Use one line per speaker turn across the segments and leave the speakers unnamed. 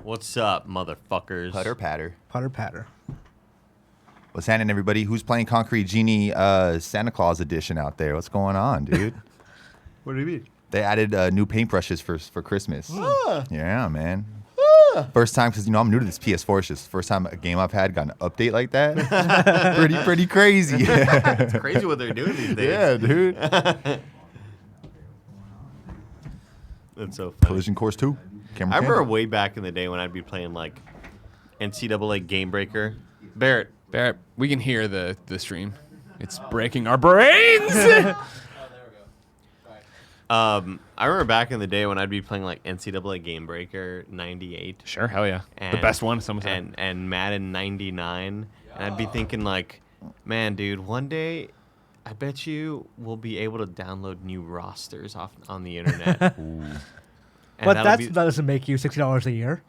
What's up, motherfuckers?
Putter patter.
Putter patter.
What's happening, everybody? Who's playing Concrete Genie Santa Claus edition out there? What's going on, dude?
What do you mean?
They added new paintbrushes for Christmas. Yeah, man. First time, because I'm new to this PS4. It's just the first time a game I've had got an update like that. pretty crazy.
It's crazy what they're doing these days.
Yeah, dude.
That's so funny.
Collision Course 2. Camera
I remember
camera.
way back in the day when I'd be playing like NCAA Game Breaker. Barrett.
We can hear the stream. It's breaking our brains.
I remember back in the day when I'd be playing like NCAA Game Breaker 98.
Sure, hell yeah.
And,
the best one, someone said.
And Madden 99. And I'd be thinking like, man, dude, one day I bet you we'll be able to download new rosters off on the internet.
But that doesn't make you $60 a year.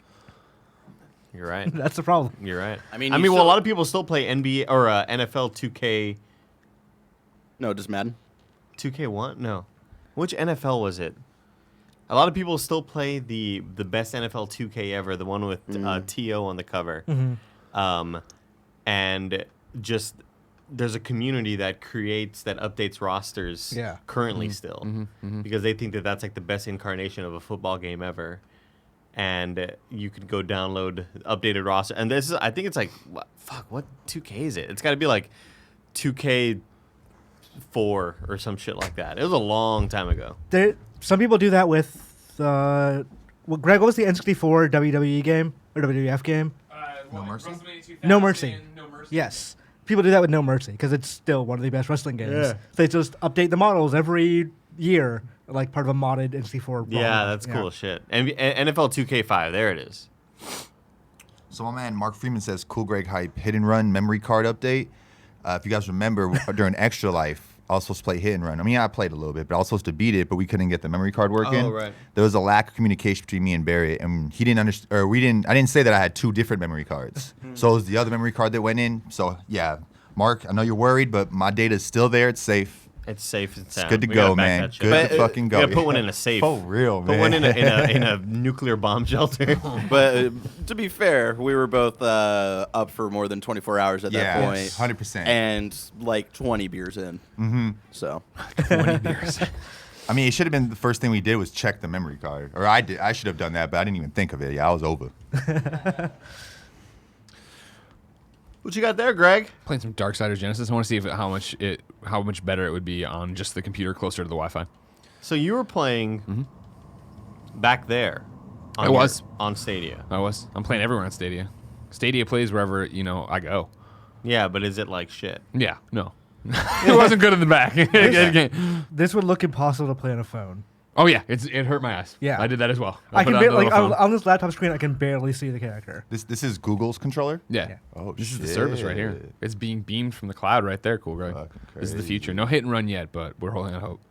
You're right.
That's the problem.
You're right.
I mean,
well, a lot of people still play NBA or NFL 2K.
No, just Madden.
2K1? No. Which NFL was it? A lot of people still play the best NFL 2K ever, the one with T.O. on the cover. And just there's a community that updates rosters currently still because they think that that's like the best incarnation of a football game ever. And you could go download updated roster. And this is, I think it's like, what 2K is it? It's got to be like 2K4 or some shit like that. It was a long time ago.
Some people do that with, Greg, what was the N64 WWE game or WWF game?
No Mercy?
No Mercy. Yes. People do that with No Mercy because it's still one of the best wrestling games. Yeah. They just update the models every year, like part of a modded N64.
Yeah, that's cool shit. NFL 2K5, there it is.
So my man Mark Freeman says, "Cool Greg hype hit and run memory card update." If you guys remember, during Extra Life, I was supposed to play hit and run. I mean, I played a little bit, but I was supposed to beat it, but we couldn't get the memory card working.
Oh, right.
There was a lack of communication between me and Barrett, and he didn't understand, or we didn't. I didn't say that I had two different memory cards, so it was the other memory card that went in. So yeah, Mark, I know you're worried, but my data is still there. It's safe.
It's safe and sound.
It's good to go, man. Good to fucking go.
You gotta put one in a safe.
Oh, real, man.
Put one in a nuclear bomb shelter.
But to be fair, we were both up for more than 24 hours at that point.
100%.
And like 20 beers in. So
20 beers.
I mean, it should have been the first thing we did was check the memory card. Or I did. I should have done that, but I didn't even think of it. Yeah, I was over.
What you got there, Greg?
Playing some Darksiders Genesis. I want to see how much better it would be on just the computer closer to the Wi-Fi.
So you were playing back there. On Stadia.
I'm playing everywhere on Stadia. Stadia plays wherever I go.
Yeah, but is it like shit?
Yeah, no. It wasn't good in the back.
This would look impossible to play on a phone.
Oh yeah, it hurt my eyes.
Yeah,
I did that as well.
I can on this laptop screen, I can barely see the character.
This is Google's controller?
Yeah.
Oh,
this is the service right here. It's being beamed from the cloud right there, Cool Greg. This is the future. No hit and run yet, but we're holding out hope.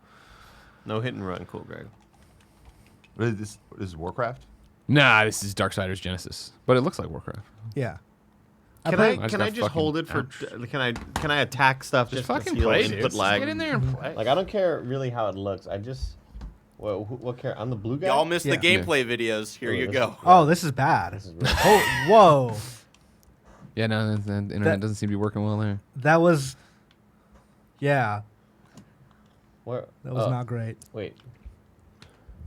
No hit and run, Cool Greg.
What is this? What is Warcraft?
Nah, this is Darksiders Genesis, but it looks like Warcraft.
Yeah.
Can I just hold it for? Can I attack stuff?
Just
to
fucking
steal
play,
input
dude.
lag?
Get in there and play.
Like I don't care really how it looks. I just what care? I'm the blue guy.
y'all missed the gameplay videos. Here you go.
Oh, this is bad.
This is really
Oh, whoa.
Yeah, no, the internet doesn't seem to be working well there.
That was, yeah,
Where?
that was not great.
Wait.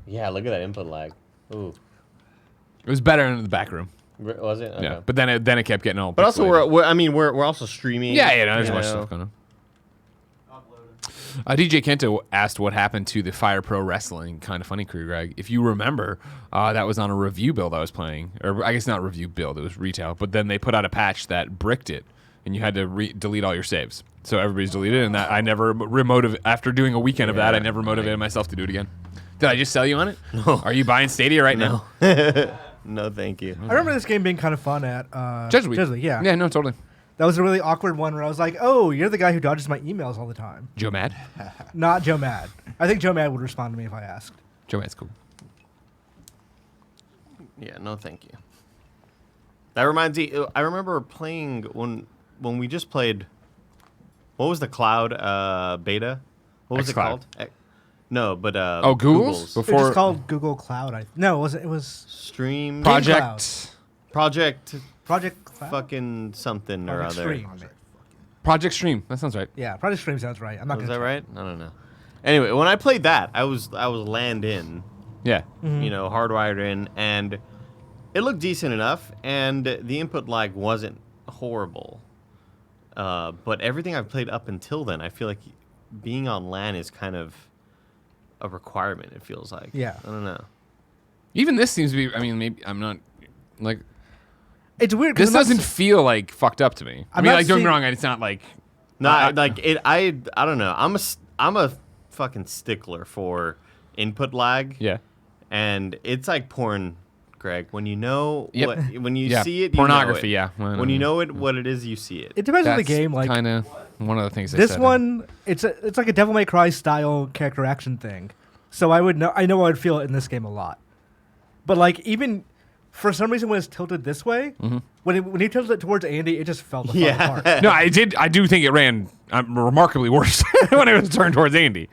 Yeah, look at that input lag. Ooh.
It was better in the back room.
Was it? Okay.
Yeah, but then it kept getting all.
But also,
pixelated.
we're also streaming.
Yeah, there's a bunch of stuff going on. DJ Kento asked what happened to the Fire Pro Wrestling Kind of Funny crew, Greg. If you remember, that was on a review build I was playing. Or I guess not review build, it was retail. But then they put out a patch that bricked it, and you had to delete all your saves. So everybody's deleted, and that I never after doing a weekend of that, I never motivated myself to do it again. Did I just sell you on it?
No.
Are you buying Stadia right now?
No, thank you.
I remember this game being kind of fun at
Jesuit.
yeah.
Yeah, no, totally.
That was a really awkward one where I was like, oh, you're the guy who dodges my emails all the time.
Joe Mad?
Not Joe Mad. I think Joe Mad would respond to me if I asked.
Joe Mad's cool.
Yeah, no, thank you. That reminds me. I remember playing when we just played. What was the cloud beta? What was it
xCloud.
called? No, but
Google's?
It's just called Google Cloud. No, it was
Stream
Project
Cloud.
fucking something or
Project
other.
Stream.
Project Stream. That sounds right.
Yeah, Project Stream sounds right. I'm not
Was
gonna
that right? I don't know. Anyway, when I played that, I was land in,
Yeah.
hardwired in, and it looked decent enough, and the input lag wasn't horrible. But everything I've played up until then, I feel like being on LAN is kind of a requirement. It feels like.
Yeah.
I don't know.
Even this seems to be. I mean, maybe I'm not like.
It's weird.
This doesn't feel like fucked up to me. I mean, like, don't get me wrong. It's not like.
No, I don't know. I'm a fucking stickler for input lag.
Yeah.
And it's like porn, Greg. When you know when you see it,
pornography.
You know it.
Yeah.
When you know it, what it is, you see it.
It depends on the game. Like
kind of one of the things.
This one, it's like a Devil May Cry style character action thing. So I know I would feel it in this game a lot. But like even for some reason when it's tilted this way, when he tilted it towards Andy, it just fell apart.
No, I do think it ran remarkably worse when it was turned towards Andy.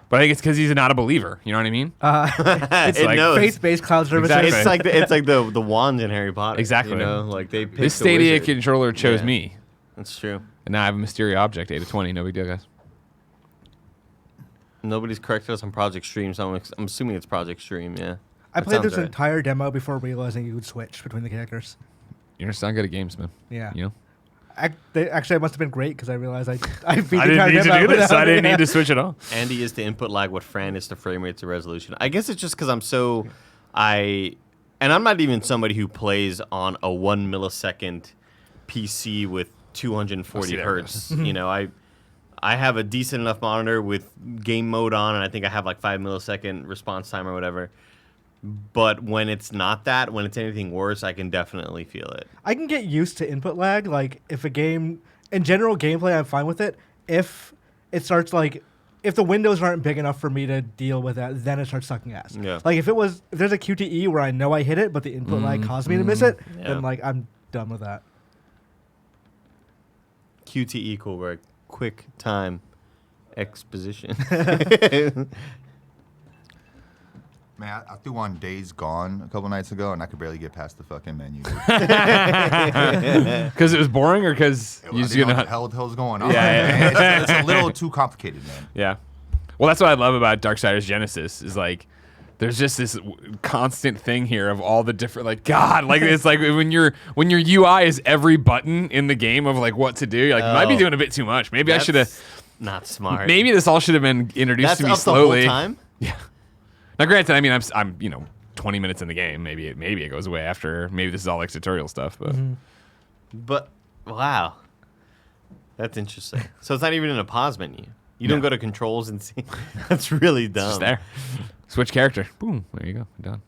But I think it's because he's not a believer. You know what I mean?
It's
it
like
knows.
faith-based cloud services.
Exactly.
It's like the wands in Harry Potter.
Exactly.
You know, like they picked
This
the
Stadia
wizard.
controller chose
Yeah.
me,
That's true.
and now I have a Mysterio object 8 of 20. No big deal, guys.
Nobody's corrected us on Project Stream, so I'm assuming it's Project Stream. Yeah.
I
That
played
sounds
this
right.
entire demo before realizing you could switch between the characters.
You're just not good at games, man.
Yeah.
You know.
Actually, I must have been great because I realized I beat
I
the
didn't
entire
need to
demo
do this. I
without-
didn't
yeah.
need to switch at all.
Andy is to input lag what Fran is to frame rate to resolution. I guess it's just because and I'm not even somebody who plays on a 1 millisecond PC with 240
there it
hertz. You know, I have a decent enough monitor with game mode on, and I think I have like 5 millisecond response time or whatever. But when it's not that, when it's anything worse, I can definitely feel it.
I can get used to input lag. Like if a game, in general gameplay, I'm fine with it. If it starts like, if the windows aren't big enough for me to deal with that, then it starts sucking ass.
Yeah.
Like if there's a QTE where I know I hit it, but the input lag caused me to miss it,
Yeah.
then like I'm done with that.
QTE, cool, right? Quick time exposition.
Man, I threw on Days Gone a couple nights ago, and I could barely get past the fucking menu.
Because it was boring, or because
I didn't know what the hell the hell's going on.
Yeah, yeah.
Man. It's a little too complicated, man.
Yeah. Well, that's what I love about Darksiders Genesis is like there's just this constant thing here of all the different it's like when your UI is every button in the game of like what to do. You're like, you might be doing a bit too much. Maybe I should have.
Not smart.
Maybe this all should have been introduced
That's
to me
up
slowly.
the whole time.
Yeah. Now, granted, I mean, I'm 20 minutes in the game. Maybe it goes away after. Maybe this is all like tutorial stuff, but.
But wow, that's interesting. So it's not even in a pause menu. You don't go to controls and see. That's really dumb.
It's just there. Switch character. Boom. There you go. Done.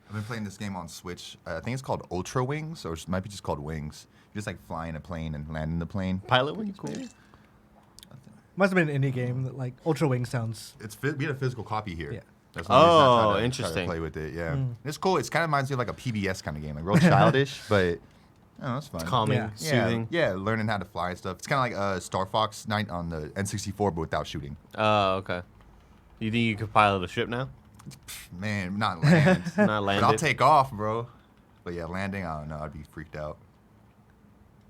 I've been playing this game on Switch. I think it's called Ultra Wings, or it might be just called Wings. You just like fly in a plane and land in the plane.
Pilot wing, cool.
Must have been an indie game that like Ultra Wing sounds.
We had a physical copy here.
Yeah.
That's one reason I tried to
interesting.
play with it. Yeah, it's cool. It's kind of reminds me of like a PBS kind of game, like real childish, but it's fun.
It's calming,
Yeah.
soothing.
Yeah, learning how to fly and stuff. It's kind of like Star Fox Night on the N64, but without shooting.
Oh, okay. You think you could pilot a ship now?
Man, not land.
Not
But
landed.
I'll take off, bro. But yeah, landing, I don't know. I'd be freaked out.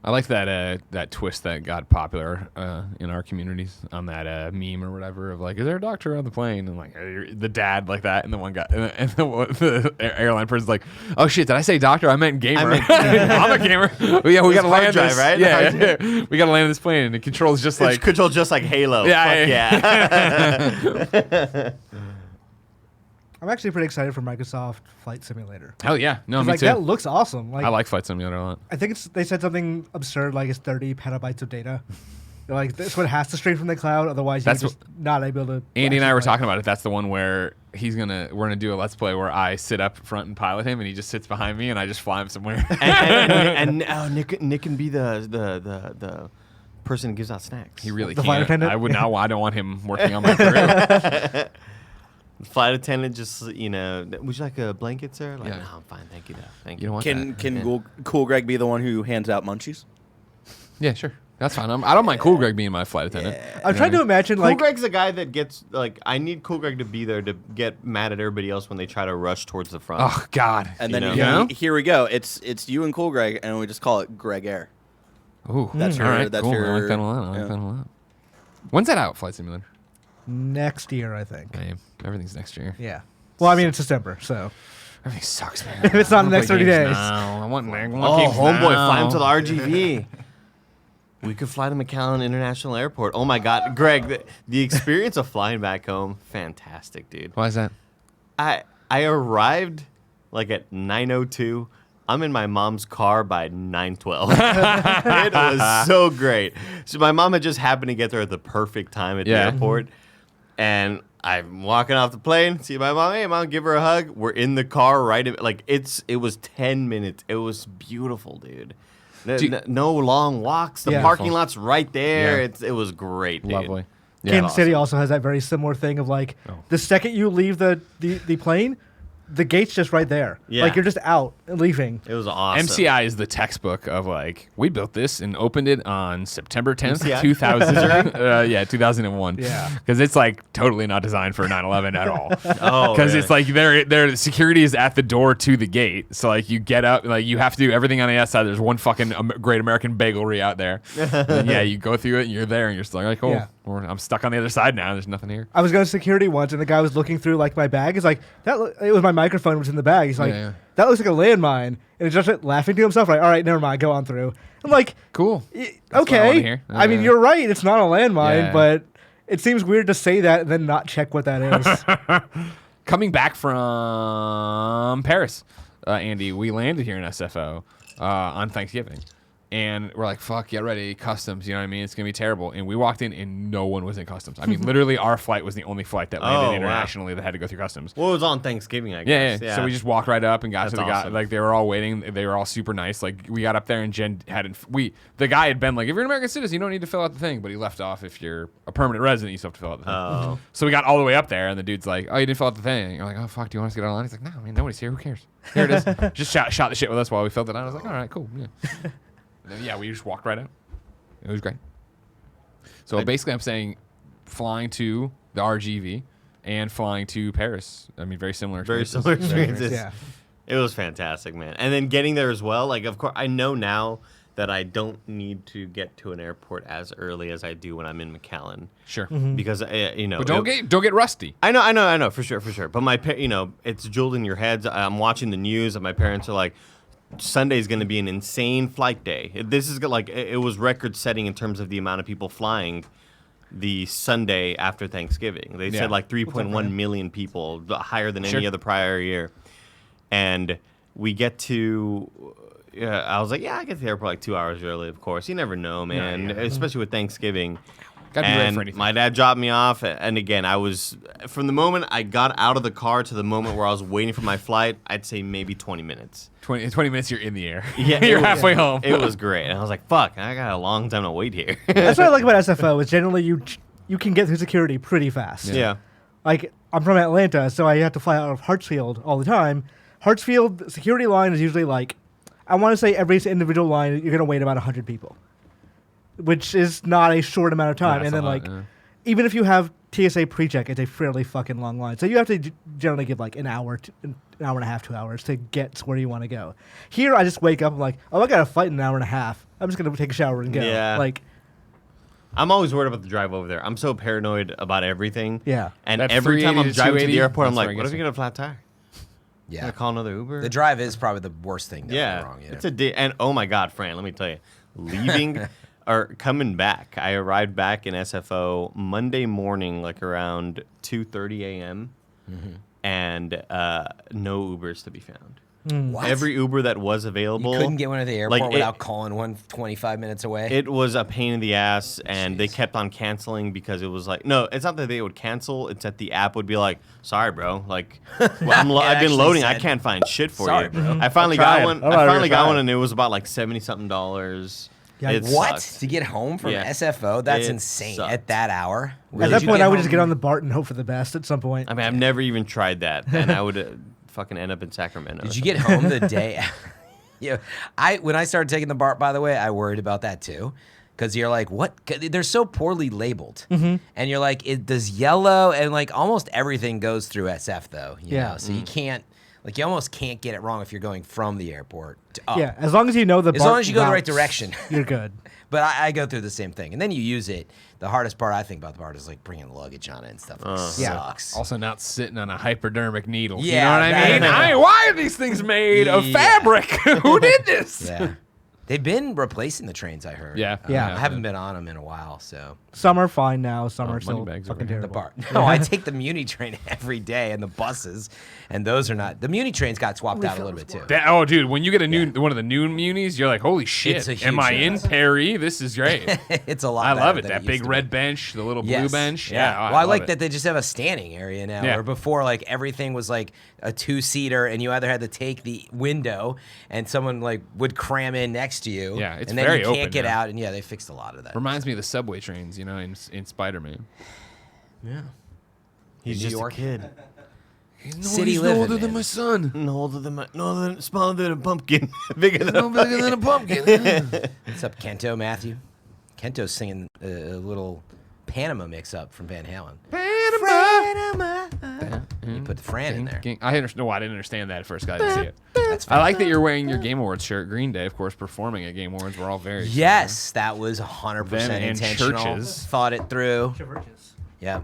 I like that twist that got popular in our communities on that meme or whatever of like, is there a doctor on the plane? And like the dad like that, and the one guy and the airline person's like, oh shit, did I say doctor? I meant gamer. I'm a gamer. Well, yeah, we gotta land
drive,
this.
right?
Yeah, we gotta land this plane, and it controls just
It's
like
controlled just like Halo.
Yeah,
Fuck yeah.
I'm actually pretty excited for Microsoft Flight Simulator.
hell yeah. No,
'Cause,
me
like
too.
that looks awesome. Like
I like Flight Simulator a lot.
I think they said something absurd like it's 30 petabytes of data. They're like this one has to stream from the cloud, otherwise you're
That's
just not able to.
Andy and I
actually
were
play.
talking about it. That's the one where we're gonna do a let's play where I sit up front and pilot him, and he just sits behind me, and I just fly him somewhere.
and Nick can be the person who gives out snacks.
He really
The flight
can't.
attendant?
I would not. I don't want him working on my crew.
Flight attendant just, would you like a blanket, sir? Like,
Yeah.
no, I'm fine. Thank you, though. Thank
You
you.
don't want
Can
that.
Cool Greg be the one who hands out munchies?
Yeah, sure. That's fine. I don't mind Cool Greg being my flight attendant.
I'm trying to imagine
Cool
like
Greg's the guy that gets like I need Cool Greg to be there to get mad at everybody else when they try to rush towards the front.
Oh God.
And then
You know?
here we go. It's you and Cool Greg, and we just call it Greg Air.
Ooh,
That's your-
all right,
that's
cool.
your-
I like that a lot. I like
yeah.
that a lot. When's that out, Flight Simulator?
next year, I think.
Man, everything's next year.
Yeah. Well, I mean, it's December, so
Everything sucks, man.
if it's not in the
I
next
wanna
30
play games
days.
now. I want games
homeboy,
now.
fly him to the RGV. We could fly to McAllen International Airport. Oh my God, Greg, the experience of flying back home, fantastic, dude.
Why is that?
I arrived like at 9:02. I'm in my mom's car by 9:12. It was so great. So my mom had just happened to get there at the perfect time at the airport, and I'm walking off the plane. See my mom. Hey, mom, give her a hug. We're in the car it was 10 minutes. It was beautiful, dude. No long walks. The parking lot's right there.
Yeah.
It was great, dude.
Lovely.
Kansas City also has that very similar thing of like the second you leave the plane, the gate's just right there.
Yeah.
Like you're just out and leaving.
It was awesome.
MCI is the textbook of like, we built this and opened it on September 10th,
MCI?
2000. 2001.
Yeah.
Because it's like totally not designed for 9/11 at all.
Oh,
Because
really?
it's like the security is at the door to the gate. So like you get up, like you have to do everything on the outside. There's one fucking Great American Bagelry out there. And yeah, you go through it and you're there and you're still like, oh,
Yeah.
I'm stuck on the other side now. There's nothing here.
I was going to security once, and the guy was looking through like my bag. He's like, it was my microphone was in the bag. He's like, that looks like a landmine, and he's just like, laughing to himself. Like, all right, never mind, go on through. I'm like,
Cool.
okay.
what I wanna hear.
I mean, you're right. It's not a landmine,
Yeah.
but it seems weird to say that and then not check what that is.
Coming back from Paris, Andy, we landed here in SFO on Thanksgiving. And we're like, fuck, get ready, customs, you know what I mean? It's going to be terrible. And we walked in and no one was in customs. I mean, literally our flight was the only flight that landed
wow.
internationally that had to go through customs.
Well, it was on Thanksgiving, I
Yeah,
guess.
yeah. So we just walked right up and got
That's
to the guy.
awesome.
Like they were all waiting. They were all super nice. Like we got up there and Jen the guy had been like, if you're an American citizen, you don't need to fill out the thing. But he left off, if you're a permanent resident, you still have to fill out the thing.
Oh.
So we got all the way up there and the dude's like, oh, you didn't fill out the thing. And you're like, oh, fuck, do you want us to get online? He's like, no, man, nobody's here. Who cares? Here it is. Just shot the shit with us while we filled it out. I was like, all right, cool. Yeah. And then, yeah, we just walked right out. It was great. So basically, I'm saying flying to the RGV and flying to Paris. I mean, very similar.
Very
experiences.
similar experiences.
Yeah.
It was fantastic, man. And then getting there as well. Like, of course, I know now that I don't need to get to an airport as early as I do when I'm in McAllen.
Sure.
Because,
But don't get rusty.
I know, for sure. But it's jeweled in your heads. I'm watching the news, and my parents are like, Sunday's going to be an insane flight day. This is like, it was record setting in terms of the amount of people flying the Sunday after Thanksgiving. They said like 3.1 million people, higher than any other prior year. And we get to, I was like, I get to the airport like 2 hours early, of course. You never know, man, especially with Thanksgiving.
Gotta be ready
And
for anything.
my dad dropped me off, and again, from the moment I got out of the car to the moment where I was waiting for my flight, I'd say maybe 20 minutes.
20 minutes, you're in the air.
Yeah,
You're halfway home.
It was great. And I was like, fuck, I got a long time to wait here.
That's what I like about SFO is generally you can get through security pretty fast.
Yeah.
Like, I'm from Atlanta, so I have to fly out of Hartsfield all the time. Hartsfield security line is usually like, I want to say every individual line, you're going to wait about 100 people, which is not a short amount of time.
That's
And then,
a lot,
even if you have TSA pre-check, it's a fairly fucking long line. So you have to generally give like an hour and a half, 2 hours to get to where you want to go. Here, I just wake up, I'm like, oh, I got a flight in an hour and a half. I'm just going to take a shower and go.
Yeah.
Like,
I'm always worried about the drive over there. I'm so paranoid about everything.
yeah.
And
That
every time
380
I'm
to
driving to the
280,
airport, I'm
that's where
like,
it
what
gets
if you get a flat tire?
Yeah.
Can I call another Uber?
The drive is probably the worst thing.
Yeah,
Wrong, you know?
it's and oh my God, Fran, let me tell you, leaving or coming back, I arrived back in SFO Monday morning, like around 2:30 a.m. And no Ubers to be found.
What?
Every Uber that was available,
You couldn't get one at the airport
like,
without calling one 25 minutes away?
It was a pain in the ass, and they kept on canceling because it was like, no, it's not that they would cancel. It's that the app would be like, sorry, bro. Like, well, I've been
actually
loading. I
said,
can't find shit for
sorry,
you.
bro.
I finally
tried.
got one.
I'm
I
not
finally
even
got one,
trying.
and it was about like $70-something.
Yeah,
It
What?
sucked.
To get home from
Yeah.
SFO? That's
It
insane.
sucked.
At that hour?
At that point, I would just get on the BART and hope for the best at some point.
I mean, I've never even tried that, and I would fucking end up in Sacramento.
Did you get home the day? Yeah. When I started taking the BART, by the way, I worried about that too. Because you're like, what? They're so poorly labeled. And you're like, does yellow, and like almost everything goes through SF though. You know? So you can't, like you almost can't get it wrong if you're going from the airport to up.
Yeah, as long as you know the
As long as you go the right direction.
you're good.
But I go through the same thing. And then you use it. The hardest part I think about the part is like bringing luggage on it and stuff. It sucks.
Also not sitting on a hypodermic needle.
Yeah,
you know what I mean? Why are these things made of fabric? Who did this?
Yeah. They've been replacing the trains, I heard.
Yeah.
Yeah.
I haven't been on them in a while, so.
Some are fine now. Some are still
Moneybags
fucking
over here.
The
terrible.
bar. No, I take the Muni train every day and the buses, and those are not. The Muni trains got swapped out a little bit too.
Oh, dude, when you get a new one of the new munis, you're like, holy shit.
It's a huge
Am I in
difference.
Perry? This is great.
It's a lot.
I love
better
it.
than
That
used
big
to
red
be.
bench, the little blue
Yes.
bench.
Yeah.
Yeah.
Well, I
love
like
it.
that they just have a standing area now.
Yeah.
Where before, like everything was like a 2-seater, and you either had to take the window, and someone like would cram in next to you.
Yeah, it's
and then
very
you can't
open
get
now.
out. And yeah, they fixed a lot of that.
Reminds me of the subway trains, in Spider-Man.
Yeah.
He's
New
just
York.
a kid.
City living.
older than
man.
my son.
Smaller than a pumpkin. Bigger than
No bigger than a pumpkin.
What's up, Kento, Matthew? Kento's singing a little Panama mix-up from Van Halen. You put the Fran in there.
I understand. No, I didn't understand that at first. I didn't see it.
That's
I like that you're wearing your Game Awards shirt. Green Day, of course, performing at Game Awards. We're all very
Yes, that was 100%
Them and
intentional.
churches.
Thought it through.
Churches.
Yeah.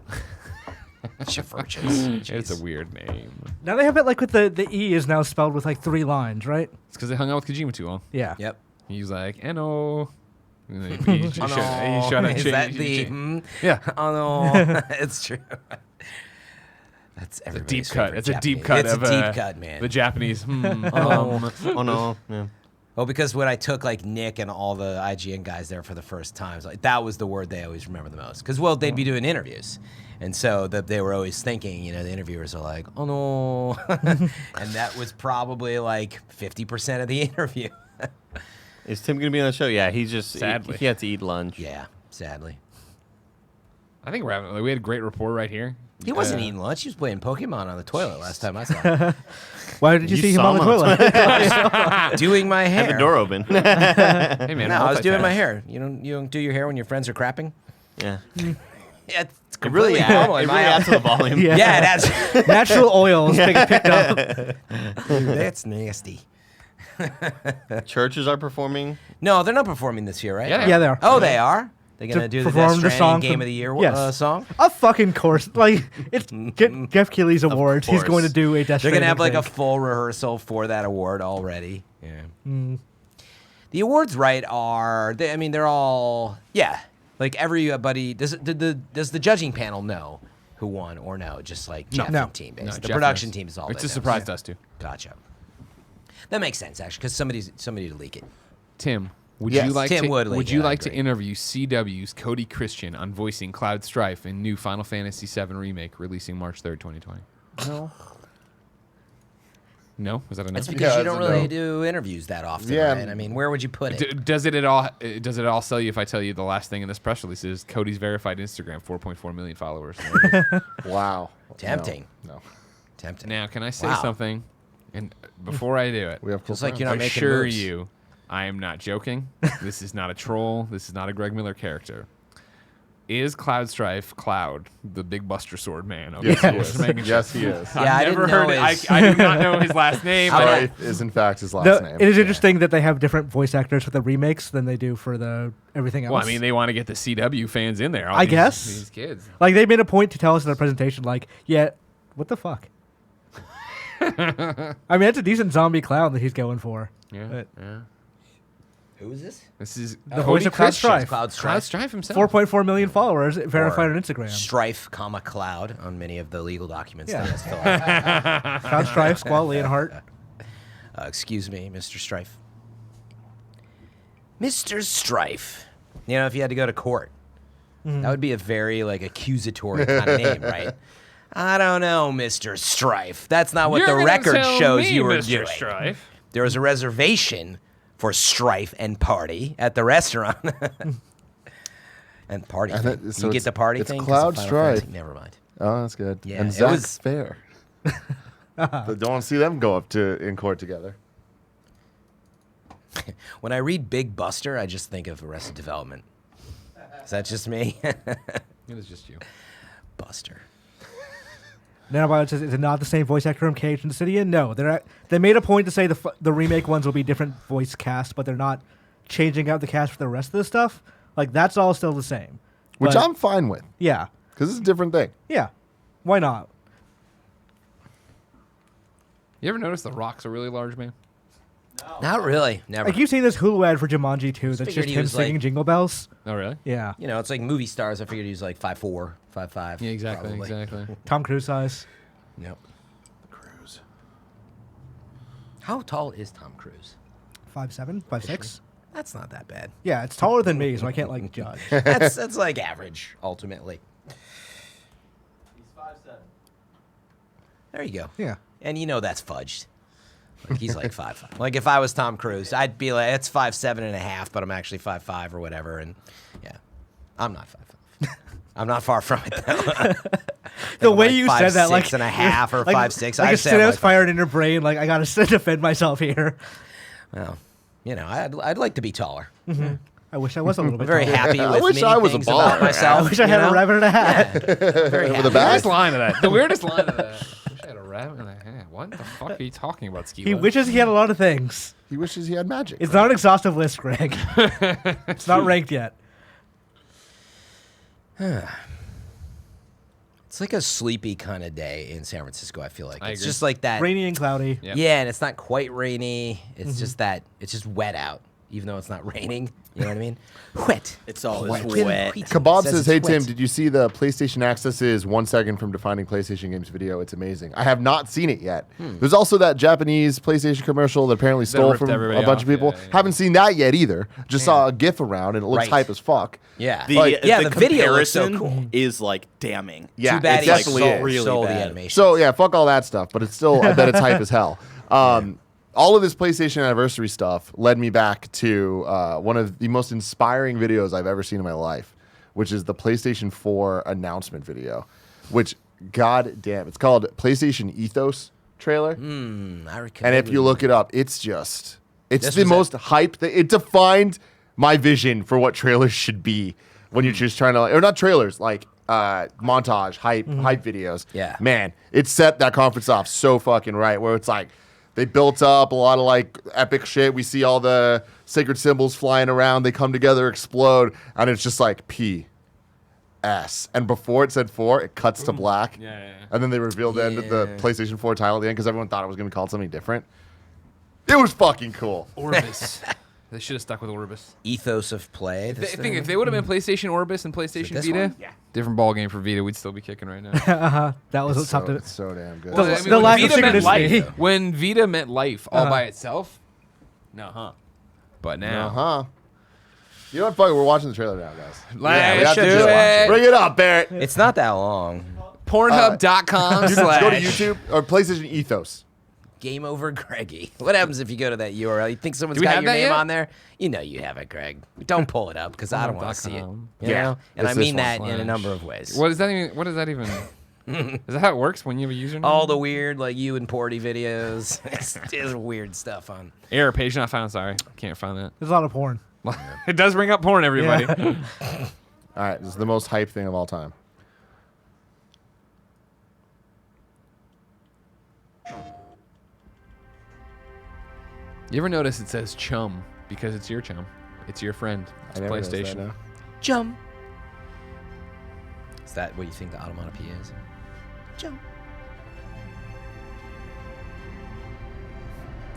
Churches.
It's a weird name.
Now they have it like with the E is now spelled with like 3 lines, right?
It's because they hung out with Kojima too long.
Yeah.
Yep.
He's like, "No." He shut up.
Is that the?
Yeah.
Oh no, it's true. That's
a
everybody's
deep cut.
favorite
It's a
Japanese.
deep cut
It's
of
a deep cut, man.
the Japanese.
Oh no. Yeah.
Well, because when I took like Nick and all the IGN guys there for the first time, like that was the word they always remember the most. Because they'd be doing interviews, and so they were always thinking, the interviewers are like, "Oh no," and that was probably like 50% of the interview.
Is Tim gonna be on the show? Yeah, he's just
Sadly.
he had to eat lunch.
Yeah, sadly.
I think we had a great rapport right here.
He wasn't eating lunch. He was playing Pokemon on the toilet last time I saw him.
Why did you see him
saw
on the
him on
toilet?
Doing my hair.
Had the door open.
Hey man,
No, I was doing my
multitask.
hair. You don't do your hair when your friends are crapping?
Yeah.
Yeah, it's
It really
completely normal
it
in
really
my
adds to the volume.
Yeah.
Yeah, that's
Natural oils being picked up.
that's nasty.
Churches are performing.
No, they're not performing this year, right?
Yeah,
Yeah, they are.
Oh, they are. They're gonna
To
do the
perform
Death
the
Stranding
song
Game
from-
of the Year
Yes.
song.
Of fucking course. Like, it's Jeff Keighley's awards. He's
course.
going to do a Death
They're gonna have like
Stranding
a
thing.
full rehearsal for that award already. Yeah. The awards, right? They're all Like everybody does the judging panel know who won or no? Just like Jeff
No.
and team based.
No,
the
Jeff
production
knows.
team is all.
It's
that
a
knows.
surprise to us too.
Gotcha. That makes sense actually, because somebody to leak it.
Tim, would
Yes.
you like
Tim
to
would leak
would
it,
you
I
like to
agree.
interview CW's Cody Christian on voicing Cloud Strife in new Final Fantasy VII remake releasing March 3rd, 2020?
No.
No, was that a no?
That's because
Yeah,
you
it's
don't
a
really
no.
do interviews that often,
Yeah.
right? I mean, where would you put it?
Does it at all sell you if I tell you the last thing in this press release is Cody's verified Instagram, 4.4 million followers?
Wow.
Tempting.
No.
Tempting.
Now, can I say
Wow.
something? And before I do it,
We have cool
Just like
friends.
you're not
I
making
assure
moves.
you, I am not joking. This is not a troll. This is not a Greg Miller character. Is Cloud Strife Cloud, the big Buster Sword man? Okay,
Yes,
so
he
just
is.
making sure.
Yes, he is.
Yeah, I
I've
didn't
never
know
heard it.
his-
I do not know his last name.
I-
Strife is in fact his last
No,
name.
it is interesting that they have different voice actors for the remakes than they do for the everything else.
Well, I mean, they want to get the CW fans in there. all
I
these-
guess.
these kids.
like they made a point to tell us in their presentation, like, yeah, what the fuck? I mean, that's a decent zombie clown that he's going for.
Yeah,
But-
yeah.
Who is this?
This is
The voice of Cloud Strife.
Cloud
Cloud
Strife.
Strife himself.
4.4 million followers verified
Or
on Instagram.
Strife, Cloud on many of the legal documents
Yeah.
that he has filled out.
Cloud Strife, Squall, Leonhardt.
Excuse me, Mr. Strife. Mr. Strife. You know, if you had to go to court, that would be a very like accusatory kind of name, right? I don't know, Mr. Strife. That's not what
You're
the
gonna
record
tell
shows
me,
you were
Mr.
doing.
Strife.
There was a reservation for strife and party at the restaurant. And party.
And
thing.
so
You get
it's-
the party
it's
thing? 'Cause
Cloud
of Final
Strife.
Fantasy? Never mind.
Oh, that's good.
Yeah,
and
it
Zach
was-
Fair. Don't want to see them go up to in court together.
When I read Big Buster, I just think of Arrested Development. Is that just me?
It is just you.
Buster.
Nanobots is it not the same voice actor from Cage and Obsidian? No, they made a point to say the remake ones will be different voice cast, but they're not changing out the cast for the rest of the stuff. Like that's all still the same.
Which
But,
I'm fine with
yeah,
because it's a different thing.
yeah. Why not?
You ever notice the rocks are really large, man?
Not really. Never.
I keep seeing this Hulu ad for Jumanji 2 that's
figured
just
he
him
was,
singing
like-
Jingle Bells.
Oh, really?
Yeah,
You know, it's like movie stars. I figured he was like 5'4", 5'5".
Yeah, exactly,
probably.
exactly.
Tom Cruise size.
Yep.
Cruise.
How tall is Tom Cruise?
5'7", 5'6".
That's not that bad.
Yeah, it's taller than me, so I can't like judge.
That's like average, ultimately.
He's 5'7".
There you go.
Yeah.
And you know that's fudged. Like he's like 5'5". Like if I was Tom Cruise, I'd be like, it's 5'7.5", but I'm actually 5'5" or whatever. And yeah, I'm not 5'5". I'm not far from it though.
The
I'm
way
like
you said that, like
6.5 or
like,
5'6".
like
I'd
a
say I'm
synapse
like
fired in your brain. Like I gotta defend myself here.
well, you know, I'd like to be taller.
I wish I was a little
I'm
bit
very
taller.
happy with
I wish
many
I was a
things about
baller.
myself.
I wish I had
you
a
know?
rabbit and a hat.
Very happy.
the back?
Weirdest line of that. The weirdest line of that. I wish I had a rabbit in the hat. What the fuck are you talking about, Ski?
He wishes he had a lot of things.
He wishes he had magic.
It's not an exhaustive list, Greg. It's not ranked yet.
It's like a sleepy kind of day in San Francisco. I feel like
I
it's
agree.
just like that.
Rainy and cloudy.
Yeah.
Yeah, and it's not quite rainy. It's just that it's just wet out, even though it's not raining. You know what I mean? Wet.
It's always
Wet.
wet.
Kebab
Says
says,
it's
"Hey
wet.
Tim, did you see the PlayStation Access's 1 second from defining PlayStation games video? It's amazing. I have not seen it yet. There's also that Japanese PlayStation commercial that apparently stole
ripped
from a
everybody
bunch
off.
of people.
Yeah, yeah.
Haven't seen that yet either. Just saw a GIF around and it looks
Right.
hype as fuck.
Yeah.
The,
yeah,
the
the video looks so
comparison
cool.
is like damning.
Yeah,
Too bad
it
he
definitely
sold,
is.
really
sold the
bad.
animation.
So yeah, fuck all that stuff, but it's still I bet it's hype as hell. All of this PlayStation anniversary stuff led me back to one of the most inspiring videos I've ever seen in my life, which is the PlayStation 4 announcement video, which, god damn, it's called PlayStation Ethos trailer.
I
And
recommend
if you look it up, it's
This
the
was
most hype. It defined my vision for what trailers should be when you're just trying to, or not trailers, like montage, hype videos.
Yeah.
Man, it set that conference off so fucking right, where it's like, they built up a lot of like epic shit. We see all the sacred symbols flying around. They come together, explode, and it's just like P, S. And before it said 4, it cuts to black.
Yeah.
And then they revealed the end of the
Yeah.
PlayStation 4 title at the end because everyone thought it was going to be called something different. It was fucking cool.
Orbis. They should have stuck with Orbis.
ethos of play.
I
this
think
thing.
if they would have been PlayStation Orbis and PlayStation
this
Vita,
one?
yeah, different ball game for Vita, we'd still be kicking right now.
That was
It's
tough to.
so damn good.
The-
Well,
the lack of
Vita meant
synchronicity.
life, when Vita meant life all by itself, but now,
Uh-huh. You know what? Fuck it, we're watching the trailer now, guys.
Let's
we have to
do
just
it.
watch Bring it up, Barrett.
It's not that long.
Pornhub.com
Let's go to
slash
YouTube or PlayStation Ethos.
Game over, Greggy. What happens if you go to that URL? You think someone's
Do we
got
have
your
that
name
yet?
on there? You know you have it, Greg. Don't pull it up because I don't want to see it.
Pornhub.com.
You
Yeah,
know? And
it's
I
this
mean
one.
that in a number of ways.
What does that even? What does that even? Is that how it works when you have a username?
All the weird, like you and Porty videos. It's weird stuff on.
Error page not found. Sorry, can't find that.
There's a lot of porn.
It does bring up porn, everybody.
Yeah.
All right, this is the most hype thing of all time.
You ever notice it says chum because it's your chum? It's your friend. It's
I never noticed that,
PlayStation.
no.
Jump. Is that what you think the onomatopoeia is? Jump.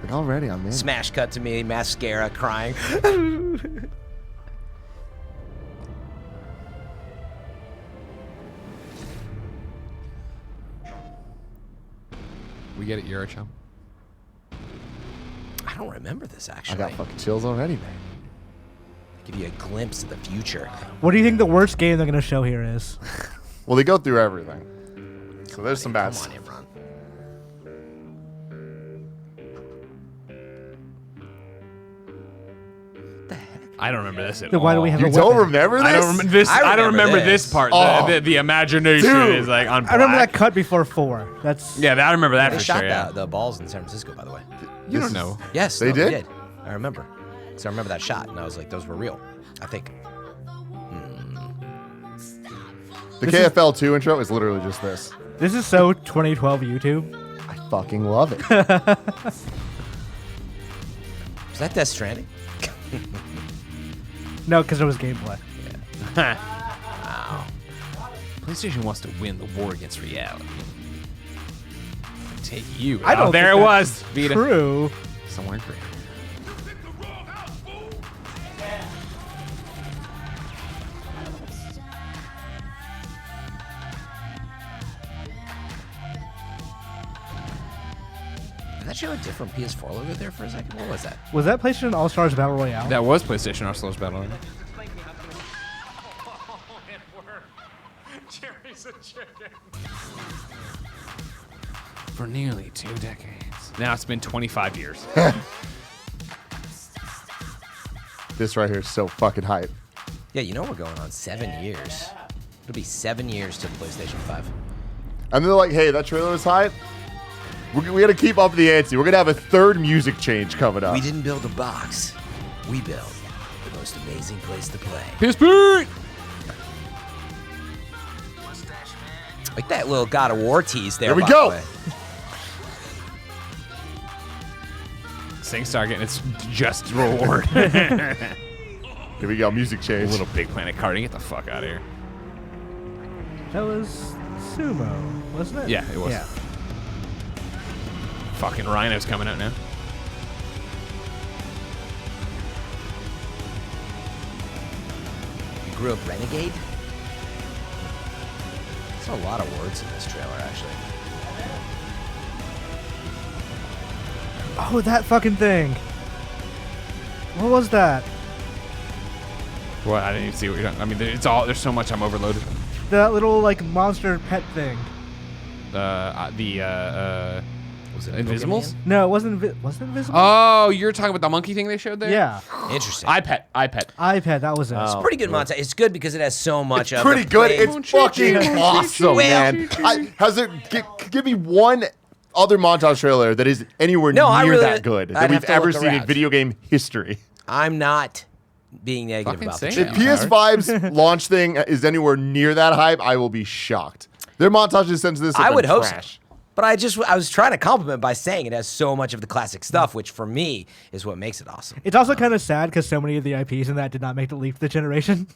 Like already, I'm in.
Smash cut to me, mascara crying.
We get it. You're a chum.
I don't remember this
I
actually.
got fucking chills already, man.
Give you a glimpse of the future.
What do you think the worst game they're gonna show here is?
Well, they go through everything. So there's some bad
Come
stuff.
on, Imran.
I don't remember this at
Then
all.
why do we have
You
a
don't
weapon?
remember this?
I don't remember this. I don't remember this
this.
part.
Oh.
The imagination
Dude.
is like on.
I remember
black.
that cut before 4. That's
Yeah, I remember that
They
for
shot
sure. Yeah.
the balls in San Francisco, by the way.
You don't know.
Yes,
They
no,
did?
I remember. So I remember that shot, and I was like, those were real. I think.
The KFL 2 intro is literally just this.
This is so 2012 YouTube.
I fucking love it.
Is that Death Stranding?
No, because it was gameplay.
Wow. PlayStation wants to win the war against reality. Take you.
I don't
there
think
it
that's
was. Vita.
True.
Somewhere great.
Did that show a different PS4 logo there for a second? What was that?
Was that PlayStation All Stars Battle Royale?
That was PlayStation All-Stars Battle Royale. For nearly 2 decades. Now it's been 25 years.
This right here is so fucking hype.
Yeah, you know we're going on 7 years. It'll be 7 years to PlayStation 5.
And they're like, hey, that trailer was hype. We got to keep up the ante. We're going to have a third music change coming up.
We didn't build a box. We built the most amazing place to play.
PSP!
Like that little God of War tease there.
Here we
by
go.
the way.
SingStar getting its just reward.
Here we go, music change.
Little Big Planet karting. Get the fuck out of here.
That was Sumo, wasn't it?
Yeah, it was.
Yeah.
Fucking Rhino's coming out now.
You grew up Renegade? There's a lot of words in this trailer, actually.
Oh, that fucking thing. What was that?
Well, I didn't even see what you're talking. I mean, it's all. There's so much. I'm overloaded.
That little like monster pet thing.
Was it
Invisibles?
No, it wasn't. Was it Invisible?
Oh, you're talking about the monkey thing they showed there?
Yeah.
Interesting.
iPad.
iPad. That was it.
It's a pretty good montage. It's good because it has so much of
Pretty
the
good.
play-
It's fucking awesome,
Well-
man. Give me one other montage trailer that is anywhere
No, I
near
really-
that good that
I'd
we've
have to
ever
look
seen in
around.
video game history.
I'm not being negative
Fucking
about the
say
If
it.
trailer.
PS5's launch thing is anywhere near that hype, I will be shocked. Their montages since this have
I
been
would hope so.
trash.
But I was trying to compliment by saying it has so much of the classic stuff, which for me is what makes it awesome.
It's also kind of sad because so many of the IPs in that did not make the leap to the generation.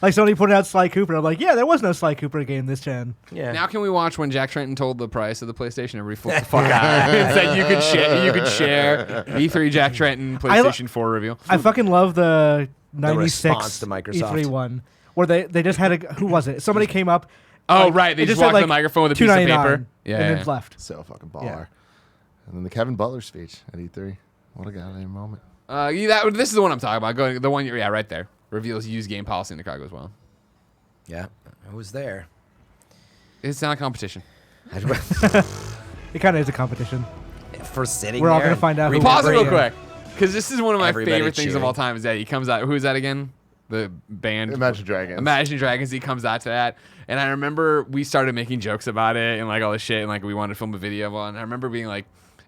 Like Sony put out Sly Cooper. I'm like, yeah, there was no Sly Cooper game this gen.
Yeah.
Now can we watch when Jack Trenton told the price of the PlayStation? Everybody flipped the fuck out. It said you could share E3 Jack Trenton PlayStation 4 reveal.
I fucking love the 96
response to Microsoft.
E3 one where they just had a who was it? Somebody came up.
Oh,
like,
right. They
it
just
had,
walked the microphone with a piece of paper.
$2.99,
Yeah,
and
yeah.
then left.
So fucking baller.
Yeah.
And then the Kevin Butler speech at E3. What a goddamn moment.
This is the one I'm talking about. The one, right there. Reveals used game policy in the cargo as well.
Yeah, I was there.
It's not a competition.
It kind of is a competition.
For sitting
We're all
there
gonna
and
find out who
Pause it real
Brilliant.
quick, because this is one of my
Everybody
favorite things of
cheering.
all time. Is that he comes out? Who is that again? The band
Imagine Dragons.
Imagine Dragons. He comes out to that, and I remember we started making jokes about it and like all this shit, and like we wanted to film a video of it. And I remember being like,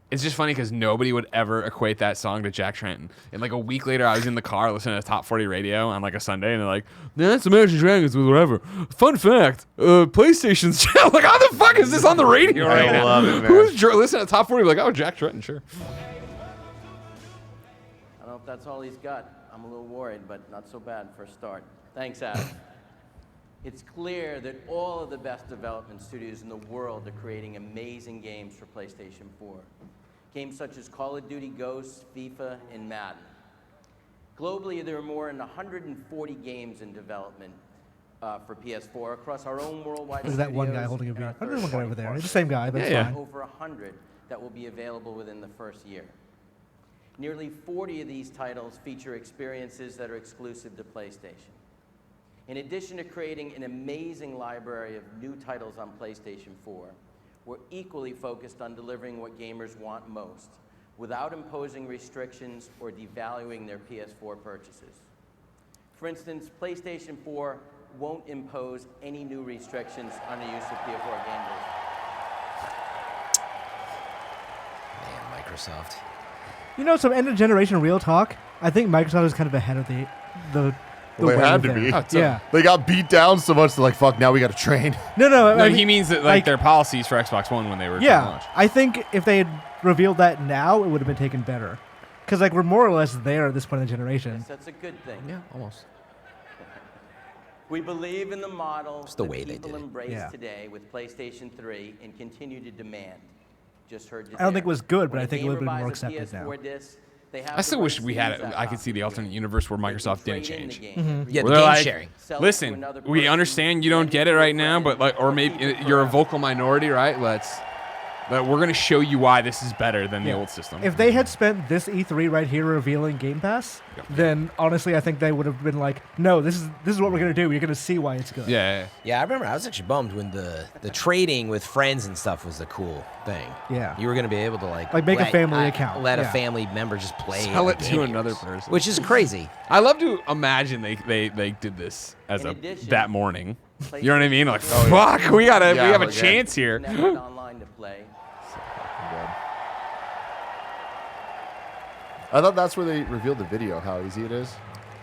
it's just funny because nobody would ever equate that song to Jack Trenton. And like a week later, I was in the car listening to Top 40 Radio on like a Sunday, and they're like, "That's Imagine Dragons with whatever." Fun fact: PlayStation's like, how the fuck is this on the radio right now?
love it, man.
Who's listening to Top 40? Like, oh, Jack Trenton, sure.
I don't know if that's all he's got. I'm a little worried, but not so bad for a start. Thanks, Adam. It's clear that all of the best development studios in the world are creating amazing games for PlayStation 4. Games such as Call of Duty Ghosts, FIFA, and Madden. Globally, there are more than 140 games in development for PS4 across our own worldwide
There's that one guy
studios
holding a
and
beer.
our
Oh, there's one guy over
third-party
there. It's the
partners.
same guy, but it's
Yeah,
fine.
Over 100 that will be available within the first year. Nearly 40 of these titles feature experiences that are exclusive to PlayStation. In addition to creating an amazing library of new titles on PlayStation 4, we're equally focused on delivering what gamers want most, without imposing restrictions or devaluing their PS4 purchases. For instance, PlayStation 4 won't impose any new restrictions on the use of PS4 gamers.
Man, Microsoft.
You know, some end of generation real talk. I think Microsoft is kind of ahead of the the
Well, they
way
had to
there.
be.
Oh, it's
Yeah.
They got beat down so much, they're like, fuck, now we got to train.
No,
No,
I mean,
he means that like their policies for Xbox One when they were trying to
yeah.
launch.
I think if they had revealed that now, it would have been taken better. Because like we're more or less there at this point in the generation.
Yes, that's a good thing.
Yeah, almost.
We believe in the model
the
that
way they
people
did it.
embrace
Yeah.
today with PlayStation 3 and continue to demand. Just heard you
I don't
there.
think it was good, but
When
I
a
think it would have
gamer
been more
buys a
accepted now.
PS4 disc, they have
I
the
still
right
wish
to
we
use
had.
that
I could see the
copy
alternate universe where
They can
Microsoft didn't
trade in the
change.
game,
Yeah, the
Where they're
game
like,
sharing.
sell it to
listen,
another
we
person,
understand you don't
send
get
it
it
to a
right now,
friend,
but like, or maybe
keep it
you're a
forever.
vocal minority, right? But we're gonna show you why this is better than the
Yeah.
old system.
If they had spent this E3 right here revealing Game Pass, then honestly, I think they would have been like, "No, this is what we're gonna do. You're gonna see why it's good."
yeah,
Yeah, I remember I was actually bummed when the trading with friends and stuff was the cool thing.
Yeah.
You were going to be able to like
make a
let-
family account.
Let a
Yeah.
family member just play.
sell
a
it
game
to
of
another
yours,
person.
which is crazy.
I love to imagine they did this as
In
a
addition,
that morning. You know what I mean? Like, fuck, we have a
okay.
chance here.
Connected online to play.
I thought that's where they revealed the video, how easy it is.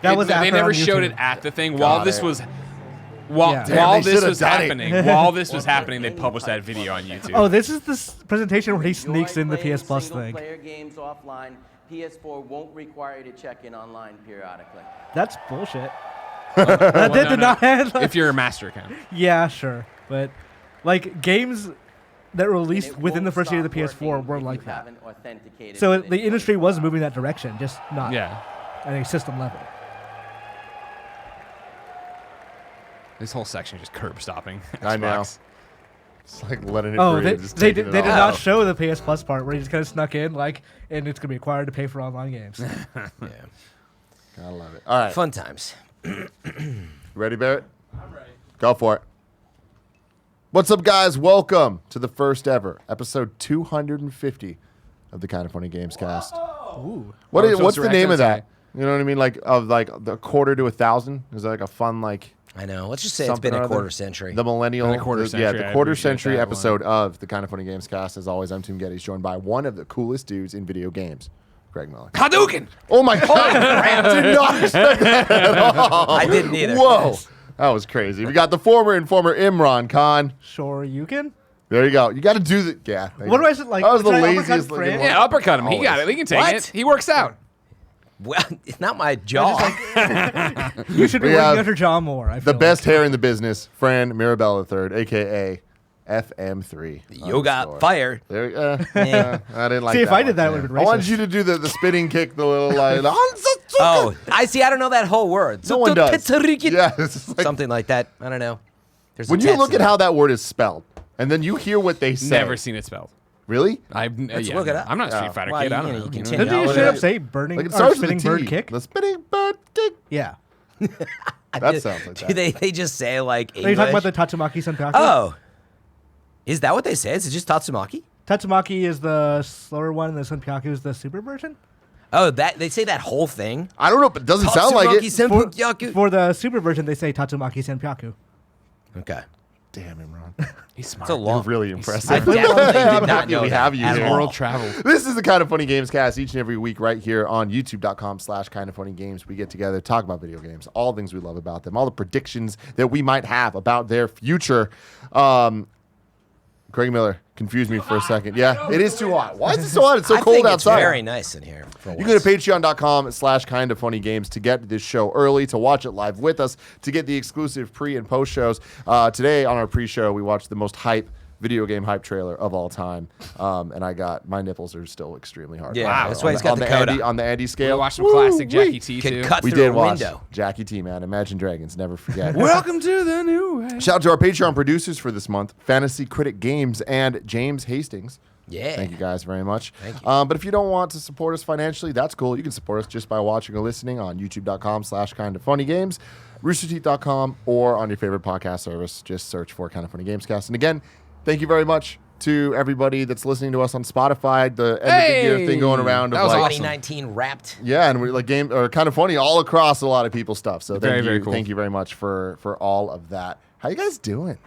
That was
they
after
never
on
showed
YouTube.
it at the thing
Got
while this
it.
was. While,
Yeah.
Damn,
while
they
this
should've
was
done it.
happening, while this was happening, they published that video on YouTube.
Oh, this is the presentation where he
Enjoy
sneaks in the
playing
PS Plus thing.
single-player games offline. PS4 won't require you to check in online periodically.
That's bullshit. That
Well,
did not have.
if you're a master account.
Yeah, sure, but like games that were
And
released
it
within the
won't
first year of the
stop
PS4
working
were
if
like
you
that.
haven't authenticated
So
within
the industry
24
was moving
hours.
that direction, just not
Yeah.
at a system level.
This whole section is just curb stopping.
I know.
Xbox.
It's like letting it
Oh,
breathe.
they,
just
they
taking
did,
it
they did
all.
not show the PS Plus part where he just kind of snuck in, like, and it's gonna be required to pay for online games.
Yeah,
I love it. All right.
fun times.
Ready, Barrett? I'm ready. Go for it. What's up, guys? Welcome to the first ever episode 250 of the Kind of Funny Gamescast.
Ooh,
What's the name of that?
today.
You know what I mean? Like of like the quarter to 1,000. Is that like a fun like
I know. Let's just say it's
something
been
or
a
other?
quarter century.
The millennial,
Been a quarter
the
century, I
quarter
appreciate
century
that
episode of the Kind of Funny Gamescast. As always, I'm Tim Gettys, joined by one of the coolest dudes in video games, Greg Miller.
Hadouken!
Oh my God! I did not expect that at all.
I didn't either.
Whoa, that was crazy. We got the former Imran Khan.
sure you can.
There you go. You got to do the yeah.
What do I say? Like,
that was the
should I uppercut
laziest looking
Fran?
one.
Yeah, uppercut him. He got
Always.
it. He can take
What?
it. He works out.
Well, it's not my jaw.
You should be
We
working
have
under John Moore. I
The
feel
best hair in the business, Fran Mirabella III, aka FM3.
You got fired.
There, I didn't like
See,
that.
if I did
one.
that, it would've been
I wanted
racist.
you to do the spinning kick, the little like.
Oh, I see. I don't know that whole word.
No one does.
Pizzarican.
Yeah, it's like,
Something like that. I don't know. There's a
when you
text
look
in
at
it.
how that word is spelled, and then you hear what they say.
Never seen it spelled.
Really?
Let's look it up.
I'm not a Street
Yeah.
Fighter
Well,
kid. I
you
don't
know,
know.
you can
You know?
tend
Didn't
to
you
know
straight
it.
up say burning
Like it
or
starts
spinning
with a
bird
T.
kick?
The spinning bird kick.
Yeah.
That sounds like
Do
that.
they just say like
Are you
English?
talking about the Tatsumaki Senpaku?
Oh, is that what they say? Is it just Tatsumaki?
Tatsumaki is the slower one, and the Senpaku is the super version.
Oh, that they say that whole thing.
I don't know, but it doesn't sound like it.
Tatsumaki Senpaku.
For the super version, they say Tatsumaki Senpaku.
Okay,
Damn, Imran.
He's smart.
it's a long.
You're really impressive.
I definitely did
I'm
not
happy
know
we
that
have you
at
here.
all.
World travel.
This is the Kind of Funny Gamescast each and every week right here on youtube.com/kindoffunnygames. We get together, talk about video games, all the things we love about them, all the predictions that we might have about their future. Greg Miller confused me for a second. Yeah, it is too hot. Why is it so hot? It's so
I
cold
think
outside.
It's very nice in here. For
You go to
once.
patreon.com/kindoffunnygames to get this show early, to watch it live with us, to get the exclusive pre and post shows. Today on our pre-show, we watched the most video game hype trailer of all time, and my nipples are still extremely hard.
Yeah,
Wow.
that's why he's got the coda.
On the Andy
We
scale.
watched some classic Jackie T
Can
too.
cut
We
through
did
a
watch
window.
Jackie T, man. Imagine Dragons, never forget.
Welcome to the new way.
Shout out to our Patreon producers for this month, Fantasy Critic Games and James Hastings.
Yeah.
Thank you guys very much.
Thank you.
But if you don't want to support us financially, that's cool. You can support us just by watching or listening on youtube.com/kindoffunnygames, roosterteeth.com, or on your favorite podcast service. Just search for Kind of Funny Gamescast. And again, thank you very much to everybody that's listening to us on Spotify. The end of the year thing going around.
That
of
was
like,
awesome.
2019 wrapped.
yeah, and we're like Kind of Funny all across a lot of people's stuff. So
Very,
thank you,
very cool.
Thank you very much for all of that. How you guys doing?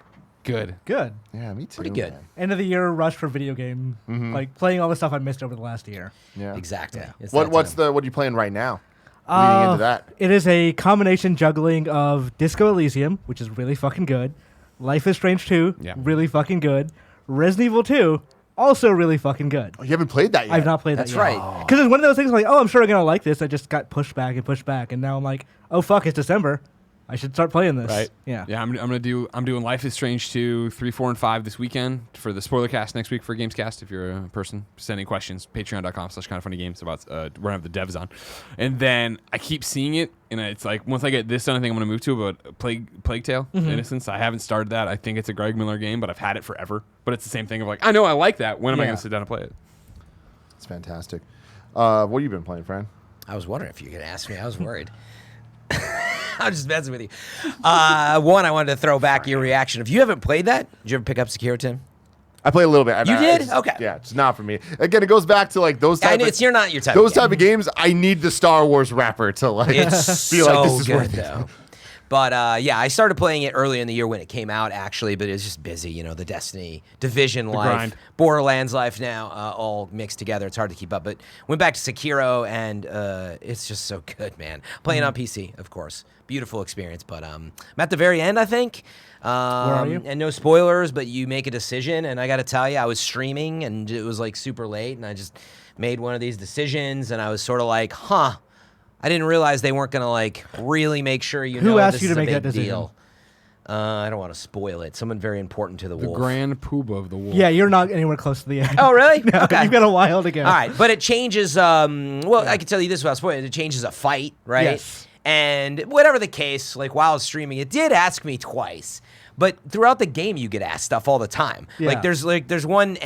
Good.
Good.
Yeah, me too.
Pretty good.
man.
End of the year rush for video game, like playing all the stuff I missed over the last year.
Yeah.
Exactly.
Yeah.
It's
What
that time.
what are you playing right now? leading into that?
It is a combination juggling of Disco Elysium, which is really fucking good, Life is Strange 2, really fucking good, Resident Evil 2, also really fucking good.
Oh, you haven't played that yet?
I've not played
That's
that yet.
right.
Because it's one of those things like, oh, I'm sure I'm going to like this. I just got pushed back, and now I'm like, oh, fuck, it's December. I should start playing this.
Right.
Yeah.
Yeah. I'm doing Life is Strange 2, 3, 4, and 5 this weekend for the spoiler cast next week for Gamescast. If you're a person sending questions, patreon.com/kindoffunnygames about we're gonna have the devs on, and then I keep seeing it, and it's like once I get this done, I think I'm gonna move to about Plague Tale Innocence. I haven't started that. I think it's a Greg Miller game, but I've had it forever. But it's the same thing of like I know I like that. When am I gonna sit down and play it?
It's fantastic. What have you been playing, Fran?
I was wondering if you could ask me. I was worried. I'm just messing with you. One, I wanted to throw back your reaction. If you haven't played that, did you ever pick up Sekiro, Tim?
I played a little bit.
You did? Okay.
Yeah, it's not for me. Again, it goes back to like those type
You're not your type.
those type of games. I need the Star Wars wrapper to like
It's
feel
so
like this is
good
worth it.
though. But yeah, I started playing it early in the year when it came out, actually, but it was just busy. You know, the Destiny, Division life,
grind.
Borderlands life now, all mixed together. It's hard to keep up. But went back to Sekiro, and it's just so good, man. Playing on PC, of course. Beautiful experience. But I'm at the very end, I think.
Where are you?
And no spoilers, but you make a decision. And I got to tell you, I was streaming, and it was like super late, and I just made one of these decisions, and I was sort of like, huh. I didn't realize they weren't going to like really make sure you know
Who asked
this
you
is
to
a
make
big
that decision?
deal. I don't want to spoil it. Someone very important to the
The
wolf.
Grand Poobah of the Wolf.
Yeah, you're not anywhere close to the end.
Oh, really?
No,
Okay.
You've got a while to go.
All right, but it changes. Well, I can tell you this without spoiling. It changes a fight, right?
Yes.
And whatever the case, like while I was streaming, it did ask me twice. But throughout the game, you get asked stuff all the time.
Yeah.
There's one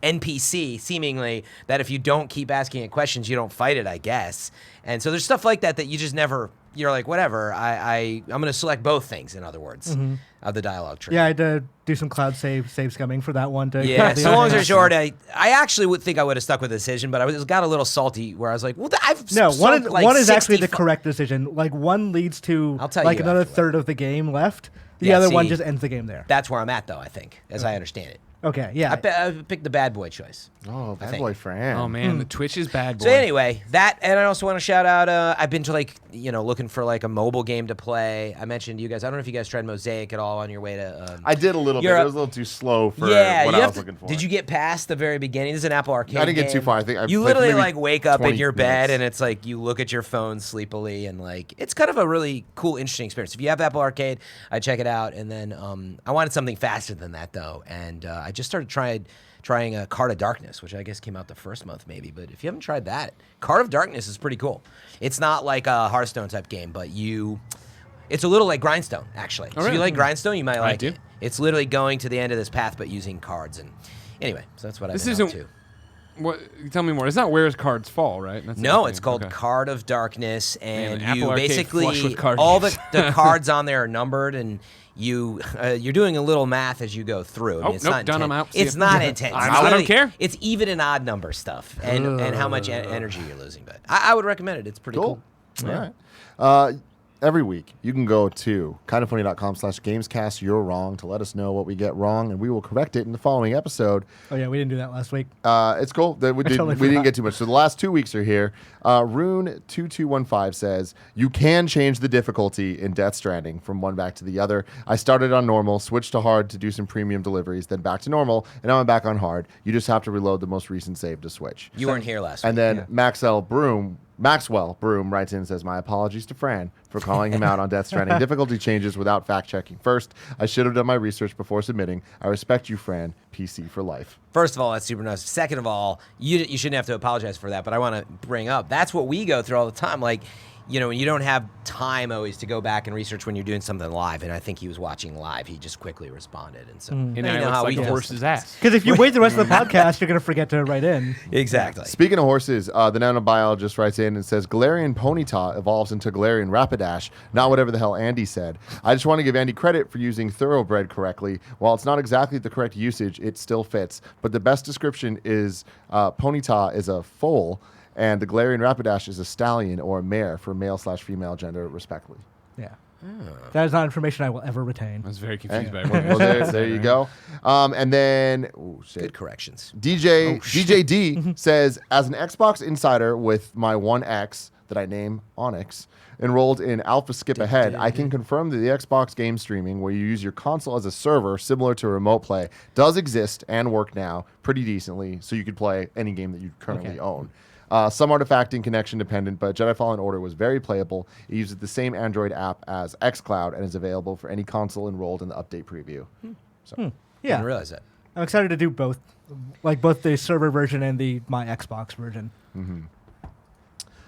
NPC seemingly that if you don't keep asking it questions, you don't fight it, I guess. And so there's stuff like that you just never. You're like, whatever. I'm gonna select both things. In other words, of the dialogue tree.
Yeah, I had to do some cloud save scumming for that one.
Yeah, so long story short, I actually would think I would have stuck with the decision, but I got a little salty where I was like, well,
one is actually the correct decision. Like one leads to
I'll tell
like
you
another
afterward.
third of the game left. The
Yeah,
other one
see,
just ends the game there.
That's where I'm at, though, I think, as I understand it.
Okay, yeah.
I picked the bad boy choice.
Oh,
I
bad
think.
boy, Fran.
Oh man, the Twitch is bad boy.
So anyway, that, and I also want to shout out, I've been to looking for like a mobile game to play. I mentioned to you guys, I don't know if you guys tried Mosaic at all on your way to.
I did a little bit.
You're
It
a-
was a little too slow for
Yeah,
what
you
I
have
was
to-
looking for.
Did you get past the very beginning? This is an Apple Arcade
I didn't get too
game.
far. I think I
you
played
literally
maybe
like wake up in
20
your bed
minutes.
and it's like you look at your phone sleepily and like it's kind of a really cool, interesting experience. If you have Apple Arcade, I check it out. And then I wanted something faster than that though, and I just started trying a Card of Darkness, which I guess came out the first month maybe. But if you haven't tried that, Card of Darkness is pretty cool. It's not like a Hearthstone type game, but it's a little like Grindstone actually. So if
really?
you like Grindstone, you might like
do.
it. It's literally going to the end of this path, but using cards. And anyway, so that's what I've
This
been up
isn't-
to.
What? Tell me more. It's not Where's Cards Fall, right? That's
No,
the
it's
thing.
called
Okay.
Card of Darkness, and
Apple
you
Arcade flush
basically
with card
all
games.
the cards on there are numbered, and you're doing a little math as you go through. I mean,
Oh,
it's
nope,
not
done,
intense.
I'm out. See
It's
ya.
not intense.
I
It's
don't
literally-
care.
It's even and odd number stuff, and how much energy you're losing. But I would recommend it. It's pretty cool.
All right. Every week, you can go to kindoffunny.com/gamescast. You're wrong to let us know what we get wrong, and we will correct it in the following episode.
Oh yeah, we didn't do that last week.
It's cool. We
totally
didn't
forgot.
get too much. So the last 2 weeks are here. Rune2215 says, you can change the difficulty in Death Stranding from one back to the other. I started on normal, switched to hard to do some premium deliveries, then back to normal, and now I'm back on hard. You just have to reload the most recent save to switch.
You weren't here last week.
And then Maxwell Broom writes in and says, my apologies to Fran for calling him out on Death Stranding. Difficulty changes without fact-checking. First, I should have done my research before submitting. I respect you, Fran. PC for life.
First of all, that's super nice. Second of all, you shouldn't have to apologize for that, but I want to bring up, that's what we go through all the time. Like, when you don't have time always to go back and research when you're doing something live, and I think he was watching live, he just quickly responded. And so,
And
you
now
know
it looks
how
like
we
a
do
horse's ass.
Because if you wait the rest of the podcast, you're gonna forget to write in.
Exactly.
Speaking of horses, the nanobiologist writes in and says, Galarian Ponyta evolves into Galarian Rapidash, not whatever the hell Andy said. I just want to give Andy credit for using thoroughbred correctly. While it's not exactly the correct usage, it still fits. But the best description is Ponyta is a foal, and the Galarian Rapidash is a stallion or a mare for male/female gender, respectively.
Yeah. That is not information I will ever retain.
I was very confused by
Well, there you go. And then,
Good corrections.
DJ D says, as an Xbox insider with my One X, that I name Onyx, enrolled in Alpha Skip Ahead, I can confirm that the Xbox game streaming, where you use your console as a server similar to remote play, does exist and work now pretty decently, so you could play any game that you currently own. Some artifacting connection dependent, but Jedi Fallen Order was very playable. It uses the same Android app as xCloud and is available for any console enrolled in the update preview. So,
I
Yeah,
didn't realize that.
I'm excited to do both, like both the server version and the my Xbox version.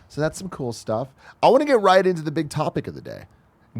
So that's some cool stuff. I want to get right into the big topic of the day.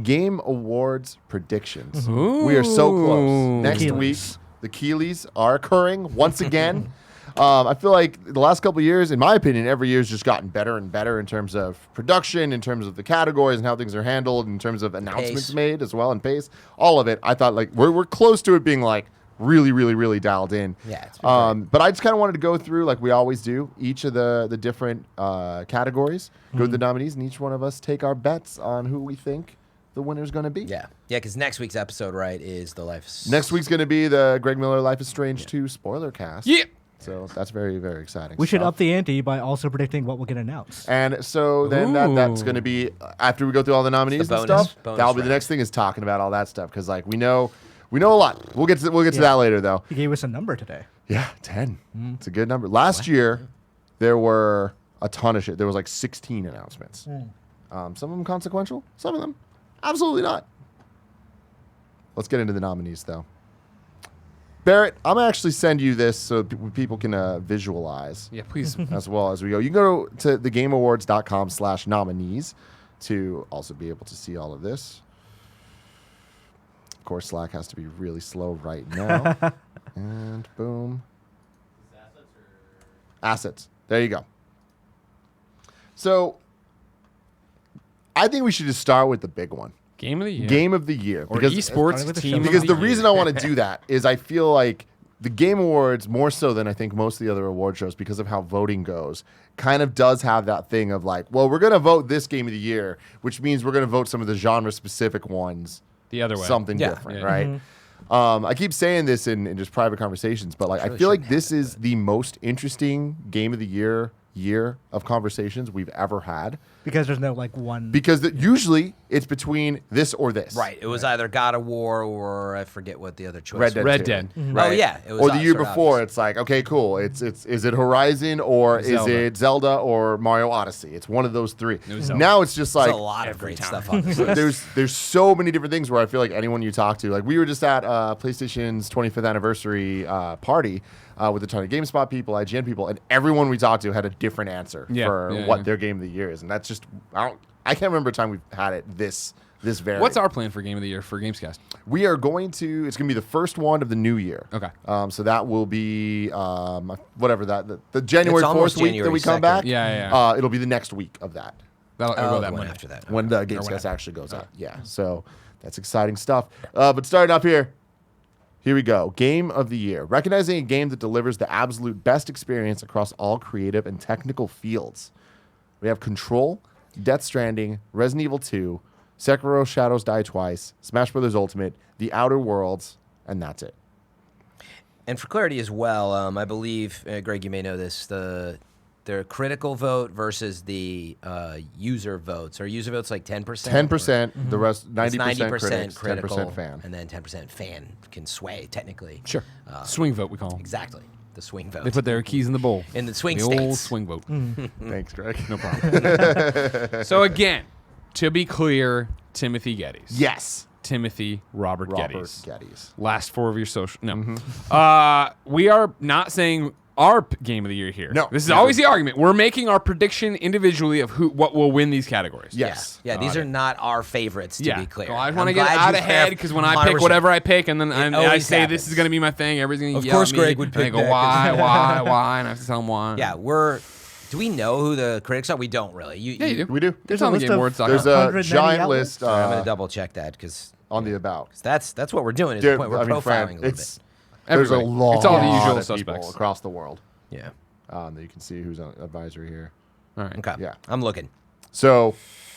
Game Awards predictions. We are so close. Next
Keeleys.
week, the Keeleys are occurring once again. I feel like the last couple of years, in my opinion, every year's just gotten better and better in terms of production, in terms of the categories and how things are handled, in terms of announcements made as well, and pace. All of it. I thought like we're close to it being like really, really, really dialed in.
Yeah, it's been great.
But I just kind of wanted to go through, like we always do, each of the different categories, go to the nominees, and each one of us take our bets on who we think the winner's going to be.
Yeah, because next week's episode, right, is the Life.
Next week's going to be the Greg Miller Life is Strange 2 spoiler cast.
Yeah.
So that's very, very exciting.
We should
stuff.
up the ante by also predicting what will get announced.
And so then that's going to be, after we go through all the nominees
the
and
bonus
stuff, that'll be the
round.
next thing is talking about all that stuff. Because like we know a lot. We'll get to that later though.
He gave us a number today.
Yeah, 10. It's a good number. Last year, there were a ton of shit. There was like 16 announcements. Some of them consequential. Some of them absolutely not. Let's get into the nominees though. Barrett, I'm going to actually send you this so people can visualize.
Yeah, please.
As well as we go. You can go to thegameawards.com/nominees to also be able to see all of this. Of course, Slack has to be really slow right now. And boom. Assets. There you go. So, I think we should just start with the big one.
Game of the year.
Game of the year.
Or
Because-
esports team of
because the
year.
reason I want to do that is I feel like the Game Awards, more so than I think most of the other award shows, because of how voting goes, kind of does have that thing of like, well, we're going to vote this Game of the Year, which means we're going to vote some of the genre-specific ones
The other way.
something
Yeah.
different,
Yeah.
right? I keep saying this in just private conversations, but like I
really
feel like
shouldn't
this is the most interesting Game of the Year of conversations we've ever had.
Because there's no like one.
Because usually it's between this or this.
Right. It was either God of War or I forget what the other choice
Red Dead.
was.
Red
2.
Dead.
Right?
Oh, yeah. It was
or the year
sort of
before,
obvious.
it's like, okay, cool. Is it Horizon or is
Zelda.
it Zelda or Mario Odyssey? It's one of those three.
was Zelda.
Now it's just like
There's a lot of great stuff on this list.
there's so many different things where I feel like anyone you talk to, like we were just at PlayStation's 25th anniversary party with a ton of GameSpot people, IGN people, and everyone we talked to had a different answer for what their game of the year is, and that's just I can't remember a time we've had it this varied.
What's our plan for game of the year for Gamescast?
We are going to. It's going to be the first one of the new year.
Okay.
So that will be whatever the January
It's almost
4th week that
January
we come
2nd.
back.
Yeah.
It'll be the next week of that.
It'll go
Oh,
that
the one
Monday.
after that.
When the Gamescast actually goes out. Yeah. So that's exciting stuff. But starting up here. Here we go. Game of the year. Recognizing a game that delivers the absolute best experience across all creative and technical fields. We have Control, Death Stranding, Resident Evil 2, Sekiro Shadows Die Twice, Smash Bros. Ultimate, The Outer Worlds, and that's it.
And for clarity as well, I believe, Greg, you may know this, the critical vote versus the user votes. Are user votes like 10%?
10%, the rest 90%,
It's 90%
critics,
critical,
10% fan.
and then 10% fan can sway, technically.
Sure. Swing vote, we call them.
Exactly. The swing vote.
They put their keys in the bowl.
In the swing
the old
states.
swing vote.
Thanks, Greg.
No problem. So again, to be clear, Timothy Gettys.
Yes.
Timothy Robert
Robert
Gettys.
Gettys.
Last four of your social. No.
Mm-hmm.
We are not saying our game of the year here.
No,
This is
never.
always the argument. We're making our prediction individually of what will win these categories.
Yes.
Yeah, these are not our favorites, to be clear.
Well, I
I'm
want to get
glad
out
you
ahead because when I pick
100%.
whatever I pick, and then I
always
say
happens.
this is going to be my thing, everybody's going
Of
to yell
course
at me.
Greg would
and they
pick
go,
that 'cause-
why? And I have to tell them why.
Yeah, do we know who the critics are? We don't really.
Yeah, you do.
We do.
It's on the
list
Game
of-
Awards.
There's a
190
giant
outlets?
list
I'm going to double check that because
on the about.
that's what we're doing. Is
Dude,
the point we're
I mean,
profiling
Fran,
a little
it's
bit.
there's a
Everybody.
lot.
It's all the usual
of people
suspects.
across the world.
Yeah.
That you can see who's on advisory here.
All right.
Okay.
Yeah.
I'm looking.
So,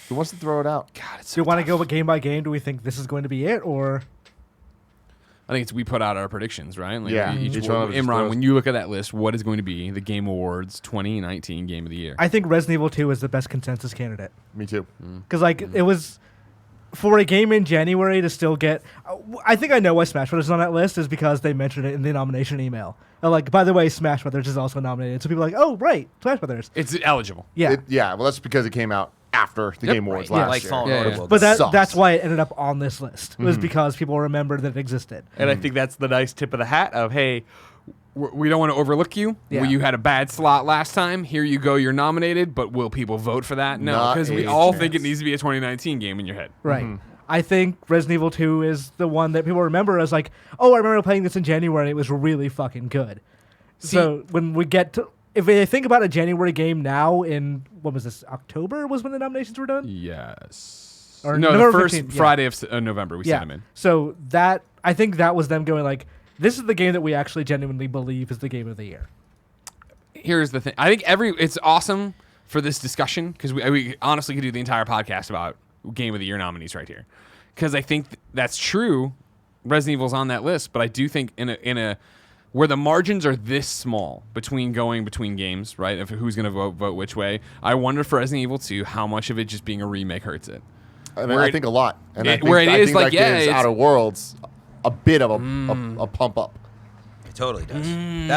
who wants to throw it out?
God, it's
Do you want to go game by game? Do we think this is going to be it, or
I think we put out our predictions, right? Like
Yeah.
Each
one of us
Imran,
throws-
when you look at that list, what is going to be the Game Awards 2019 Game of the Year?
I think Resident Evil 2 is the best consensus candidate.
Me too.
Because it was for a game in January to still get. I think I know why Smash Brothers is on that list is because they mentioned it in the nomination email. They're like, by the way, Smash Brothers is also nominated. So people are like, oh right, Smash Brothers.
It's eligible.
Yeah,
Well, that's because it came out after the Game Awards
Yeah,
last
like
year.
Fallen
Yeah,
Order
yeah.
will
but
go.
that's why it ended up on this list. Was because people remembered that it existed.
And I think that's the nice tip of the hat of, hey,
We don't want to overlook you.
Yeah.
Well, you had a bad slot last time. Here you go. You're nominated. But will people vote for that? No,
Not
because we
a
all
chance.
think it needs to be a 2019 game in your head.
Right. I think Resident Evil 2 is the one that people remember as like, oh, I remember playing this in January. It was really fucking good. So when we get to, if they think about a January game now in, what was this, October was when the nominations were done?
Yes.
Or
No, the
November
first
15th, yeah.
Friday of November we sent them in.
So that, I think that was them going like, this is the game that we actually genuinely believe is the game of the year.
Here's the thing. I think it's awesome for this discussion because we honestly could do the entire podcast about Game of the Year nominees right here. Because I think that's true. Resident Evil's on that list, but I do think in a where the margins are this small between games, right? Of who's going to vote which way. I wonder for Resident Evil 2 how much of it just being a remake hurts it.
I mean, I think a lot. And I think,
where it
I
is
think
like,
that
yeah,
gives
it's-
Outer Worlds a bit of a pump up.
It totally does.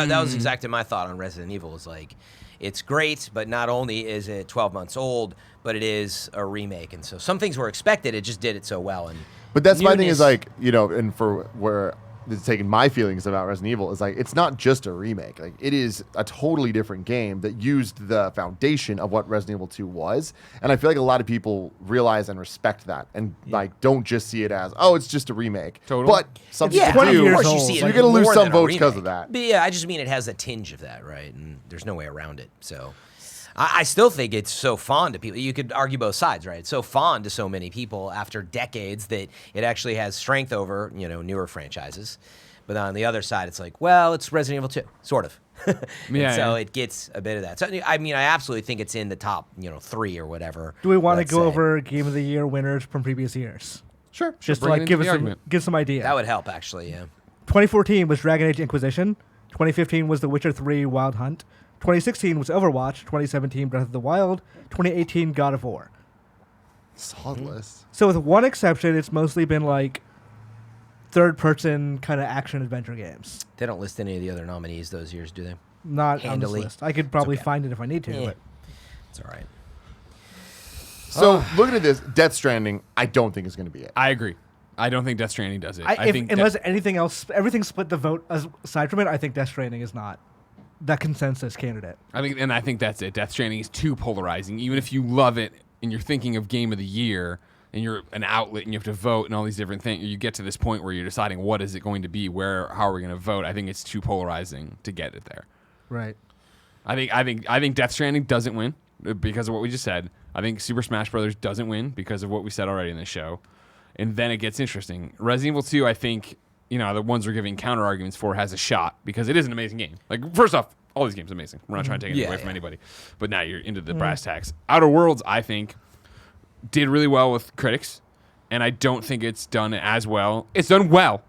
That was exactly my thought on Resident Evil. Is like, it's great, but not only is it 12 months old, but it is a remake, and so some things were expected. It just did it so well. And
But that's my thing
newness-
is like, and for where it's taking my feelings about Resident Evil is like, it's not just a remake. Like, it is a totally different game that used the foundation of what Resident Evil 2 was. And I feel like a lot of people realize and respect that and like don't just see it as, oh, it's just a remake.
Totally.
But some
yeah,
people
20
do.
years
of course you
old.
see it.
So you're going to lose
more
some
than a
votes because of
remake.
that.
But yeah, I just mean it has a tinge of that, right? And there's no way around it. So I still think it's so fond to people. You could argue both sides, right? It's so fond to so many people after decades that it actually has strength over, newer franchises. But on the other side, it's like, well, it's Resident Evil 2, sort of.
Yeah,
So
yeah.
it gets a bit of that. So I mean, I absolutely think it's in the top, 3 or whatever.
Do we want to
let's
go
say.
over Game of the Year winners from previous years?
Sure.
Just to
bring it
like
into
give
the
us
argument.
give some idea.
That would help, actually, yeah.
2014 was Dragon Age Inquisition. 2015 was The Witcher 3 Wild Hunt. 2016 was Overwatch. 2017 Breath of the Wild. 2018 God of War.
Solid list.
So with one exception, it's mostly been like third-person kind of action-adventure games.
They don't list any of the other nominees those years, do they?
Not
Handily.
on this list. I could probably
okay.
find it if I need to.
Eh.
But
It's all right.
So looking at this, Death Stranding, I don't think is going to be it.
I agree. I don't think Death Stranding does it.
unless anything else, everything split the vote aside from it, I think Death Stranding is not that consensus candidate.
I think that's it. Death Stranding is too polarizing. Even if you love it and you're thinking of Game of the Year and you're an outlet and you have to vote and all these different things, you get to this point where you're deciding what is it going to be, how are we going to vote? I think it's too polarizing to get it there.
Right.
I think Death Stranding doesn't win because of what we just said. I think Super Smash Brothers doesn't win because of what we said already in this show. And then it gets interesting. Resident Evil 2, I think, the ones we're giving counter arguments for has a shot because it is an amazing game. Like, first off, all these games are amazing. We're not trying to take it away from anybody. But now you're into the brass tacks. Outer Worlds, I think, did really well with critics. And I don't think it's done as well. It's done well.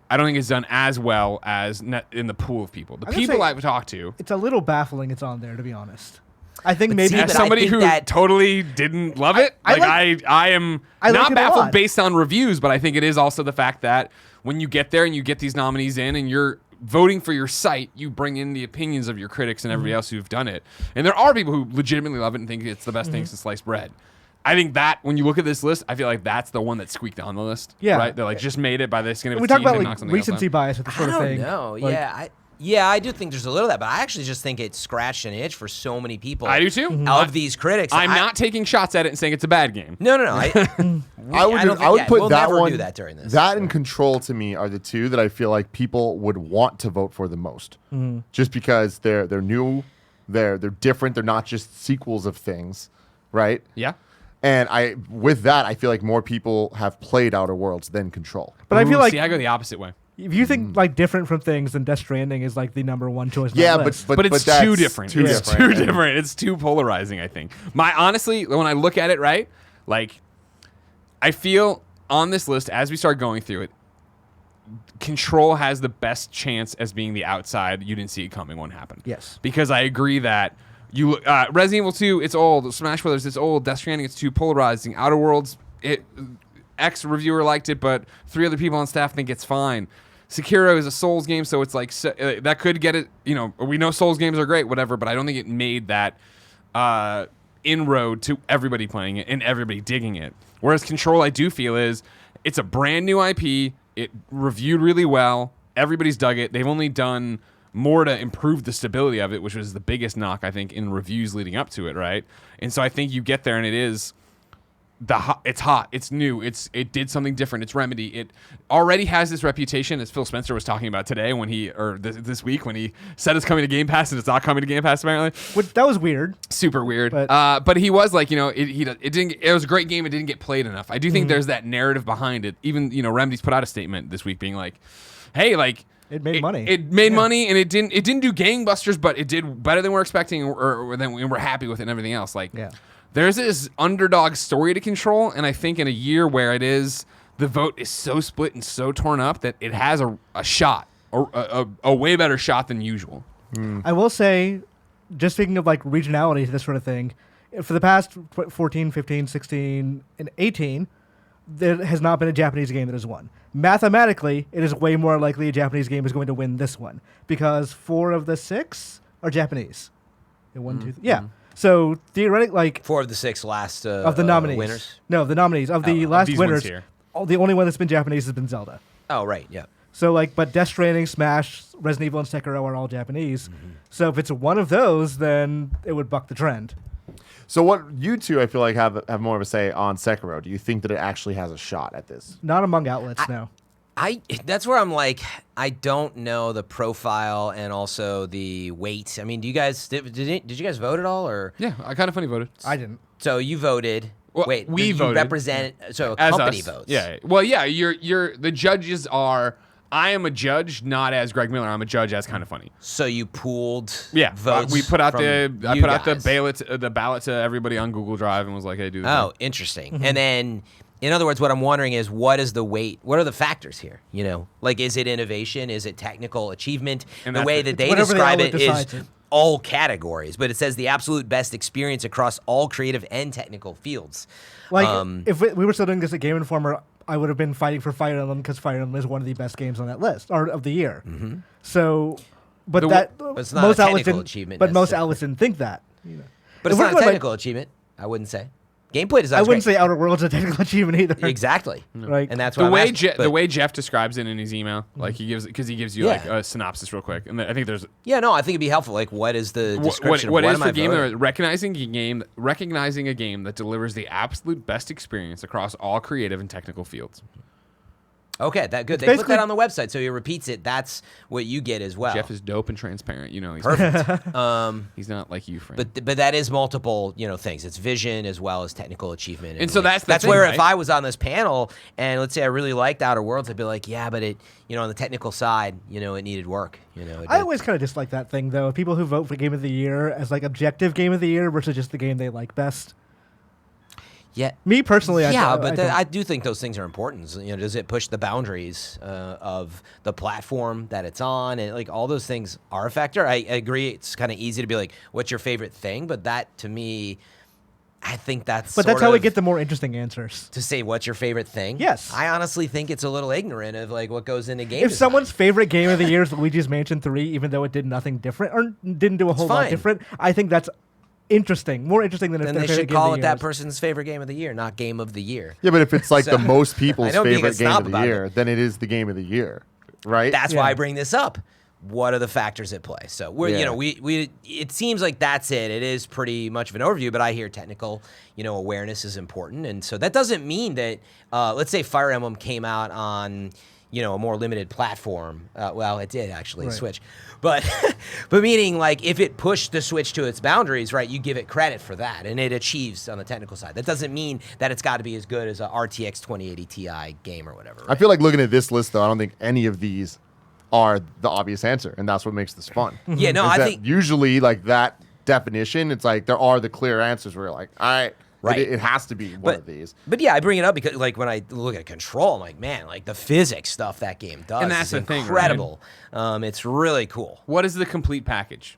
I don't think it's done as well as in the pool of people. The
I'm gonna
people
say-
I've talked to.
It's a little baffling it's on there, to be honest. I think
But
maybe
see,
As
but I
somebody
think
who
that-
totally didn't love it,
I
I am
I like
not
it a
baffled
lot.
based on reviews, but I think it is also the fact that when you get there and you get these nominees in and you're voting for your site, you bring in the opinions of your critics and everybody else who've done it. And there are people who legitimately love it and think it's the best thing since sliced bread. I think that when you look at this list, I feel like that's the one that squeaked on the list.
Yeah.
Right? They're like just made it by the skin of
we
its
talk
teeth
about
and knock
like
something else out.
recency bias with this sort
I
of
don't
thing.
know.
Like,
I do think there's a little of that, but I actually just think it scratched an itch for so many people.
I do too.
Of these critics.
I'm not taking shots at it and saying it's a bad game.
No.
I would
don't think-
put
we'll
that
never
one.
do that during this.
That and Control to me are the two that I feel like people would want to vote for the most, just because they're new, they're different. They're not just sequels of things, right?
Yeah.
And with that, I feel like more people have played Outer Worlds than Control.
but I feel like
See, I go the opposite way.
if you think like different from things, then Death Stranding is like the number one choice. On
Yeah,
that list.
But it's
that's
too different.
Too
It's
different.
too different. It's too polarizing, I think. Honestly, when I look at it, right, like, I feel on this list, as we start going through it, Control has the best chance as being the outside. You didn't see it coming when it happened.
Yes.
Because I agree that Resident Evil 2, it's old. Smash Brothers, it's old. Death Stranding, it's too polarizing. Outer Worlds, X reviewer liked it, but 3 other people on staff think it's fine. Sekiro is a Souls game, so it's like that could get it. We know Souls games are great, whatever, but I don't think it made that inroad to everybody playing it and everybody digging it. Whereas Control, I do feel it's a brand new IP. It reviewed really well. Everybody's dug it. They've only done more to improve the stability of it, which was the biggest knock, I think, in reviews leading up to it, right? And so I think you get there and it's hot, it's new, it did something different, it's Remedy. It already has this reputation, as Phil Spencer was talking about today this week when he said it's coming to Game Pass and it's not coming to Game Pass apparently.
That was weird.
Super weird. But he was like, it was a great game, it didn't get played enough. I do think there's that narrative behind it. Even, Remedy's put out a statement this week being like, hey, like,
it made money.
It made money, and it didn't do gangbusters, but it did better than we're expecting, or than we were happy with it and everything else. Like, there's this underdog story to Control, and I think in a year where the vote is so split and so torn up that it has a shot, a way better shot than usual.
I will say, just thinking of like regionality to this sort of thing, for the past 14, 15, 16, and 18, there has not been a Japanese game that has won. Mathematically, it is way more likely a Japanese game is going to win this one because 4 of the 6 are Japanese. Yeah. So theoretically, like
4 of the 6 last
of the nominees.
Winners.
No, the nominees of the last winners.
Here.
The only one that's been Japanese has been Zelda.
Oh right, yeah.
So but Death Stranding, Smash, Resident Evil, and Sekiro are all Japanese. So if it's one of those, then it would buck the trend.
So what you two, I feel like, have more of a say on Sekiro. Do you think that it actually has a shot at this?
Not among outlets, no.
That's where I'm like, I don't know the profile and also the weight. I mean, do you guys did you guys vote at all or?
Yeah, I kind of funny voted.
I didn't.
So you voted.
Well,
wait,
we voted.
You represent so a
As
company
us.
votes.
Yeah. Well, yeah. You're the judges are. I am a judge, not as Greg Miller. I'm a judge as kind of funny.
So you pooled.
Yeah.
Votes.
We put out I put out
the
ballot to everybody on Google Drive and was like, hey, do this.
Oh, interesting. And then. In other words, what I'm wondering is what is the weight? What are the factors here? Like is it innovation? Is it technical achievement?
And
the way that they
whatever
describe
the
it
outlet
is all categories, but it says the absolute best experience across all creative and technical fields.
Like if we were still doing this at Game Informer, I would have been fighting for Fire Emblem because Fire Emblem is one of the best games on that list or of the year. So, but
it's not
most
a
outlets
technical
didn't.
achievement
But most
necessarily.
outlets didn't think that.
But it's not a technical achievement. I wouldn't say. Gameplay design.
I wouldn't say Outer Worlds is a technical achievement either.
Exactly.
Like,
And that's
the
what
way
I'm asking,
the way Jeff describes it in his email, like he gives you like a synopsis real quick, and I think there's
Yeah, no, I think it'd be helpful. Like, what is the description?
what
of
is
am I
the game?
voting?
Recognizing a game that delivers the absolute best experience across all creative and technical fields.
Okay, that good.
It's
They put that
basically-
on the website, so he repeats it. That's what you get as well.
Jeff is dope and transparent. He's
perfect.
he's not like you, friend.
But that is multiple things. It's vision as well as technical achievement.
And so that's the thing,
where
right?
if I was on this panel and let's say I really liked Outer Worlds, I'd be like, yeah, but it on the technical side, it needed work.
I always kind of dislike that thing though. People who vote for Game of the Year as like objective Game of the Year versus just the game they like best.
Yeah.
Me personally,
I do think those things are important. Does it push the boundaries of the platform that it's on, and like all those things are a factor. I agree. It's kind of easy to be like, "What's your favorite thing?" But that to me, I think that's.
But that's how we get the more interesting answers.
To say what's your favorite thing.
Yes.
I honestly think it's a little ignorant of like what goes into game.
If
design.
someone's favorite game of the year is Luigi's Mansion 3, even though it did nothing different or didn't do a whole lot
fine.
different, I think that's interesting, more interesting than if
then
their
they
favorite
should
game of
call
the
it
year
that
is.
person's favorite game of the year, not game of the year.
Yeah, but if it's like
So-
the most people's
I know being a
favorite game
snob
of the
about
year, then it is the game of the year, right?
That's why I bring this up. What are the factors at play? So we're we it seems like that's it. It is pretty much of an overview, but I hear technical awareness is important, and so that doesn't mean that let's say Fire Emblem came out on a more limited platform. Well, it did actually
Right.
Switch, but but meaning like if it pushed the Switch to its boundaries, right? You give it credit for that, and it achieves on the technical side. That doesn't mean that it's got to be as good as a RTX 2080 Ti game or whatever.
I feel like looking at this list, though, I don't think any of these are the obvious answer, and that's what makes this fun.
Yeah, no,
Is
I
that
think
usually like that definition, it's like there are the clear answers where you're like, all right,
Right.
It has to be one of these.
But yeah, I bring it up because like when I look at Control, I'm like, man, like the physics stuff that game does
And that's
is
the thing,
incredible. It's really cool.
What is the complete package?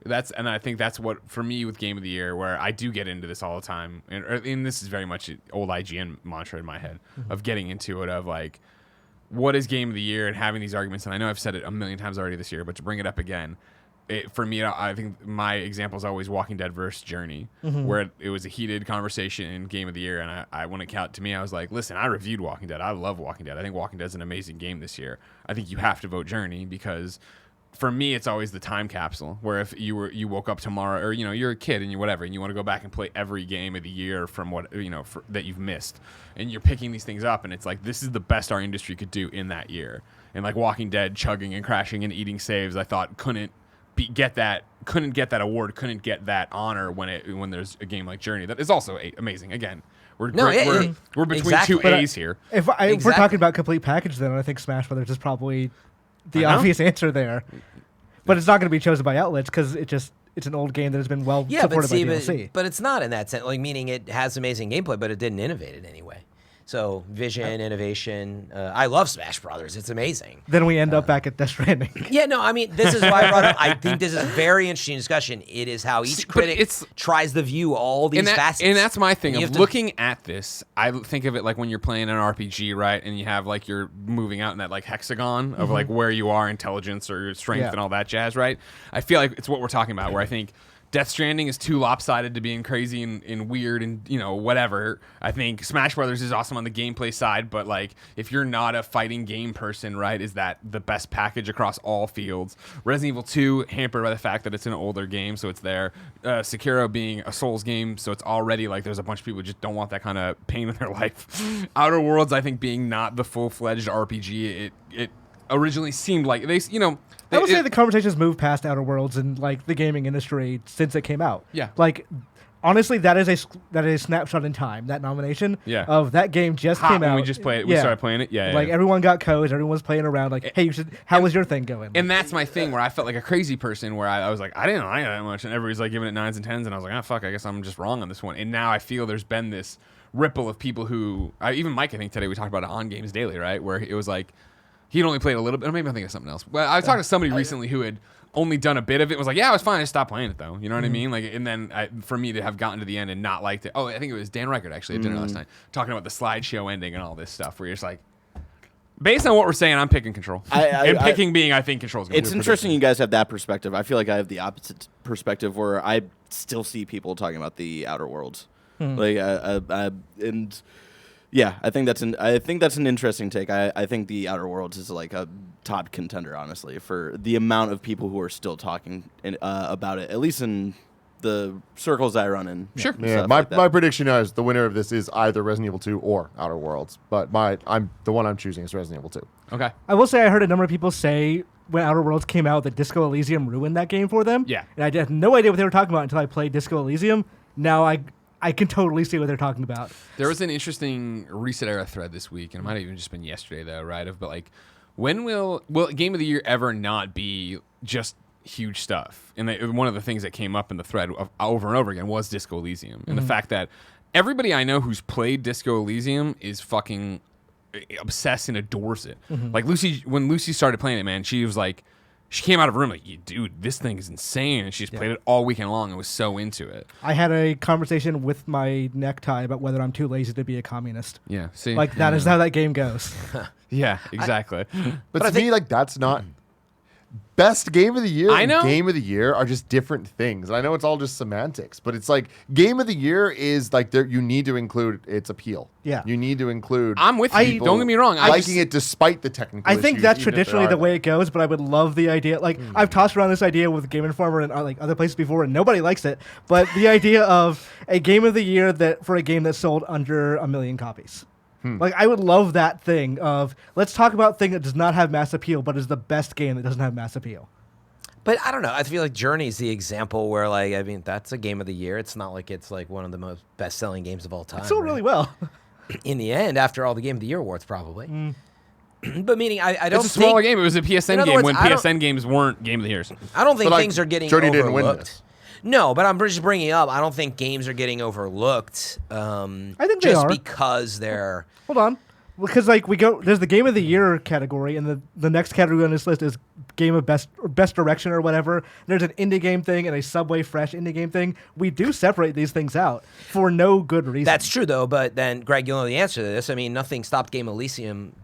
And I think that's what, for me, with Game of the Year, where I do get into this all the time, and this is very much an old IGN mantra in my head of getting into it, of like, what is Game of the Year, and having these arguments. And I know I've said it a million times already this year, but to bring it up again, for me, I think my example is always Walking Dead versus Journey, where it was a heated conversation in Game of the Year, and I when it came to me, I was like, listen, I reviewed Walking Dead. I love Walking Dead. I think Walking Dead is an amazing game this year. I think you have to vote Journey because, for me, it's always the time capsule, where if you woke up tomorrow, or you're a kid and you want to go back and play every game of the year from what that you've missed, and you're picking these things up, and it's like, this is the best our industry could do in that year. And like Walking Dead chugging and crashing and eating saves, I thought couldn't get that award, couldn't get that honor when there's a game like Journey that is also amazing. Again, we're between
exactly.
two A's here.
If we're talking about complete package, then I think Smash Brothers is probably the obvious answer there. But it's not going to be chosen by outlets because it's an old game that has been well supported by DLC.
But it's not in that sense. Like, meaning it has amazing gameplay, but it didn't innovate in any way. So vision, innovation. I love Smash Brothers. It's amazing.
Then we end up back at Death Stranding.
Yeah, no, I mean, this is why I brought up. I think this is a very interesting discussion. It is how each critic tries to view all these facets.
And that's my thing. Of looking at this, I think of it like when you're playing an RPG, right? And you have like you're moving out in that like hexagon of like where you are, intelligence or your strength and all that jazz, right? I feel like it's what we're talking about, where I think Death Stranding is too lopsided to being crazy and weird and whatever. I think Smash Brothers is awesome on the gameplay side, but like if you're not a fighting game person, right, is that the best package across all fields? Resident Evil 2 hampered by the fact that it's an older game, so it's there. Sekiro being a Souls game, so it's already like there's a bunch of people who just don't want that kind of pain in their life. Outer Worlds, I think, being not the full-fledged RPG, it originally seemed like I would say the conversation's moved past Outer Worlds and like the gaming industry since it came out.
Yeah. Like, honestly, that is a snapshot in time. That nomination of that game just came out.
We just played it. We started playing it. Yeah.
Like everyone got codes. Everyone was playing around. Like, hey, how was your thing going?
And that's my thing, where I felt like a crazy person, where I was like, I didn't like it that much, and everybody's like giving it 9s and 10s, and I was like, fuck, I guess I'm just wrong on this one. And now I feel there's been this ripple of people who, even Mike, I think today we talked about it on Games Daily, right, where it was like, he'd only played a little bit, or maybe I'm thinking of something else. Well, I was talking to somebody recently who had only done a bit of it. Was like, yeah, it was fine. I just stopped playing it though. You know what I mean? Like, and then for me to have gotten to the end and not liked it. Oh, I think it was Dan Reichert actually at dinner last night talking about the slideshow ending and all this stuff. Where you're just like, based on what we're saying, I'm picking Control. I think Control's going to be.
It's interesting you guys have that perspective. I feel like I have the opposite perspective, where I still see people talking about the Outer Worlds, and. Yeah, I think that's an interesting take. I think the Outer Worlds is like a top contender, honestly, for the amount of people who are still talking about it, at least in the circles I run in.
Sure. Yeah, my prediction is the winner of this is either Resident Evil 2 or Outer Worlds, but the one I'm choosing is Resident Evil 2.
Okay.
I will say I heard a number of people say when Outer Worlds came out that Disco Elysium ruined that game for them.
Yeah.
And I had no idea what they were talking about until I played Disco Elysium. Now I can totally see what they're talking about.
There was an interesting Reset Era thread this week, and it might have even just been yesterday, though, right? But like, when will Game of the Year ever not be just huge stuff? And one of the things that came up in the thread over and over again was Disco Elysium, and the fact that everybody I know who's played Disco Elysium is fucking obsessed and adores it. Like when Lucy started playing it, man, she was like. She came out of the room like, dude, this thing is insane. And she's played it all weekend long and was so into it.
I had a conversation with my necktie about whether I'm too lazy to be a communist.
Yeah, see?
Like, that is how that game goes.
Yeah, exactly.
But to me, like, that's not... Best Game of the Year
I know.
And Game of the Year are just different things. And I know it's all just semantics, but it's like Game of the Year is like you need to include its appeal.
Yeah.
You need to include
I'm with you. Don't get me wrong.
Liking it despite the technical
I think
issues,
that's
even if
traditionally
there
the
are
way
them.
it goes, but I would love the idea. Like, I've tossed around this idea with Game Informer and like other places before, and nobody likes it. But the idea of a Game of the Year for a game that sold under 1 million copies. Like, I would love that thing of, let's talk about a thing that does not have mass appeal, but is the best game that doesn't have mass appeal.
But I don't know. I feel like Journey's the example where, like, I mean, that's a Game of the Year. It's not like it's like one of the most best-selling games of all time.
It sold really well.
In the end, after all the Game of the Year awards, probably. But meaning, I don't.
It's a smaller game. It was a PSN game when PSN games weren't Game of the Years.
I don't think
But, like,
things are getting
Journey
overlooked.
didn't win this.
No, but I'm just bringing up. I don't think games are getting overlooked.
I think
just
they are.
because they're.
Hold on. Because like there's the Game of the Year category, and the next category on this list is Game of Best Direction or whatever. There's an indie game thing and a Subway Fresh indie game thing. We do separate these things out for no good reason.
That's true though, but then Greg, you'll know the answer to this. I mean, nothing stopped Game Elysium.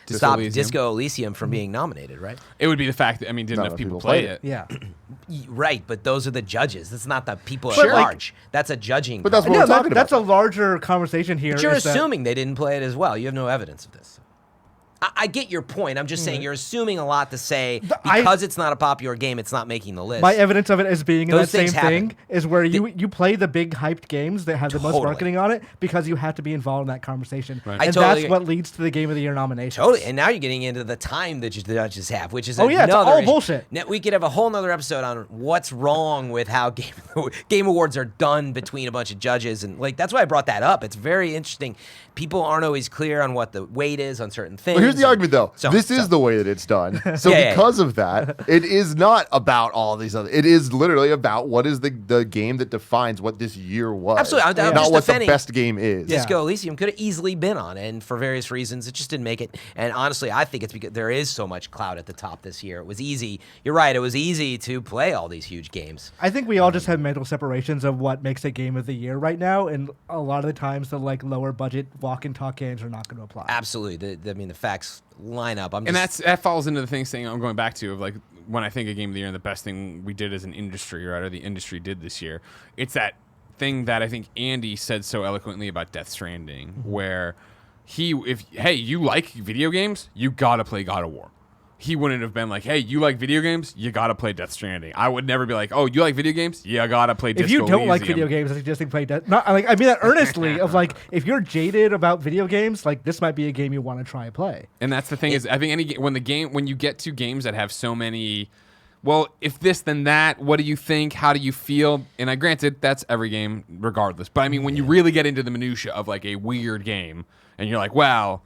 Stop Disco Elysium from being nominated, right?
It would be the fact that didn't enough people play it.
Yeah.
Right, but those are the judges. That's not the people
But,
at
like-
large. That's a judging.
But that's what
No,
we're talking
that's
about.
a larger conversation here.
But you're
is that-
assuming they didn't play it as well. You have no evidence of this. I get your point. I'm just saying you're assuming a lot to say because it's not a popular game, it's not making the list.
My evidence of it as being in that
Those
same
things happen.
thing is where you play the big hyped games that have the most
Totally.
marketing on it because you have to be involved in that conversation.
Right.
And
I totally
that's
agree.
what leads to the Game of the Year nomination.
Totally, and now you're getting into the time that the judges have, which is
Oh, yeah, it's
another
all
issue.
bullshit.
Now, we could have a whole nother episode on what's wrong with how game awards are done between a bunch of judges, and like that's why I brought that up. It's very interesting. People aren't always clear on what the weight is on certain things.
Well, here's the argument, though.
So-
This is the way that it's done. So
Yeah.
because of that, it is not about all these other. It is literally about what is the game that defines what this year was.
Absolutely. I'm
not
just
what the
defending-
best game is.
Yeah.
Disco Elysium could have easily been on it, and for various reasons, it just didn't make it. And honestly, I think it's because there is so much clout at the top this year. It was easy. You're right. It was easy to play all these huge games.
I think we all just have mental separations of what makes a Game of the Year right now, and a lot of the times the like lower budget walk and talk games are not going to apply.
Absolutely. The facts line up.
And that falls into the thing saying I'm going back to of like when I think of Game of the Year and the best thing we did as an industry, right, or the industry did this year. It's that thing that I think Andy said so eloquently about Death Stranding, where you like video games, you gotta play God of War. He wouldn't have been like, hey, you like video games? You gotta play Death Stranding. I would never be like, oh, you like video games? You gotta play Disco
If you don't like
Elysium.
video games, I suggest you play Death. Not like I mean that earnestly. Of like, if you're jaded about video games, like this might be a game you want to try and play.
And that's the thing is, I think when you get to games that have so many, well, if this then that, what do you think? How do you feel? And granted, that's every game regardless. But I mean, when you really get into the minutia of like a weird game, and you're like, wow,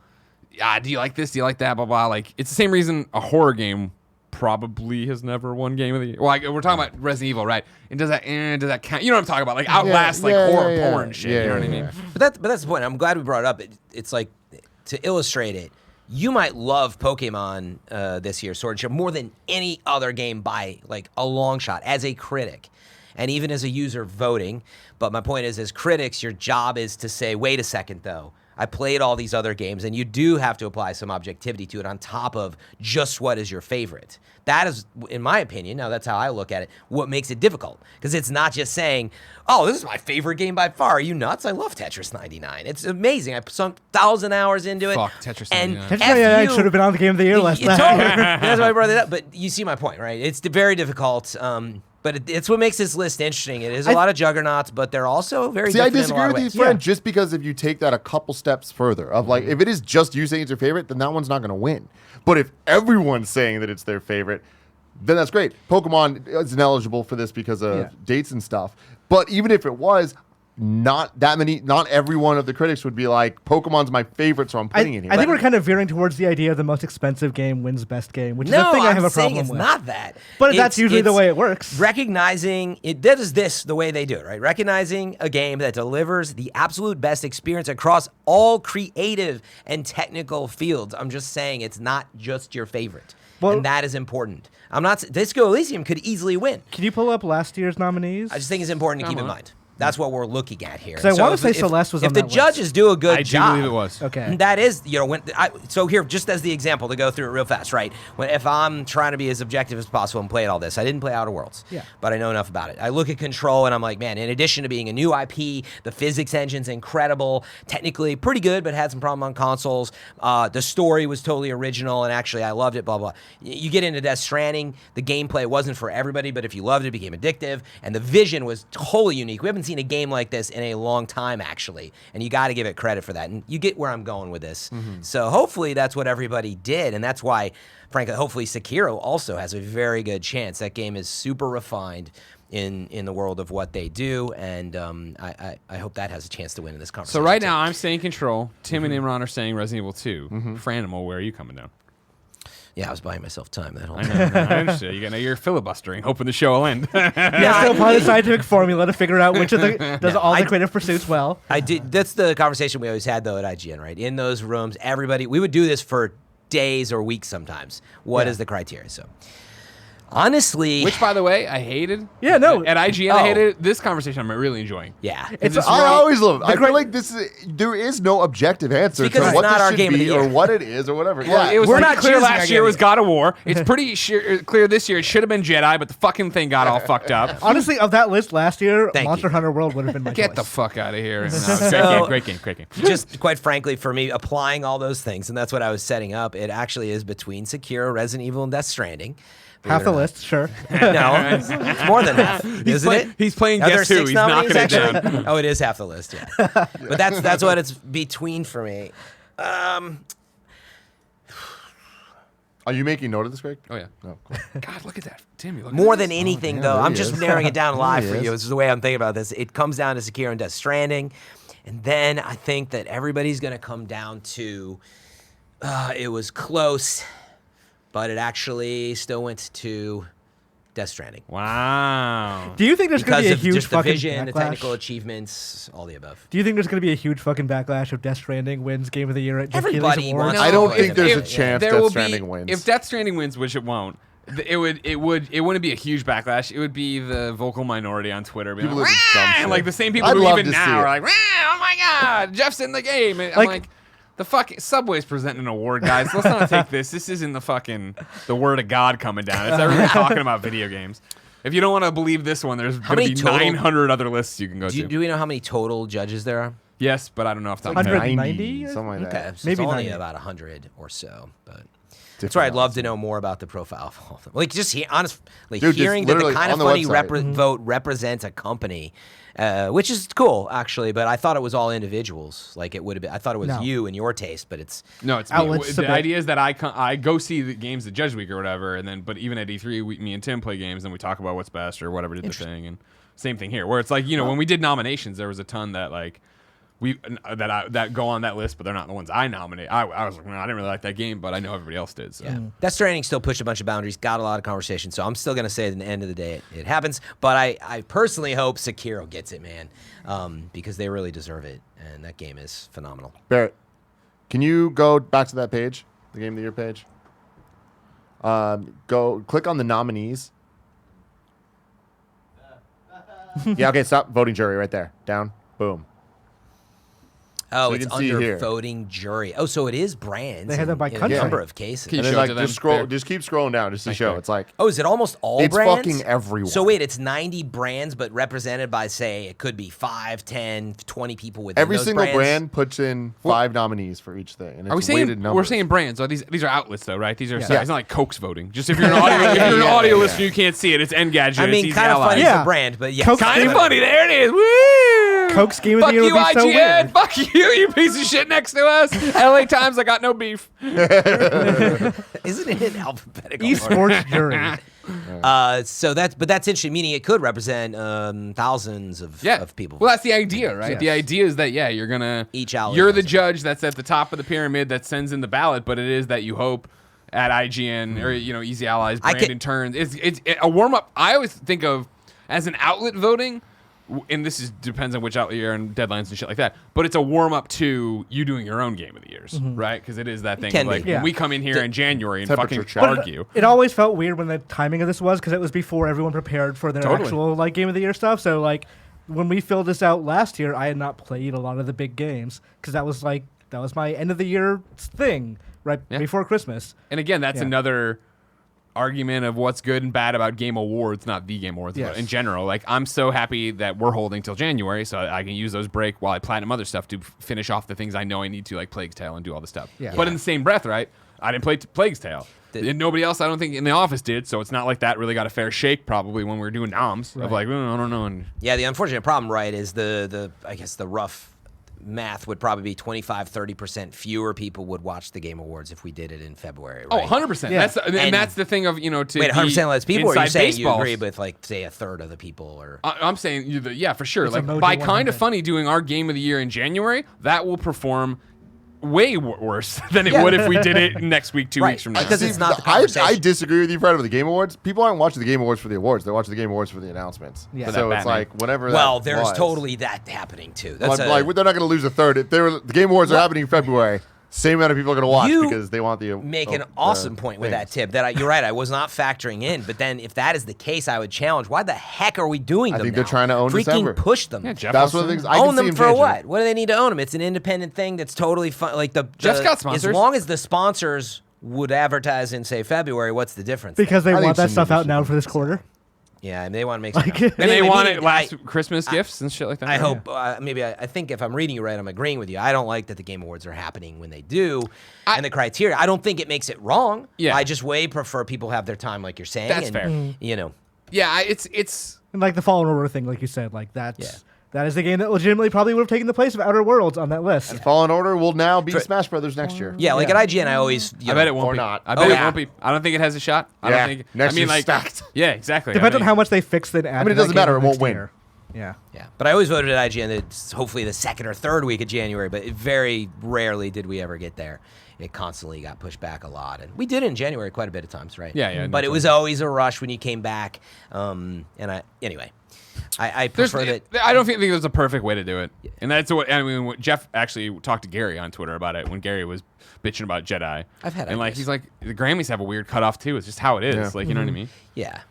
do you like this? Do you like that? Blah blah. Like it's the same reason a horror game probably has never won Game of the Year. Well, we're talking about Resident Evil, right? And does that count? You know what I'm talking about? Like Outlast, horror porn shit. You know what I mean?
But that's the point. I'm glad we brought it up. It's like to illustrate it. You might love Pokemon this year, Sword and Shield, more than any other game by like a long shot as a critic, and even as a user voting. But my point is, as critics, your job is to say, wait a second, though. I played all these other games, and you do have to apply some objectivity to it on top of just what is your favorite. That is, in my opinion, now that's how I look at it, what makes it difficult. Because it's not just saying, oh, this is my favorite game by far. Are you nuts? I love Tetris 99. It's amazing. I sunk 1,000 hours into it.
Fuck, Tetris
and
99.
Tetris 99 should have been on the Game of the Year list.
Totally. That's why I brought it up. But you see my point, right? It's very difficult. But it's what makes this list interesting. It is a lot of juggernauts, but they're also very
See, I
different in a
disagree
lot
with
of
you,
ways.
friend, just because if you take that a couple steps further, of like, if it is just you saying it's your favorite, then that one's not going to win. But if everyone's saying that it's their favorite, then that's great. Pokemon is ineligible for this because of dates and stuff. But even if it was, not every one of the critics would be like, Pokemon's my favorite, so I'm putting it here.
I think we're kind of veering towards the idea of the most expensive game wins best game, which is the thing I have a problem
it's
with.
not that.
But that's usually the way it works.
Recognizing it, that is this the way they do it, right? Recognizing a game that delivers the absolute best experience across all creative and technical fields. I'm just saying it's not just your favorite.
Well,
and that is important. Disco Elysium could easily win.
Can you pull up last year's nominees?
I just think it's important to keep in mind. That's what we're looking at here.
'Cause I wanna say Celeste was on
if the
that list.
judges do a good
I
job.
do believe it was.
Okay.
That is, so here, just as the example to go through it real fast, right? If I'm trying to be as objective as possible and play all this, I didn't play Outer Worlds, but I know enough about it. I look at Control and I'm like, man, in addition to being a new IP, the physics engine's incredible, technically pretty good, but had some problem on consoles. The story was totally original and actually I loved it, blah, blah. You get into Death Stranding, the gameplay wasn't for everybody, but if you loved it, it became addictive, and the vision was totally unique. We haven't seen a game like this in a long time, actually, and you got to give it credit for that. And you get where I'm going with this. So hopefully that's what everybody did, and that's why, frankly, hopefully Sekiro also has a very good chance. That game is super refined in the world of what they do, and I hope that has a chance to win in this conversation.
So right now I'm saying Control. Tim and Imran are saying Resident Evil 2. Franimal, where are you coming down?
Yeah, I was buying myself time that whole
I
time.
know. I understand. You're filibustering, hoping the show will end.
Yeah, still apply the scientific formula to figure out which of the does all the creative pursuits well.
I did. That's the conversation we always had though at IGN, right? In those rooms, we would do this for days or weeks sometimes. What is the criteria? So, honestly,
Which, by the way, I hated.
Yeah, no.
At IGN, I hated it. This conversation I'm really enjoying.
yeah,
I always love it. I feel like there is no objective answer
because
to
it's
what
not
this
our
should
game of
be
the
or
year.
what it is or whatever.
Well,
Yeah.
it was
We're
pretty
not
clear
choosing
last
our
year
game
was
of
God of War. It's pretty clear this year. It should have been Jedi, but the fucking thing got all fucked up.
Honestly, of that list last year,
Thank
Monster
you.
Hunter World would have been my
Get
choice.
the fuck out of here. No,
So-
great game.
just quite frankly, for me, applying all those things, and that's what I was setting up. It actually is between Sekiro, Resident Evil, and Death Stranding.
Half the
Believe it or
list, sure.
No, it's more than half, isn't it?
He's playing
Are there
Guess Who.
6
He's
nominees,
knocking it
actually?
down.
Oh, it is half the list, yeah. But that's what it's between for me.
Are you making note of this, Greg?
Oh, yeah.
No. Cool.
God, look at that. Tim, you look
More
at
than
this.
anything,
damn,
though,
there
I'm
he
just
is.
narrowing it down live
There
for
he
you.
is.
This is the way I'm thinking about this. It comes down to Sekiro and Death Stranding. And then I think that everybody's going to come down to it was close, but it actually still went to Death Stranding.
Wow.
Do you think there's going
Because
to be a
of
huge
just the
fucking
vision, the technical
backlash?
achievements, all the above.
Do you think there's going to be a huge fucking backlash if Death Stranding wins Game of the Year at Jeff Keighley's
Everybody
Awards?
wants
I don't
No,
think
if-
there's a
if-
chance
There
Death
will
Stranding
be,
wins.
if Death Stranding wins, which it won't, it wouldn't be a huge backlash. It would be the vocal minority on Twitter being
People
like,
with some
"Rah!"
shit.
Like the same people
I'd
who
love
even
to see
now
it.
are like, "Rah! Oh my god, Jeff's in the game." And I'm
Like-
like, the fuck Subway's presenting an award, guys. Let's not take this. This isn't the word of God coming down. It's everyone talking about video games. If you don't want to believe this one, there's going to
many
be
total-
900 other lists you can go to.
Do we know how many total judges there are?
Yes, but I don't know if that's
190?
something like
Okay,
that.
so
Maybe
it's only
90.
about 100 or so, but that's
Different
where I'd love
odds.
to know more about the profile of all of them. Like just honestly,
Dude, just
hearing that the
literally
kind of
on the
funny
website.
vote represents a company, which is cool actually. But I thought it was all individuals. Like it would have been. I thought it was
No.
you and your taste, but it's
No, it's me.
Outlets
The
submit.
idea is that I go see the games at Judge Week or whatever, and then but even at E3, me and Tim play games and we talk about what's best or whatever did the thing, and same thing here, where it's like when we did nominations, there was a ton that like that go on that list, but they're not the ones I nominate. I was like, I didn't really like that game, but I know everybody else did. So.
yeah. Death Stranding still pushed a bunch of boundaries, got a lot of conversation. So I'm still gonna say at the end of the day it happens. But I personally hope Sekiro gets it, man, because they really deserve it, and that game is phenomenal.
Barrett, can you go back to that page, the Game of the Year page? Go click on the nominees. Yeah, okay, stop. Voting jury right there. Down. Boom.
Oh,
So you
it's
can see
under
here.
voting jury. Oh, so it is brands.
They had them by
in
country.
a number of cases.
Can you
And then
show it
like
to them,
just scroll,
Bear?
just keep scrolling down just to
Thanks,
show.
Bear.
It's like
Oh, is it almost all
it's
brands?
fucking everyone.
So wait, it's 90 brands, but represented by, say, it could be 5, 10, 20 people within
every
those
single
brands.
brand puts in 5 nominees for each thing, and it's
Are we saying
weighted numbers.
we're saying brands? Are these are outlets though, right? These are
Yeah.
it's not like Coke's voting. Just if you're an audio, if you're an audio listener, you can't see it. It's Engadget.
I mean,
it's
kind of funny
Yeah.
is a brand, but yes.
Coke-
Kind of funny. There it is. Woo!
Coke's Game of
Fuck
the Year would
you,
be so
IGN.
weird.
Fuck you, you piece of shit next to us. LA Times, I got no beef.
Isn't it in alphabetical order?
Esports jury.
So that's interesting, meaning it could represent thousands of people.
Well, that's the idea, right?
Yes.
The idea is that you're gonna
Each outlet
you're the
does it.
judge that's at the top of the pyramid that sends in the ballot, but it is that you hope at IGN or Easy Allies
I
brand
can-
in turns. It's a warm up. I always think of as an outlet voting. And this depends on which outlet you're and deadlines and shit like that. But it's a warm up to you doing your own game of the years, right? Because it is that thing.
can
Of like
be.
Yeah.
when we come in here in January and
Temperature
fucking
check.
argue.
It always felt weird when the timing of this was because it was before everyone prepared for their
Totally.
actual like Game of the Year stuff. So like when we filled this out last year, I had not played a lot of the big games because that was my end of the year thing right
Yeah.
before Christmas.
And again, that's
Yeah.
another argument of what's good and bad about Game Awards, not the Game Awards,
Yes.
but in general. Like, I'm so happy that we're holding till January, so I can use those break while I platinum other stuff to finish off the things I know I need to, like Plague's Tale and do all the stuff.
Yeah.
But in the same breath, right? I didn't play Plague's Tale. And nobody else, I don't think, in the office did, so it's not like that really got a fair shake probably when we were doing noms of like, I don't know. And
Yeah, the unfortunate problem, right, is the I guess the rough math would probably be 25-30% fewer people would watch the Game Awards if we did it in February,
Oh,
right?
100%.
Yeah.
And that's the thing of, to
Wait, 100% less people, or are you
inside
saying
baseball.
you agree with, like, say, a third of the people? Or
I'm saying, yeah, for sure.
It's
Like
emoji
by kind
100.
of funny doing our Game of the Year in January, that will perform way worse than it would if we did it next week, 2 weeks from now.
Because it's not the conversation.
I disagree with you, Fred, with the Game Awards. People aren't watching the Game Awards for the awards. They're watching the Game Awards for the announcements.
Yeah.
So it's
Batman.
like whatever.
Well,
that
there's
was.
totally that happening too.
Like, they're not going to lose a third. If the Game Awards are happening in February, same amount of people are going to watch because they want the.
Make an awesome point with that tip. You're right. I was not factoring in, but then if that is the case, I would challenge. Why the heck are we doing them?
I think
now?
they're trying to own
Freaking
December.
push them.
Yeah, Jeff
That's
wants
one of the
to-
things. I can
Own
see
them
him
for
changing
what?
it.
What do they need to own them? It's an independent thing that's totally fun. Like
Jeff's got sponsors.
As long as the sponsors would advertise in say February, what's the difference?
Because they
I think
want that
some
stuff out
leadership
now
needs
for this quarter.
Yeah, and they want to make
Like-
some.
And
they want
meaning
it last Christmas gifts and shit like that.
I
right?
hope I think if I'm reading you right, I'm agreeing with you. I don't like that the Game Awards are happening when they do, and the criteria. I don't think it makes it wrong.
Yeah.
I just way prefer people have their time, like you're saying.
That's
and,
fair.
You know,
Yeah, it's
And like the Fallen Order thing, like you said, like that's
Yeah.
that is the game that legitimately probably would have taken the place of Outer Worlds on that list.
Fallen Order will now be Smash Brothers next year.
yeah, like
Yeah.
at IGN, I always.
I bet it won't
Or
be.
not.
I bet
Oh,
it
yeah.
won't be. I don't think it has a shot. I
Yeah.
don't think.
Next
I mean,
year's
like
stacked.
Yeah, exactly.
Depends
I
on
mean,
how much they fix it.
I mean, it doesn't matter. It won't win.
Yeah.
Yeah, but I always voted at IGN that it's hopefully the second or third week of January, but very rarely did we ever get there. It constantly got pushed back a lot, and we did it in January quite a bit of times, right?
Yeah,
But it was always a rush when you came back. Anyway, I prefer that.
I don't think there's a perfect way to do it, and that's what I mean. What Jeff actually talked to Gary on Twitter about it when Gary was bitching about Jedi.
I've had
and like
ideas.
he's like the Grammys have a weird cutoff too. It's just how it is.
Yeah.
Like you know what I mean?
Yeah.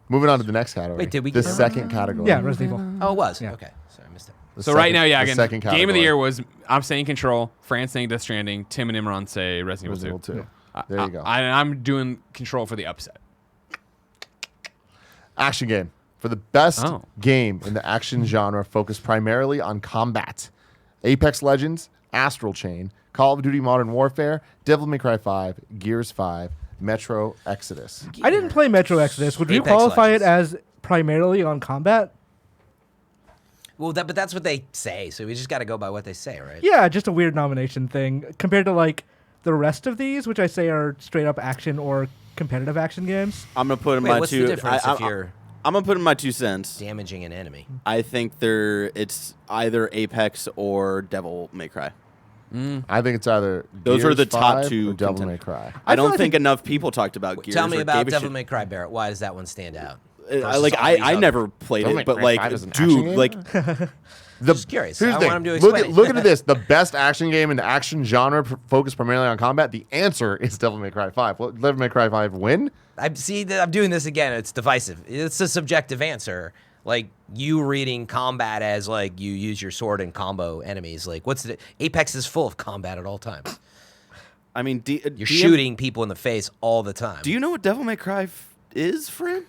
Moving on to the next category.
Wait, did we
the
get-
second category?
Yeah, Resident Evil.
Oh, it was.
Yeah.
Okay, sorry, I missed it.
The
So right
second-
now, yeah,
the
again,
second
game of the
category.
year was I'm saying Control, Fran saying Death Stranding, Tim and Imran say Resident Evil 2.
Resident Evil 2. There you go.
I'm doing Control for the upset.
Action game. For the best
Oh.
game in the action genre focused primarily on combat. Apex Legends, Astral Chain, Call of Duty Modern Warfare, Devil May Cry 5, Gears 5, Metro Exodus.
I didn't play Metro Exodus. Would you
Apex
qualify
Legends.
it as primarily on combat?
Well, but that's what they say, so we just got to go by what they say, right?
Yeah, just a weird nomination thing compared to like the rest of these, which I say are straight up action or competitive action games.
I'm gonna put in
Wait,
my
what's
two.
the difference
I,
if you're
I'm gonna put in my 2 cents.
damaging an enemy?
I think it's either Apex or Devil May Cry.
I think it's either
Those
Gears
are the top
5
two
or Devil
contenders.
May Cry.
I
feel
don't
like
think enough people talked about Gears.
Tell me
or
about
gave a
Devil
shit.
May Cry, Barrett. Why does that one stand out?
I never played
Devil May
it, but
Cry
like,
5 is an action
dude,
game?
like,
Just curious.
Here's
I
the
want him to
thing.
explain it.
Look at this. The best action game in the action genre focused primarily on combat. The answer is Devil May Cry 5. Will Devil May Cry 5 win?
I see that I'm doing this again. It's divisive. It's a subjective answer. Like you reading combat as like you use your sword and combo enemies. Like what's the Apex is full of combat at all times.
I mean,
You're shooting people in the face all the time.
Do you know what Devil May Cry is, friend?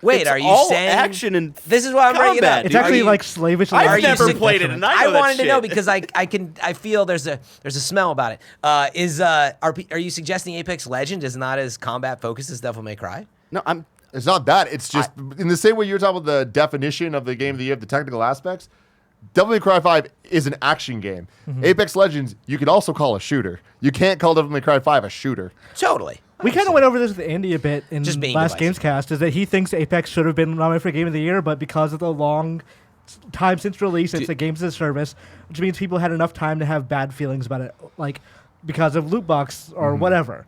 Wait,
It's
are you
all
saying
action and
this is why I'm bringing it
combat,
up?
It's
dude.
actually
Are you-
like slavishly.
I've
Are you
never
sick-
played it, and I know
I
that
wanted to know
shit.
because I feel there's a smell about it. Are you suggesting Apex Legend is not as combat focused as Devil May Cry?
No, I'm.
It's not that. It's just in the same way you're talking about the definition of the game of the year, the technical aspects. Devil May Cry 5 is an action game. Apex Legends, you could also call a shooter. You can't call Devil May Cry 5 a shooter.
Totally.
We kind of went over this with Andy a bit in
Just being
last
divisive.
Gamescast, is that he thinks Apex should have been nominated for Game of the Year, but because of the long time since release, it's a games as a service, which means people had enough time to have bad feelings about it, like because of loot box or whatever.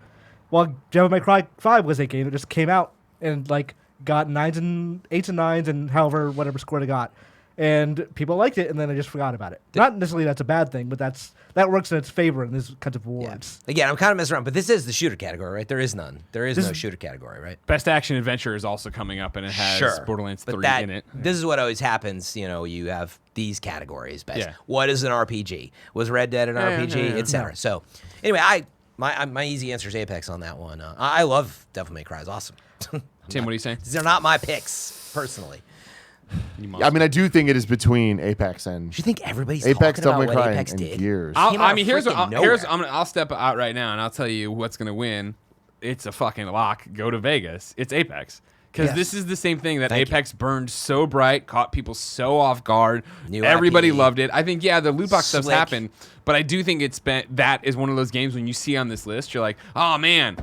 While Devil May Cry 5 was a game that just came out and like got 9s and 8s and 9s and however whatever score they got. And people liked it, and then they just forgot about it. Not necessarily that's a bad thing, but that works in its favor in these kinds of awards.
Again, I'm kind of messing around, but this is the shooter category, right? There is none. There is no shooter category, right?
Best action adventure is also coming up, and it has Borderlands 3 in it.
This is what always happens. You know, you have these categories. Best.
Yeah.
What is an RPG? Was Red Dead an RPG, etc. So, anyway, my easy answer is Apex on that one. I love Devil May Cry. It's awesome.
Tim, what are you saying?
These are not my picks personally.
I mean, I do think it is between Apex and
Do you think everybody's
Apex,
talking
Devil
about
May
what
Cry,
Apex
and
did?
Gears.
Came out
Here's
freaking
what
nowhere.
I'll step out right now, and I'll tell you what's going to win. It's a fucking lock. Go to Vegas. It's Apex. Because this is the same thing that
Thank
Apex burned so bright, caught people so off guard.
New
Everybody
IP.
loved it. I think, the loot box stuff's
Slick.
happened, but I do think that is one of those games when you see on this list, you're like, oh man,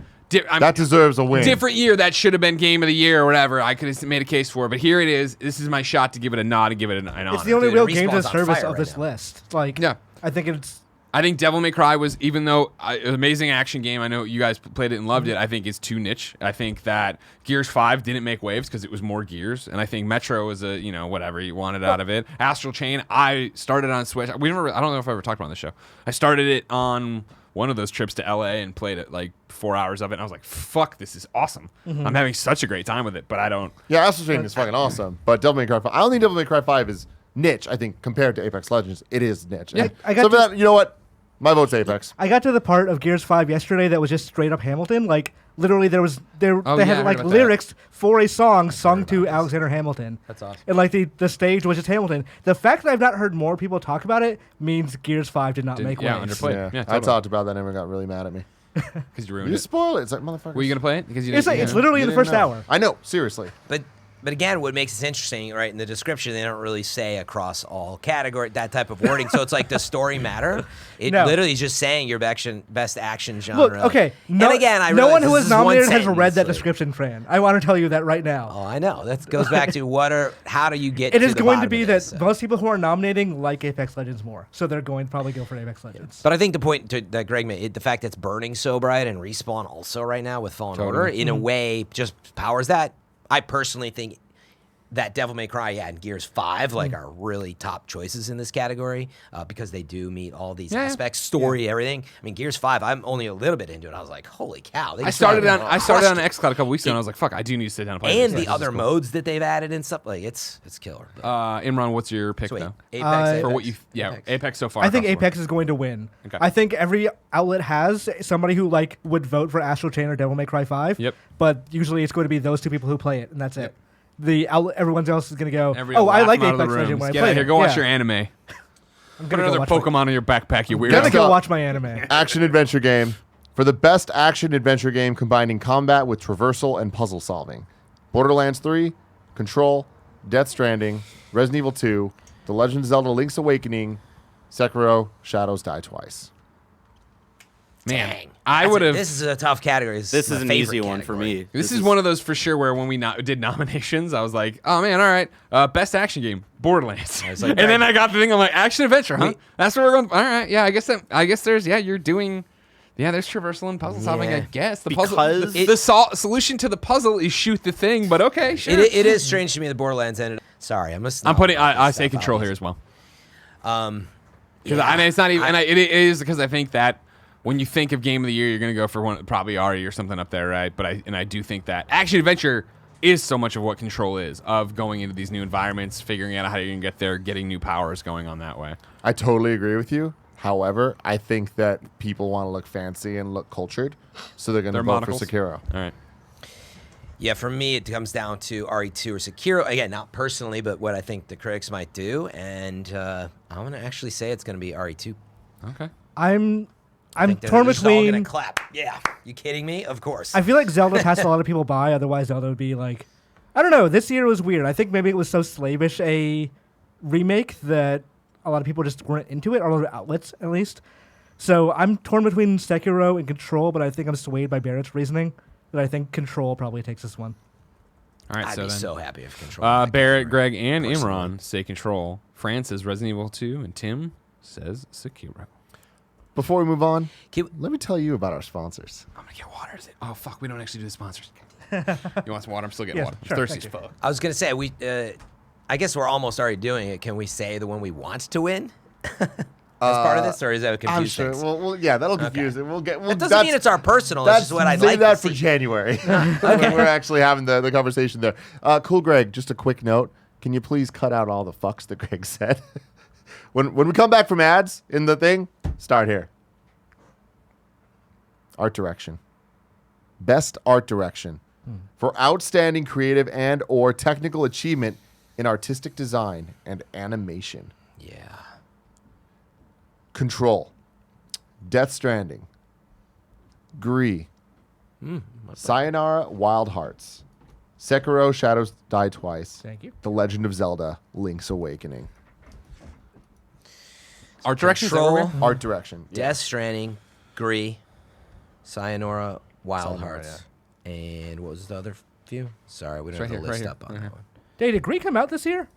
that deserves a win.
different year. That should have been game of the year or whatever. I could have made a case for it, but here it is. This is my shot to give it a nod and give it an honor.
It's the only
Dude,
real
Respawn's
games as
on
service
fire
of
right
this
now.
list. Like,
Yeah.
I think it's
I think Devil May Cry was, even though an amazing action game, I know you guys played it and loved it, I think it's too niche. I think that Gears 5 didn't make waves because it was more Gears, and I think Metro was a, whatever you wanted out of it. Astral Chain, I started on Switch. I don't know if I ever talked about it on the show. I started it on one of those trips to LA and played it like 4 hours of it, and I was like, fuck, this is awesome. I'm having such a great time with it, but I don't.
Yeah, Astral Chain is fucking awesome, but Devil May Cry 5, I don't think Devil May Cry 5 is niche. I think compared to Apex Legends, it is niche.
Yeah,
So for that, you know what? My vote's Apex.
I got to the part of Gears 5 yesterday that was just straight up Hamilton. Like, literally, they
I
had
heard
like
about
lyrics for a song sung to Alexander Hamilton.
That's awesome.
And like the stage was just Hamilton. The fact that I've not heard more people talk about it means Gears 5 did not make waves.
Underplayed. Yeah,
I
totally.
talked about that and everyone got really mad at me.
Because you ruined
You
it.
spoil it. It's like, motherfucker.
Were you going to play it? Because you
It's
didn't-
like, it's literally in the first hour.
I know, seriously.
But again, what makes this interesting, right? In the description, they don't really say across all category that type of wording. So it's like, does story matter? It
No.
literally is just saying your best action genre.
Look, okay.
No, and again, I
no
realize
one who
this
was
is one
nominated has
sentence,
read that
like-
description, Fran. I want to tell you that right now.
Oh, I know. That goes back to how do you get?
It
to
is
the
going to
bottom
be
of
that
this, so.
most people who are nominating like Apex Legends more, so they're going to probably go for Apex Legends.
But I think the point that Greg made, the fact that it's burning so bright and Respawn also right now with Fallen Order, in a way, just powers that. I personally think that Devil May Cry, and Gears 5, are really top choices in this category because they do meet all these aspects, story, everything. I mean, Gears 5, I'm only a little bit into it. I was like, holy cow.
I started on XCloud a couple weeks ago, and I was like, fuck, I do need to sit down and play
And
this.
the other modes that they've added and stuff, it's killer.
Imran, what's your pick,
So wait,
though?
Apex,
For what you, Apex so far.
I think
across the board.
Apex is going to win.
Okay.
I think every outlet has somebody who would vote for Astral Chain or Devil May Cry 5.
Yep.
But usually it's going to be those two people who play it, and that's it. Everyone else is going to go,
Every
I
laugh
like
them out of the
Apex
room.
Legends when I
Get
play
out here,
it.
go watch
Yeah.
your anime.
I'm
Put
gonna
another
go watch my-
Pokemon in your backpack, you weirdo.
Gonna
Next
go
up.
watch my anime.
Action adventure game. For the best action adventure game combining combat with traversal and puzzle solving. Borderlands 3, Control, Death Stranding, Resident Evil 2, The Legend of Zelda Link's Awakening, Sekiro, Shadows Die Twice.
Man,
Dang.
I would have.
This is a tough category.
This
my
is an
favorite
easy one for
category.
me.
This is one of those for sure where when we did nominations, I was like, oh man, all right, best action game, Borderlands.
I was like,
and then I got the thing, I'm like, action adventure, huh?
Wait.
That's where we're going. All right, yeah, I guess there's, you're doing, there's traversal and puzzle solving, I
Yeah.
guess. The
Because
puzzle, the solution to the puzzle is shoot the thing, but okay, sure.
It is strange to me that Borderlands ended. Sorry, I'm
putting, I say Control here as well. Because I mean, it's not even, it is because I think that when you think of game of the year, you're gonna go for one, probably Ari or something up there, right? But I do think that action adventure is so much of what Control is, of going into these new environments, figuring out how you're gonna get there, getting new powers going on that way.
I totally agree with you. However, I think that people want to look fancy and look cultured, so they're going to
They're
vote
monocles?
for Sekiro.
All right.
Yeah, for me, it comes down to RE2 or Sekiro. Again, not personally, but what I think the critics might do. And I'm going to actually say it's going to be RE2.
Okay.
I'm
They're
torn
just all going
between.
to clap. Yeah. You kidding me? Of course.
I feel like Zelda passed a lot of people by. Otherwise, Zelda would be like, I don't know. This year was weird. I think maybe it was so slavish a remake that a lot of people just weren't into it, or a lot of outlets at least. So I'm torn between Sekiro and Control, but I think I'm swayed by Barrett's reasoning that I think Control probably takes this one.
All right.
I'd
so
be
then,
so happy if Control.
Barrett, Greg, and
Personally.
Imran say Control. Fran says Resident Evil 2, and Tim says Sekiro.
Before we move on,
Can-
let me tell you about our sponsors.
I'm gonna get water. Oh fuck, we don't actually do the sponsors. You want some water? I'm still getting
Yeah,
water. I'm
sure,
thirsty as
thank you.
fuck.
I was going to say, I guess we're almost already doing it. Can we say the one we want to win as part of this, or is that
I'm
confusing?
sure. Well, yeah, that'll confuse it. We'll get.
That doesn't mean it's our personal. It's just what I'd
save
like
that
to
for
see.
January. When we're actually having the conversation there. Cool, Greg. Just a quick note. Can you please cut out all the fucks that Greg said? when we come back from ads in the thing, start here. Art direction. Best art direction for outstanding creative and or technical achievement in artistic design and animation.
Yeah.
Control. Death Stranding. Gree. Sayonara Wild Hearts. Sekiro Shadows Die Twice.
Thank you.
The Legend of Zelda Link's Awakening.
Art direction. Is that where we're
Control.
at?
Art direction. Yeah.
Death Stranding, Gree, Sayonara, Wild
Sayonara,
Hearts, and what was the other few? Sorry, we don't
Right
have the
here,
list
right
up
here.
on that one.
Did Gree come out this year?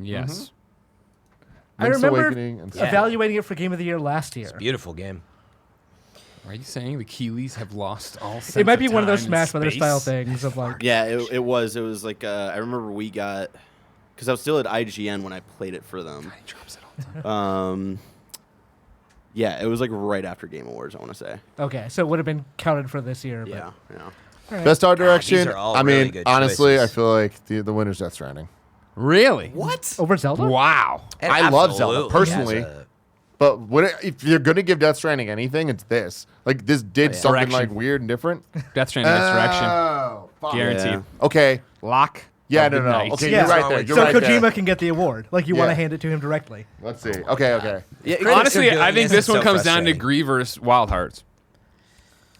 Yes.
I
Link's
remember
Awakening and
evaluating it for Game of the Year last year.
Beautiful game.
Are you saying the Keeleys have lost all sense
It might be
of
one of those
time
Smash
and
Brothers style
space?
things of like.
Yeah, it was. It was like I remember we got because I was still at IGN when I played it for them.
He drops it all the time.
Yeah, it was like right after Game Awards. I want to say.
Okay, so it would have been counted for this year.
Yeah,
But,
yeah.
all right.
Best art direction.
are all
I
really
mean,
good
honestly,
choices.
I feel like the winner's Death Stranding.
Really?
What?
Over Zelda?
Wow.
I love Zelda,
Absolutely
personally.
has a-
But if you're gonna give Death Stranding anything, it's this. Like this did something
Direction.
like weird and different.
Death Stranding next direction.
Oh, fuck.
Guaranteed.
Yeah.
Okay.
Lock.
Yeah,
of
no,
the
no.
night.
Okay,
Yeah.
you're right there. You're
So
right
Kojima
there.
can get the award. Like you want to
Yeah.
hand it to him directly.
Let's see. Okay.
Yeah,
Honestly,
are doing
I think
this.
this one
It's so
comes down to
frustrating.
Gree versus Wild Hearts.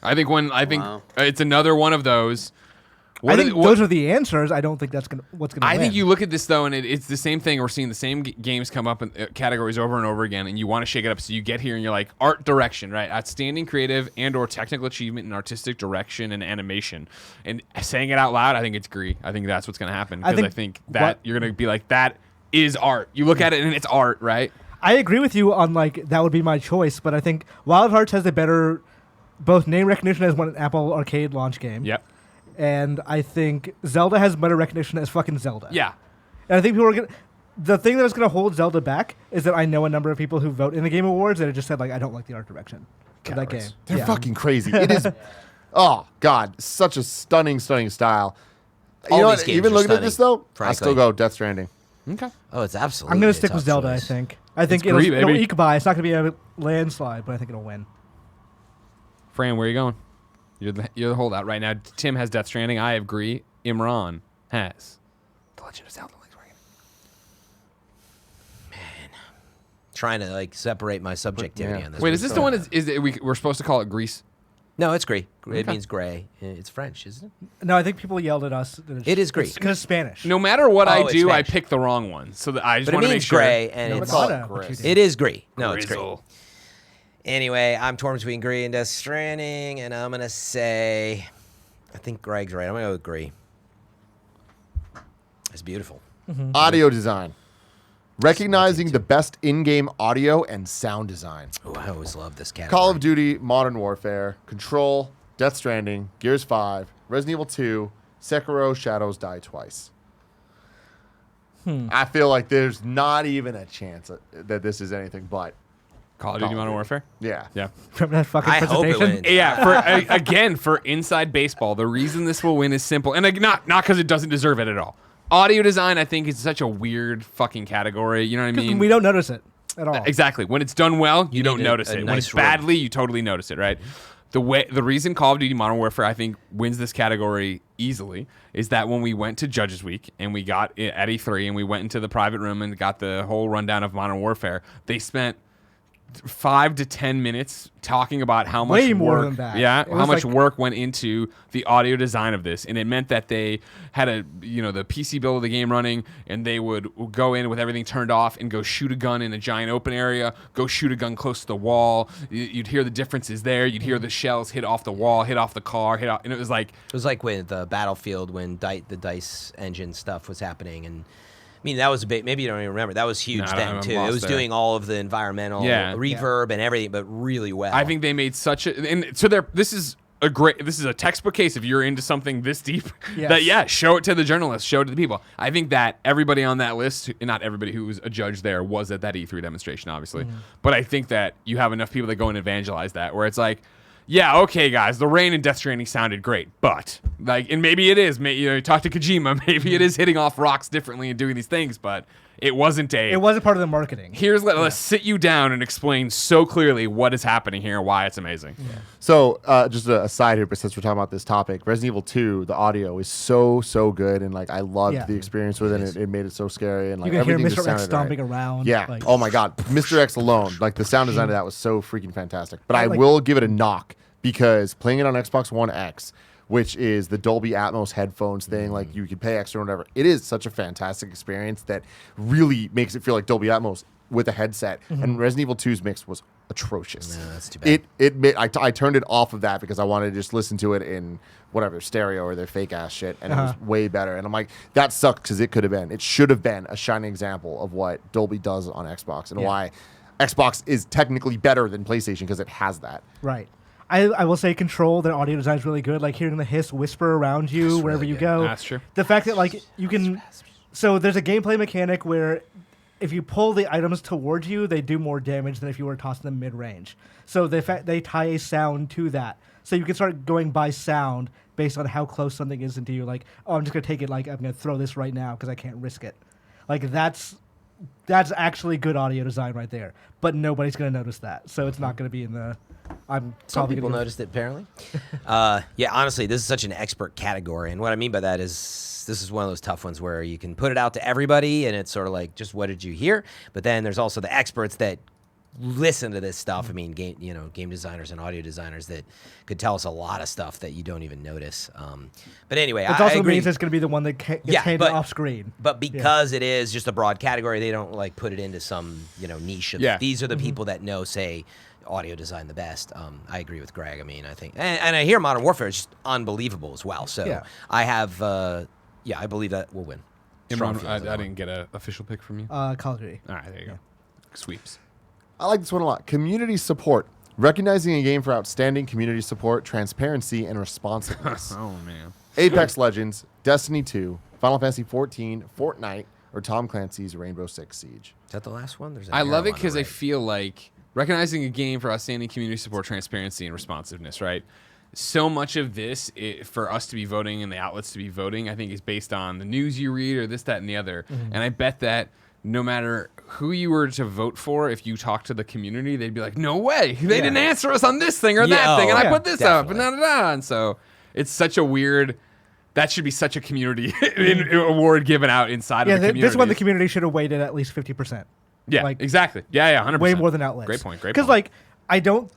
I think
Wow.
it's another one of those.
I think those are the answers. I don't think that's what's gonna.
I
win.
think you look at this though, and it's the same thing. We're seeing the same games come up in categories over and over again, and you want to shake it up. So you get here, and you're like, art direction, right? Outstanding creative and/or technical achievement in artistic direction and animation. And saying it out loud, I think it's Gree. I think that's what's going to happen because I think that you're going to be like, that is art. You look at it, and it's art, right?
I agree with you on like that would be my choice, but I think Wild Hearts has a better both name recognition as one Apple Arcade launch game.
Yep.
And I think Zelda has better recognition as fucking Zelda.
Yeah.
And I think people are gonna. The thing that is gonna hold Zelda back is that I know a number of people who vote in the Game Awards that have just said like I don't like the art direction of that game.
They're
Yeah.
fucking crazy. It is. Oh God, such a stunning style.
All
You know
these
what?
games
Even
are
looking at this though,
stunning,
I still
frankly.
go Death Stranding.
Okay.
Oh, it's absolutely.
I'm gonna
a
stick with
tough
Zelda.
choice.
I think. I think
It's
it'll
Gree, baby.
eke by. It's not gonna be a landslide, but I think it'll win.
Fran, where are you going? You're the holdout right now. Tim has Death Stranding. I have Gree. Imran has The Legend of Zelda: Link's Awakening.
Trying to like separate my subjectivity
Yeah.
on this.
Wait,
one.
is this the one? We're supposed to call it Grease?
No, it's gray. It
Okay.
means gray. It's French, isn't it?
No, I think people yelled at us. That
It is Gree.
because it's Spanish.
No matter what
Oh,
I
it's
do, I
Spanish.
pick the wrong one. So that I just
But it
want to make
means
sure.
gray, and
No,
it's
it's
all.
not what you did.
It is gray. No, it's gray.
Grizzle.
Anyway, I'm torn between Gree and Death Stranding, and I'm gonna say, I think Greg's right. I'm gonna go with Gree. It's beautiful.
Audio design. Recognizing the best in-game audio and sound design.
Oh, I always love this category.
Call of Duty, Modern Warfare, Control, Death Stranding, Gears 5, Resident Evil 2, Sekiro, Shadows Die Twice. I feel like there's not even a chance that this is anything but.
Call of Duty Modern Warfare.
Yeah.
Yeah.
Remember that fucking
I hope it
presentation?
wins.
Yeah, again, for inside baseball, the reason this will win is simple, and like, not because it doesn't deserve it at all. Audio design, I think, is such a weird fucking category. You know what I
'Cause
mean?
we don't notice it at all.
Exactly. When it's done well, you don't
need
notice
a
it. When
nice
it's
room.
badly, you totally notice it, right? The reason Call of Duty Modern Warfare, I think, wins this category easily is that when we went to Judges Week and we got at E3 and we went into the private room and got the whole rundown of Modern Warfare, they spent 5 to 10 minutes talking about how much
Way more
work,
than that.
yeah,
It
how
was
much
like-
work went into the audio design of this, and it meant that they had the PC build of the game running, and they would go in with everything turned off and go shoot a gun in a giant open area, go shoot a gun close to the wall. You'd hear the differences there. You'd hear the shells hit off the wall, hit off the car, and it was like
It was like with Battlefield when the DICE engine stuff was happening, and I mean that was a bit. Maybe you don't even remember. That was huge
Nah,
then
I'm
too. It
lost
was
there.
doing all of the environmental reverb and everything, but really well.
I think they made such a, and so this is a textbook case if you're into something this deep.
Yes.
Show it to the journalists, show it to the people. I think that everybody on that list, not everybody who was a judge there was at that E3 demonstration, obviously, but I think that you have enough people that go and evangelize that, where it's like, yeah, okay, guys, the rain and Death Stranding sounded great, but and maybe it is. You talk to Kojima, maybe it is hitting off rocks differently and doing these things, but it wasn't
It wasn't part of the marketing.
let's sit you down and explain so clearly what is happening here and why it's amazing. Yeah.
So, just a side here, but since we're talking about this topic, Resident Evil 2, the audio is so good, and like I loved the experience with it. It made it so scary, and like
You can hear
everything just
Mr. X
sounded
stomping
right.
around.
Yeah.
like-
Oh my God, Mr. X alone, like the sound design of that was so freaking fantastic. But I
like-
will give it a knock because playing it on Xbox One X, which is the Dolby Atmos headphones thing, like you could pay extra or whatever. It is such a fantastic experience that really makes it feel like Dolby Atmos with a headset. And Resident Evil 2's mix was atrocious.
No, that's too bad.
I turned it off of that because I wanted to just listen to it in whatever stereo or their fake ass shit, and it was way better. And I'm like, that sucks because it could have been. It should have been a shining example of what Dolby does on Xbox and why Xbox is technically better than PlayStation because it has that.
Right. I will say Control, their audio design is really good. Like hearing the hiss whisper around you wherever you go.
That's true.
The fact that like you can, so there's a gameplay mechanic where if you pull the items towards you, they do more damage than if you were tossing them mid-range. So they tie a sound to that. So you can start going by sound based on how close something is into you. Like, oh, I'm just going to take it, like, I'm going to throw this right now because I can't risk it. Like, that's actually good audio design right there. But nobody's going to notice that. So it's not going to be in the...
Some people noticed it, apparently. Yeah, honestly, this is such an expert category. And what I mean by that is this is one of those tough ones where you can put it out to everybody, and it's sort of like, just what did you hear? But then there's also the experts that listen to this stuff. I mean, game designers and audio designers that could tell us a lot of stuff that you don't even notice. But anyway,
it also means it's going to be the one that gets handed off screen.
But because it is just a broad category, they don't like put it into some niche. These are the people that know, say, audio design the best. I agree with Greg. I mean, I think, and I hear Modern Warfare is just unbelievable as well. So I have, I believe that we'll win.
I didn't get an official pick from you.
Call of Duty.
All right, there you go. Sweeps.
I like this one a lot. Community support. Recognizing a game for outstanding community support, transparency, and responsiveness.
Oh, man.
Apex Legends, Destiny 2, Final Fantasy 14, Fortnite, or Tom Clancy's Rainbow Six Siege.
Is that the last one?
I love it because I feel like recognizing a game for outstanding community support, transparency, and responsiveness, right? So much of this, for us to be voting and the outlets to be voting, I think is based on the news you read or this, that, and the other. Mm-hmm. And I bet that no matter who you were to vote for, if you talk to the community, they'd be like, no way, they didn't answer us on this thing or that thing, and I put this up, and da-da-da. And so it's such a weird... That should be such a community award given out inside of the community.
This one, the community should have weighted at least 50%.
Yeah, exactly. Yeah, 100%.
Way more than outlets.
Great point.
Because, like, I don't...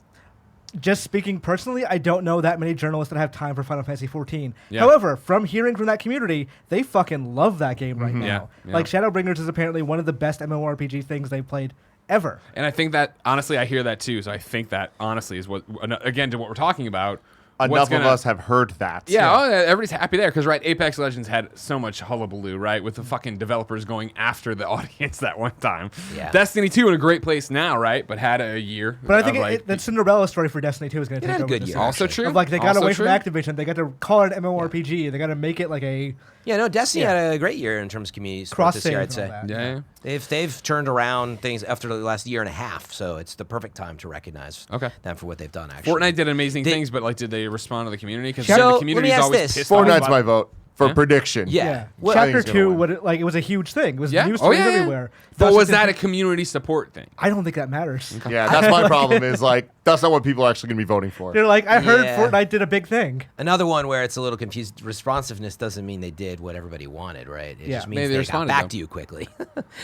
Just speaking personally, I don't know that many journalists that have time for Final Fantasy 14. Yeah. However, from hearing from that community, they fucking love that game right now. Yeah. Like, Shadowbringers is apparently one of the best MMORPG things they've played ever.
And I think that, honestly, I hear that too. So I think that, honestly, is what, again, to what we're talking about.
Enough of us have heard that.
Yeah, everybody's happy there because, right, Apex Legends had so much hullabaloo, right, with the fucking developers going after the audience that one time. Yeah. Destiny 2 in a great place now, like, but had a year.
But I think the Cinderella story for Destiny 2 is going to take over.
Good year.
Also true.
Like, they got away from Activision. They got to call it an MMORPG. They got to make it like a...
Yeah, no, Destiny had a great year in terms of community support this year, I'd say.
Yeah.
They've turned around things after the last year and a half, so it's the perfect time to recognize them for what they've done, actually.
Fortnite did amazing things, but, like, did they respond to the community? Because
the
community's always pissed
off. Fortnite's my vote for prediction.
Yeah.
Well, Chapter 2, it was a huge thing. It was news stories everywhere.
But was that a community support thing?
I don't think that matters.
Okay. Yeah, that's my problem is, like, that's not what people are actually going to be voting for.
They're like, I heard Fortnite did a big thing.
Another one where it's a little confused. Responsiveness doesn't mean they did what everybody wanted, right? It just means they got back to you quickly.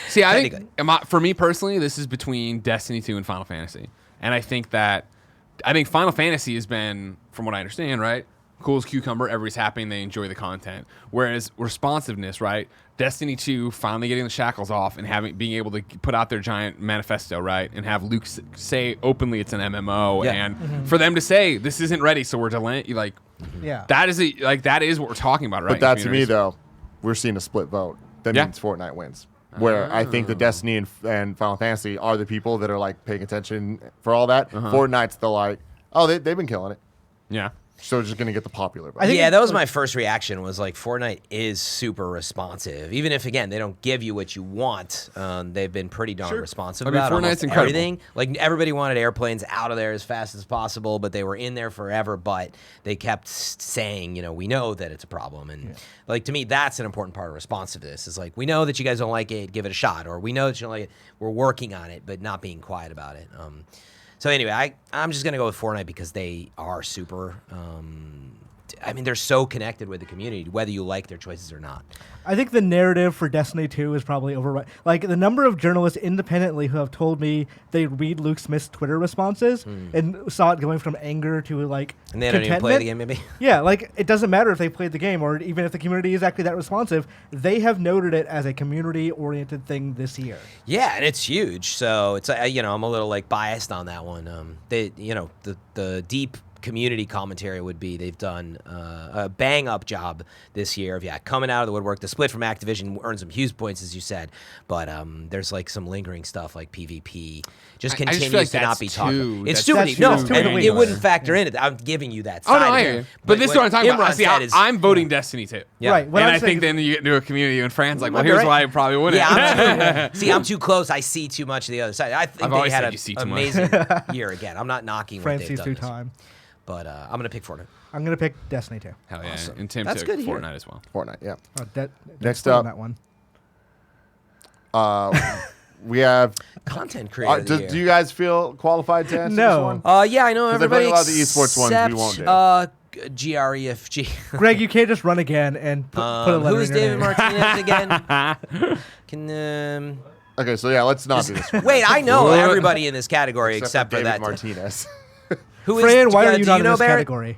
See, I think, for me personally, this is between Destiny 2 and Final Fantasy. And I think Final Fantasy has been, from what I understand, right, cool as cucumber, everybody's happy and they enjoy the content. Whereas responsiveness, right? Destiny 2 finally getting the shackles off and being able to put out their giant manifesto, right? And have Luke say openly it's an MMO and for them to say this isn't ready, so we're delaying. That is what we're talking about, right?
But that to me though, we're seeing a split vote. That means Fortnite wins. Where I think the Destiny and Final Fantasy are the people that are like paying attention for all that. Fortnite's the like, they've been killing it.
Yeah.
So it's just going to get the popular vote.
That was my first reaction was like Fortnite is super responsive. Even if, again, they don't give you what you want, they've been pretty darn responsive about
Fortnite's
everything. Like everybody wanted airplanes out of there as fast as possible, but they were in there forever. But they kept saying, we know that it's a problem. And like to me, that's an important part of responsiveness. Is like, we know that you guys don't like it, give it a shot. Or we know that you don't like it, we're working on it, but not being quiet about it. So anyway, I'm just going to go with Fortnite because they are super, they're so connected with the community, whether you like their choices or not.
I think the narrative for Destiny 2 is probably overrun. Like, the number of journalists independently who have told me they read Luke Smith's Twitter responses and saw it going from anger to, like,
and they don't even play the game, maybe?
Yeah, like, it doesn't matter if they played the game or even if the community is actually that responsive. They have noted it as a community-oriented thing this year.
Yeah, and it's huge. So, it's I'm a little, like, biased on that one. The deep community commentary would be they've done a bang-up job this year of, coming out of the woodwork. The split from Activision earned some huge points, as you said, but there's like some lingering stuff like PvP just
I just
continues
feel like
to not be
that's
talked
too-
about. It's
that's-
too many.
that's
No,
too
and
granular.
it wouldn't factor in it. I'm giving you that
Oh,
side
no,
of
I
it.
hear you. But this is what I'm talking about.
Imran
See,
said is,
I'm voting Destiny 2.
Yeah.
Right. What
And
I'm
I think
saying-
then you get into a community and friends like, well,
Might be
here's
right.
why I probably wouldn't.
Yeah, see, I'm too close. I see too much of the other side. I think
I've
they
always
had
said
an
you see too much.
amazing year again. I'm not knocking what
France
they've
sees
done
through
this year.
time.
But I'm going to pick Fortnite.
I'm gonna pick Destiny 2.
Hell yeah.
Awesome.
And Tim
That's
took
good to hear.
Fortnite as well.
Fortnite, yeah.
Oh,
Next
on
up.
that one.
We have.
Content creator of the year.
Do you guys feel qualified to answer
No.
this one?
Yeah, I know
'Cause I
everybody
think a lot of the esports ones we
except,
won't do.
GREFG.
Greg, you can't just run again and put a letter
Who is
in your
David
name.
Martinez again? Can
Okay, so yeah, let's not do this one.
wait? I know everybody in this category except, for
David
that.
Martinez.
Who is?
Fran, why are
do
you not in
know
this
Barrett?
category?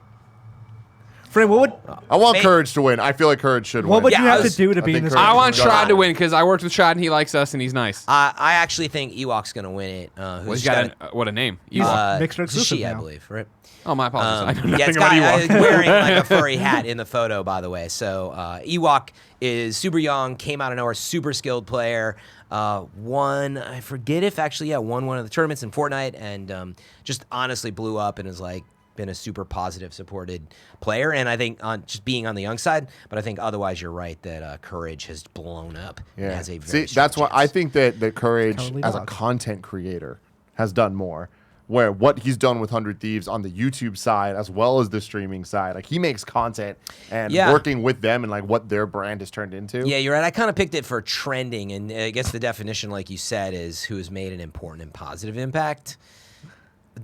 Fran, what would
I want
Mate.
Courage to win. I feel like Courage should
what
win.
would
Yeah,
you
I
have
was-
to do to
I
be in
think
this?
Courage-
I want
Got
Shrod
it.
to win because I worked with Shrod and he likes us and he's nice.
I actually think Ewok's going to win it.
Well,
Who's
he's got what a name.
He's
Ewok.
Mixer
it's a
exclusive
she, I
now.
believe, right?
Oh, my apologies. I know
Yeah,
nothing
it's
about
got,
Ewok.
wearing like a furry hat in the photo, by the way. So Ewok is super young, came out of nowhere, super skilled player. Won, I forget if actually, won one of the tournaments in Fortnite, and just honestly blew up and is like been a super positive, supported player. And I think on just being on the young side, but I think otherwise you're right that Courage has blown up. And
Yeah.
has a very
See, that's
strong
why I
chance.
think that Courage,
Totally
as a
dog.
content creator, has done more. Where what he's done with 100 Thieves on the YouTube side as well as the streaming side, like he makes content and
Yeah.
working with them and like what their brand has turned into.
Yeah, you're right. I kind of picked it for trending, and I guess the definition, like you said, is who has made an important and positive impact.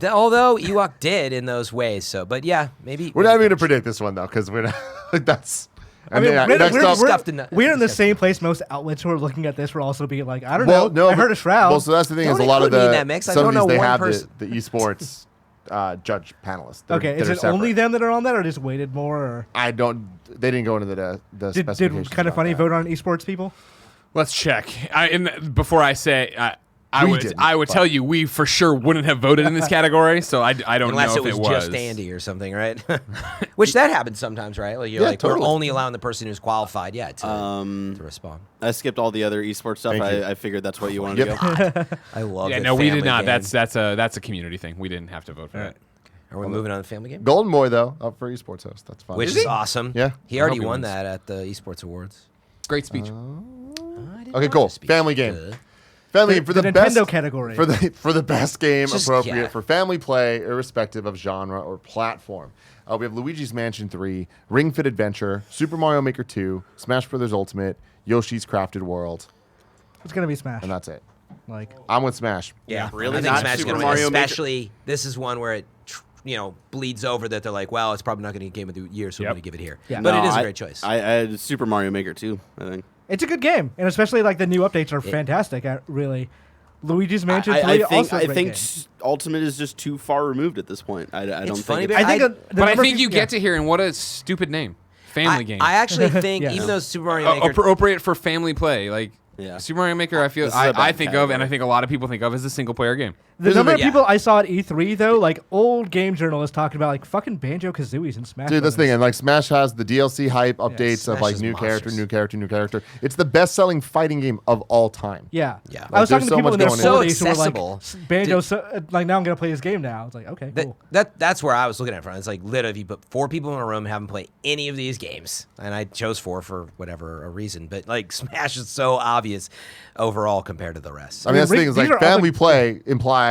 Although Ewok did in those ways, so but yeah, maybe
We're not even going to predict this one though, because we're not, like that's.
I mean,
then,
we're,
next
we're,
up,
we're in the same place. Most outlets who are looking at this were also being like, I don't
well,
know.
no,
I heard
but-
a Shroud.
Well, so that's the thing is
Don't
a lot of
include me in
the
that mix. I
some
don't
of these
know
they
one
have
person.
the esports judge panelists. that are-
Okay,
that
is
are
it only
separate.
them that are on that, or just weighted more? Or
I don't. They didn't go into the
did
specifications.
kind of
about
funny
that.
vote on esports people?
Let's check. Before I say, I
We
would
didn't,
I would
but-
tell you we for sure wouldn't have voted in this category. So I don't
unless
know
it
if
was just Andy or something, right? Which that happens sometimes, right? Like you're
Yeah,
like
totally.
we're only allowing the person who's qualified, to respond.
I skipped all the other esports stuff.
Thank you.
I figured that's what you wanted
Yep.
to go.
I love.
Yeah,
the
no, we did
family
not.
game.
That's a community thing. We didn't have to vote for that.
Are we moving on to the family game?
Golden Boy though up for esports host. That's fine.
Which is awesome.
Yeah.
he
I
already
hope he
won
wins.
that at the esports awards.
Great speech.
I didn't
Okay,
know
cool.
the speech.
Family game.
Good.
Family
The-
game for
the
the,
Nintendo
best
category.
for the best game
Just-
appropriate
yeah.
for family play, irrespective of genre or platform. We have Luigi's Mansion 3, Ring Fit Adventure, Super Mario Maker 2, Smash Bros. Ultimate, Yoshi's Crafted World,
It's gonna be Smash.
and that's it.
Like,
I'm with Smash.
Yeah,
Really?
I think
Not
Smash is
Super
going to win.
Mario Maker?
Especially, this is one where it, bleeds over that they're like, well, it's probably not going to get Game of the Year, so
Yep.
we're going to give it here.
Yeah.
But
No,
it is a
I-
great choice.
I had Super Mario Maker too. I think.
it's a good game, and especially like the new updates are fantastic. Really, Luigi's Mansion
I
3
think
also a
I
great
think
game.
Ultimate is just too far removed at this point. I don't
funny,
think.
but
I think, the
But I
number of
think you
people-
get to hear, and what a stupid name. Family game.
I actually think,
Yes.
even though Super Mario Maker...
Appropriate for family play. Like
Yeah.
Super Mario Maker, I feel
This is a bad
I think of, and
category.
I think a lot of people think of as a single player game.
The number of
Yeah.
people I saw at E3 though, like old game journalists talking about like fucking Banjo Kazooie's and Smash.
Dude, that's the
Brothers.
thing. And like Smash has the DLC hype updates
Smash
of like
is
new
monstrous.
character, new character, new character. It's the best-selling fighting game of all time.
Yeah,
Yeah.
I was
Like,
talking to
there's so
people in
much
their
going in.
40s who were like,
accessible.
Banjo, like now I'm gonna play this game now. It's like, okay, cool.
That's where I was looking at it from. It's like literally, if you put 4 people in a room and haven't played any of these games, and I chose 4 for whatever a reason, but like Smash is so obvious overall compared to the rest.
I mean, that's the
Ring-
thing is
these
like
are all,
family
like-
play implies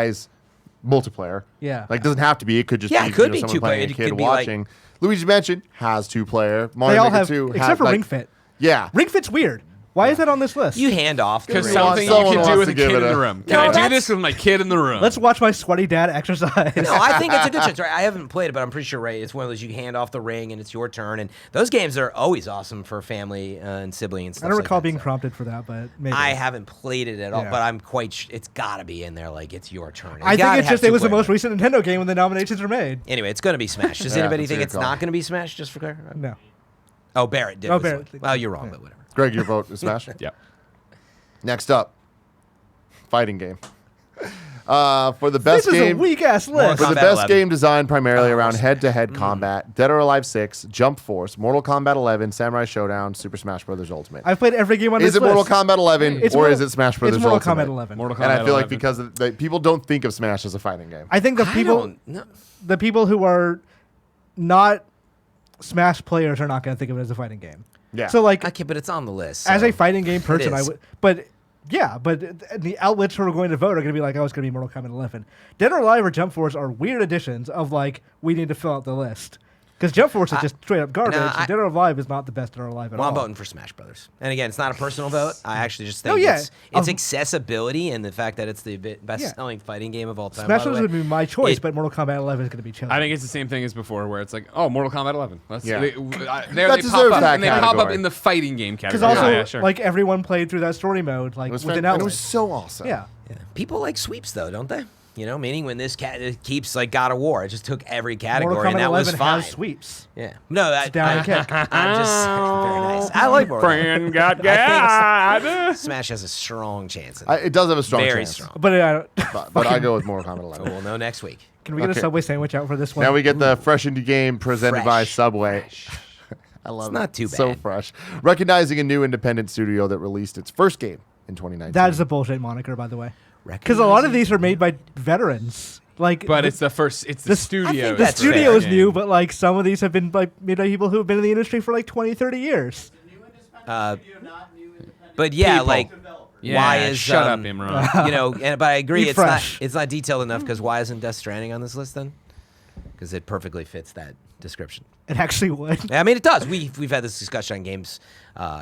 multiplayer.
Yeah.
Like, it doesn't have to be. It could just
Yeah,
be
it could be
someone
two-player.
playing, a
It
kid
could be, like-
watching. Luigi's Mansion has 2-player.
They
Mario
all
Maker
have,
2
except
has,
for
like,
Ring Fit.
Yeah.
Ring Fit's weird. Why is that on this list?
You hand off
Because
the
Someone
something you
wants
can do
to
with a
give
kid
it
in
a-
the room.
No,
Can I do
that's-
this with my kid in the room?
Let's watch my sweaty dad exercise.
No, I think it's a good choice. Right? I haven't played it, but I'm pretty sure, right? It's one of those you hand off the ring and it's your turn. And those games are always awesome for family and sibling and stuff.
I don't recall
like that,
being
so.
prompted for that, but maybe.
I haven't played it at all,
Yeah.
but I'm quite. It's got to be in there. Like it's your turn.
I think it's just it was the most recent Nintendo game when the nominations were made.
Anyway, it's going to be Smash. Does
Yeah,
anybody
that's a
think
good
it's
call.
not going to be Smash? Just for clarity.
No.
Oh, Barrett did.
Oh,
with this
Barrett.
one. Well, you're wrong, but whatever.
Greg, your vote is Smash?
Yep.
Next up, fighting game. For the best
This is a
game,
weak ass list.
for the
Kombat
best
11.
game design primarily around head-to-head combat, Dead or Alive 6, Jump Force, Mortal Kombat 11, Samurai Showdown, Super Smash Bros. Ultimate.
I've played every game on
Is
this
it Mortal
list.
Kombat 11
It's
or
Mortal-
is it Smash Bros.
It's Mortal
Ultimate?
Kombat 11.
Mortal Kombat
And I feel like
11.
because people don't think of Smash as a fighting game.
I think the people who are not Smash players are not going to think of it as a fighting game.
Yeah.
So like
Okay, but it's on the list.
as
so
a fighting game person, I
is.
would. But yeah, but the outlets who are going to vote are going to be like, oh, it's going to be Mortal Kombat 11. Dead or Alive or Jump Force are weird additions of like we need to fill out the list. Because Jump Force is just straight up garbage.
Nah,
and Dead or Alive is not the best Dead or Alive at
Well,
all.
I'm voting for Smash Brothers. And again, it's not a personal vote. I actually just think
Oh, yeah.
it's accessibility and the fact that it's the best-selling fighting game of all time.
Smash
by the
Brothers
way.
would be my choice,
It-
but Mortal Kombat 11 is going to be chosen.
I think it's the same thing as before, where it's like, oh, Mortal Kombat 11.
Yeah.
They
That
pop
deserves
up,
that
and they pop up
category.
in the fighting game
because
category.
also
Yeah, sure.
like everyone played through that story mode like
It was
within
and it
outlets.
was so awesome.
Yeah.
Yeah. People like sweeps, though, don't they? You know, meaning when this it keeps like God of War, it just took every category,
Mortal
and
Kombat
that
11
was fine.
has sweeps.
Yeah. No,
down and kick.
I'm just very nice. I like Mortal Kombat.
Friend got
I
God.
Smash has a strong chance.
It does have a strong
Very
chance.
strong.
But
But I go with Mortal Kombat 11.
We'll know next week.
can we get
Okay.
a Subway sandwich out for this one?
Now we get the Fresh Indie Game presented by
Fresh.
Subway. I love
It's
it.
not too
So
bad.
fresh. Recognizing a new independent studio that released its first game in 2019.
That is a bullshit moniker, by the way. Because a lot of these are made by veterans. Like,
But it's the first. It's the studio.
the
that's
studio
fair.
is new, but like some of these have been like made by people who have been in the industry for like 20, 30 years.
But yeah,
People.
like,
Yeah,
why is
shut up, Imran?
You know, but I agree,
Eat
it's
fresh.
not detailed enough. Because why isn't Death Stranding on this list then? Because it perfectly fits that description.
It actually would.
I mean, it does. We've had this discussion on Games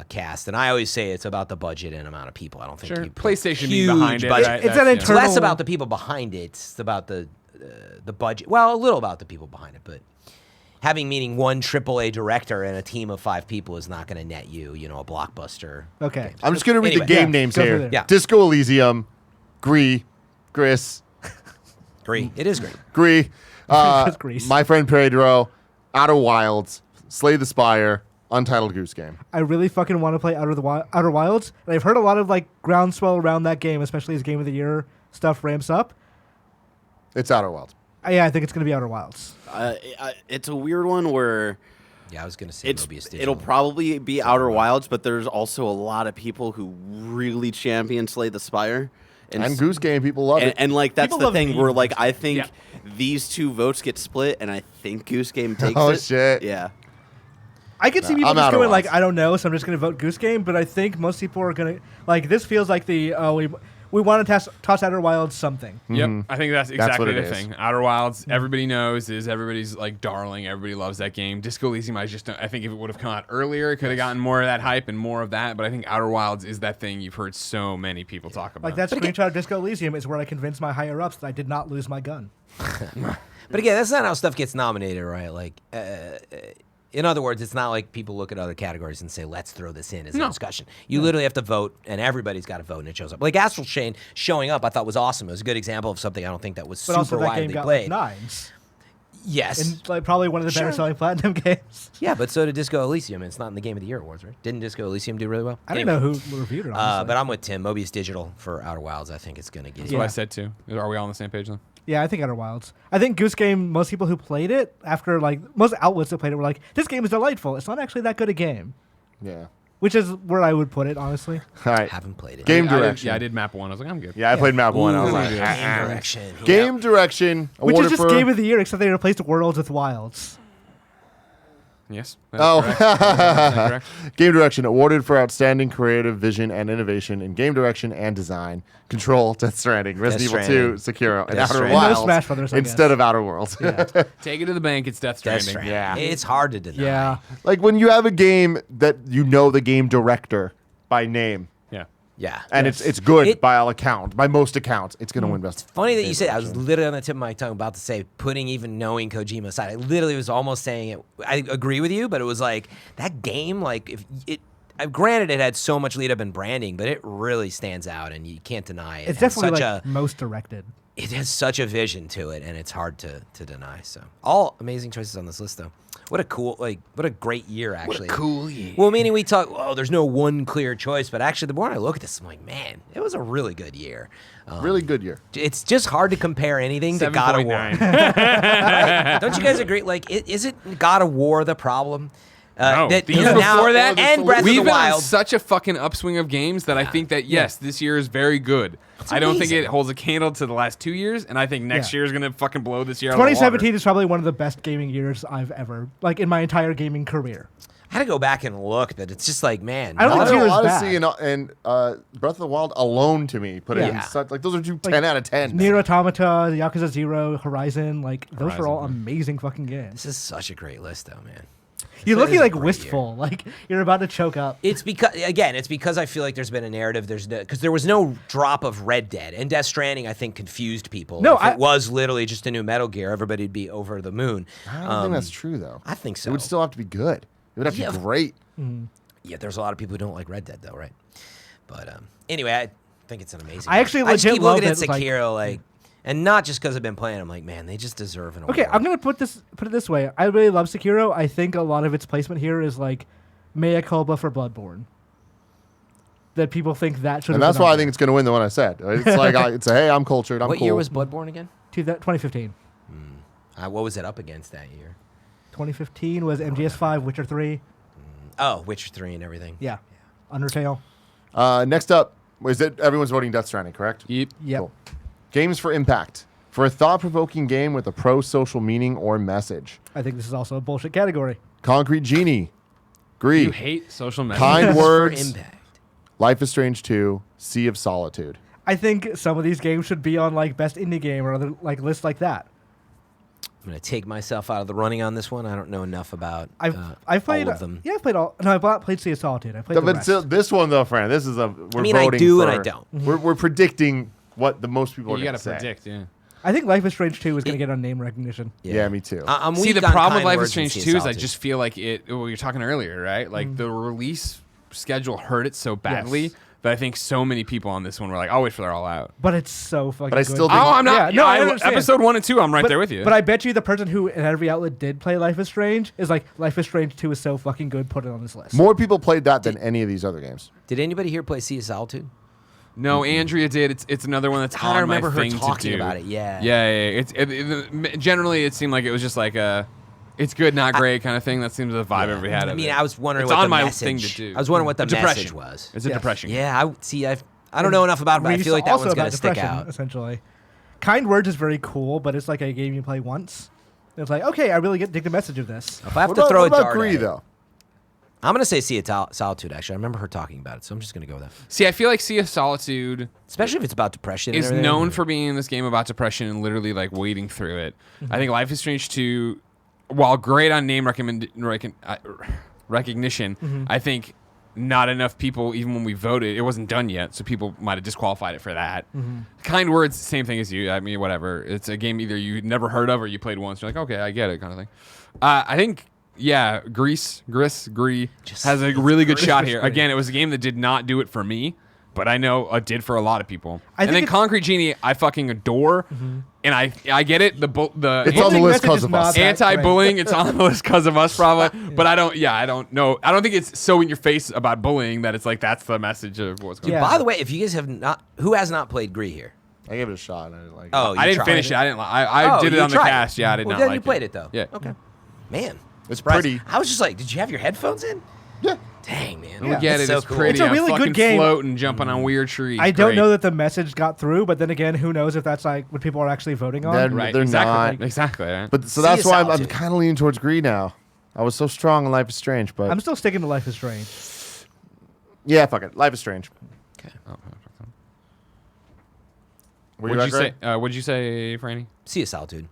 Cast, and I always say it's about the budget and amount of people. I don't think
Sure.
you put
PlayStation
huge
being behind it.
budget.
Right?
It's
That's-
an
yeah.
It's
internal.
less about the people behind it. It's about the budget. Well, a little about the people behind it, but having meaning one AAA director and a team of 5 people is not going to net you, a blockbuster.
Okay.
I'm just going to read
Anyway.
the game
Yeah,
names
go for
here.
there.
Yeah.
Disco Elysium, Gris,
Great. It is great.
Gris,
Just Grease.
My Friend Pedro, Outer Wilds, Slay the Spire, Untitled Goose Game.
I really fucking want to play Outer Wilds, and I've heard a lot of like groundswell around that game, especially as Game of the Year stuff ramps up.
It's Outer Wilds.
Yeah, I think it's going to be Outer Wilds.
It's a weird one where
Yeah, I was going to say
it's
Mobius Digital.
it'll probably be Outer Wilds, but there's also a lot of people who really champion Slay the Spire.
And Goose Game, people love it.
And like that's
People
the
love
thing
meme
where like
Goose
I think
Yeah.
these two votes get split, and I think Goose Game takes
Oh,
it.
shit.
Yeah.
I could see people
I'm
just
Outer
going like,
Wilds.
I don't know, so I'm just going to vote Goose Game, but I think most people are going to, like, this feels like the, we want to toss Outer Wilds something.
Yep, I think that's exactly
what it
the
is.
thing. Outer Wilds, everybody knows, is everybody's like darling. Everybody loves that game. Disco Elysium, I think if it would have come out earlier, it could have gotten more of that hype and more of that. But I think Outer Wilds is that thing you've heard so many people talk about.
Like, that screenshot of Disco Elysium is where I convinced my higher-ups that I did not lose my gun.
But again, that's not how stuff gets nominated, right? Like, in other words, it's not like people look at other categories and say, let's throw this in as a discussion. You literally have to vote, and everybody's got to vote, and it shows up. Like Astral Chain showing up, I thought was awesome. It was a good example of something I don't think that was
But
super
also, that
widely
game got
played.
like 9s.
Yes.
And like, probably one of the
Sure.
better-selling Platinum games.
Yeah, but so did Disco Elysium. It's not in the Game of the Year awards, right? Didn't Disco Elysium do really well?
I don't know who reviewed it, honestly.
But I'm with Tim. Mobius Digital for Outer Wilds, I think it's going to get
That's
you.
what I said too. Are we all on the same page then?
Yeah, I think Outer Wilds. I think Goose Game, most people who played it, after like, most outlets that played it were like, this game is delightful. It's not actually that good a game.
Yeah.
Which is where I would put it, honestly.
All right.
Haven't played it.
Game
I did-
direction.
I did map 1. I was like, I'm good.
Yeah, I played map 1. I was like,
Game direction.
Game direction.
Which is
awarded
just
for-
Game of the Year, except they replaced Worlds with Wilds.
Yes.
Oh.
Correct. That's correct.
Game direction awarded for outstanding creative vision and innovation in game direction and design. Control, Death Stranding, Resident Evil 2, Sekiro, and
Death
Outer
Stranding.
And no
Wilds
Smash Brothers, I
instead
guess.
of Outer Worlds.
Take it to the bank. It's Death
Death
Stranding.
Stranding.
Yeah.
It's hard to deny.
Yeah.
Like when you have a game that you know the game director by name,
Yeah.
Yeah.
and
Yes.
it's good
It-
by most accounts, it's gonna win best.
Funny that you said. I was literally on the tip of my tongue about to say, putting even knowing Kojima aside. I literally was almost saying it. I agree with you, but it was like that game. Like if it, granted, it had so much lead up in branding, but it really stands out, and you can't deny it.
It's
has
definitely
such
like most directed.
it has such a vision to it, and it's hard to deny. So all amazing choices on this list, though. What a great year, actually.
What a cool year.
Well, meaning we talk, there's no one clear choice, but actually, the more I look at this, I'm like, man, it was a really good year.
Really good year.
It's just hard to compare anything to God of War. Right? Don't you guys agree? Like, isn't God of War the problem?
No,
That
the year
now-
before that,
and Breath of
we've
the
been on
Wild.
such a fucking upswing of games that I think that this year is very good. I don't think
amazing.
it holds a candle to the last 2 years, and I think next year is gonna fucking blow this year out of the water.
2017 is probably one of the best gaming years I've ever, like, in my entire gaming career.
I had to go back and look, but it's just like, man.
I don't think Zero is
Odyssey
bad.
and Breath of the Wild alone to me put it in
Yeah.
such like those are two
Like,
10 out of 10.
Nier Automata, Yakuza 0, Horizon, like, those are all
Horizon,
amazing fucking games.
This is such a great list, though, man.
You're
It
looking
is a
like
great
wistful, like you're about to choke up.
It's because I feel like there's been a narrative. Because there was no drop of Red Dead, and Death Stranding I think confused people.
No,
if it was literally just a new Metal Gear, everybody'd be over the moon.
I don't think that's true though.
I think so.
It would still have to be good. It would have to be great.
Yeah, there's a lot of people who don't like Red Dead though, right? But anyway, I think it's an amazing.
I actually
I just
legit
keep
love
looking at
that, like-
Sekiro, and not just because I've been playing. I'm like, man, they just deserve an award.
Okay, I'm gonna put it this way. I really love Sekiro. I think a lot of its placement here is like mea culpa for Bloodborne. That people think that should.
And that's why I think it's going to win the one I said. It's like it's a hey, I'm cultured. I'm
What
cool.
year was Bloodborne again?
2015.
What was it up against that year?
2015 was MGS5, Witcher 3.
Oh, Witcher 3 and everything.
Yeah, Undertale.
Next up is it everyone's voting Death Stranding, correct?
Yep.
Yep.
Cool. Games for Impact. For a thought-provoking game with a pro-social meaning or message.
I think this is also a bullshit category.
Concrete Genie. Agree.
You hate social media.
Kind
For
Words.
Impact.
Life is Strange 2. Sea of Solitude.
I think some of these games should be on like best indie game or other like lists like that.
I'm gonna take myself out of the running on this one. I don't know enough about
I've played
all of them.
Yeah, I've played all. No, I've played Sea of Solitude. I played the
But
rest.
still, this one though, Fran, this is a. We're
mean, I
voting
do
for,
and I don't.
We're predicting what the most people are
You
going
got
to
to
say.
predict, yeah.
I think Life is Strange 2 is going to get on name recognition.
Yeah, me too.
I'm
See,
weak
the
on
problem with
Kind
Life is
Words
Strange
and
2
Sea
is I
Solitude.
just feel like it, well, you're talking earlier, right? Like the release schedule hurt it so badly that I think so many people on this one were like, I'll wait for they're all out.
But it's so fucking
But I
good.
still think-
Oh, I'm not.
Yeah, no, I understand.
episode 1 and 2, I'm right there with you.
But I bet you the person who at every outlet did play Life is Strange is like, Life is Strange 2 is so fucking good, put it on this list.
More people played that than any of these other games.
Did anybody here play Sea of Solitude?
No, Andrea did. It's another one that's
I
on
remember
my
her
thing
talking
to do.
about it. Yeah.
Yeah. Generally, it seemed like it was just like a, it's good, not great kind of thing. That seems the vibe everybody had.
I
of
mean,
it.
I was wondering
It's
what
on
the
my
message.
thing to do.
I was wondering what the
Depression.
message was.
It's a
Yes.
depression.
Yeah, I don't know enough about it, but I
Reese
feel like that
also
one's gonna
about
stick
depression,
out.
essentially. Kind Words is very cool, but it's like a game you play once. It's like, okay, I really dig the message of this.
If I have
What
to
about,
throw
what
a
about
dart
Gree
at it,
though?
I'm gonna say Sea of Solitude. Actually, I remember her talking about it, so I'm just gonna go with that.
See, I feel like Sea of Solitude
Especially if it's about depression. and
is
everything.
known for being this game about depression and literally like wading through it. I think Life is Strange 2, while great on name recognition, I think not enough people, even when we voted, it wasn't done yet, so people might have disqualified it for that. Kind Words, same thing as you. I mean, whatever. It's a game either you never heard of or you played once. You're like, okay, I get it, kind of thing. I think, yeah, Gree has a really good shot here. Again, it was a game that did not do it for me, but I know it did for a lot of people.
I
And
think
then
it's-
Concrete Genie, I fucking adore, and I get it.
It's on the
Ending
list
message
because
is
of
not
us.
that
Anti-bullying, it's on the list because of us, probably. But I don't know. I don't think it's so in your face about bullying that it's like that's the message of what's going
Yeah.
on.
By the way, if you guys have not, who has not played Gree here?
I gave it a shot. And I didn't like it.
Oh,
I
you
didn't
tried
finish it. I didn't. I
Oh,
did it
you
on the
tried
cast. Yeah, I did
well,
not
then
like
you played it though.
Yeah.
Okay. Man,
It's
surprised.
pretty.
I was just like, did you have your headphones in?
Yeah.
Dang, man.
We get it.
That's so
It's
cool.
pretty.
It's a really
I'm
good
fucking
game.
floating, jumping on weird trees.
I don't
Great.
know that the message got through, but then again, who knows if that's like what people are actually voting on?
They're-
Right.
They're
exactly.
not.
Exactly. Right?
But so
Sea
that's
of
why I'm
Solitude.
kind of leaning towards Gree now. I was so strong in Life is Strange, but
I'm still sticking to Life is Strange.
yeah, fuck it. Life is Strange.
Okay.
What'd you say, Franny?
Sea of Solitude.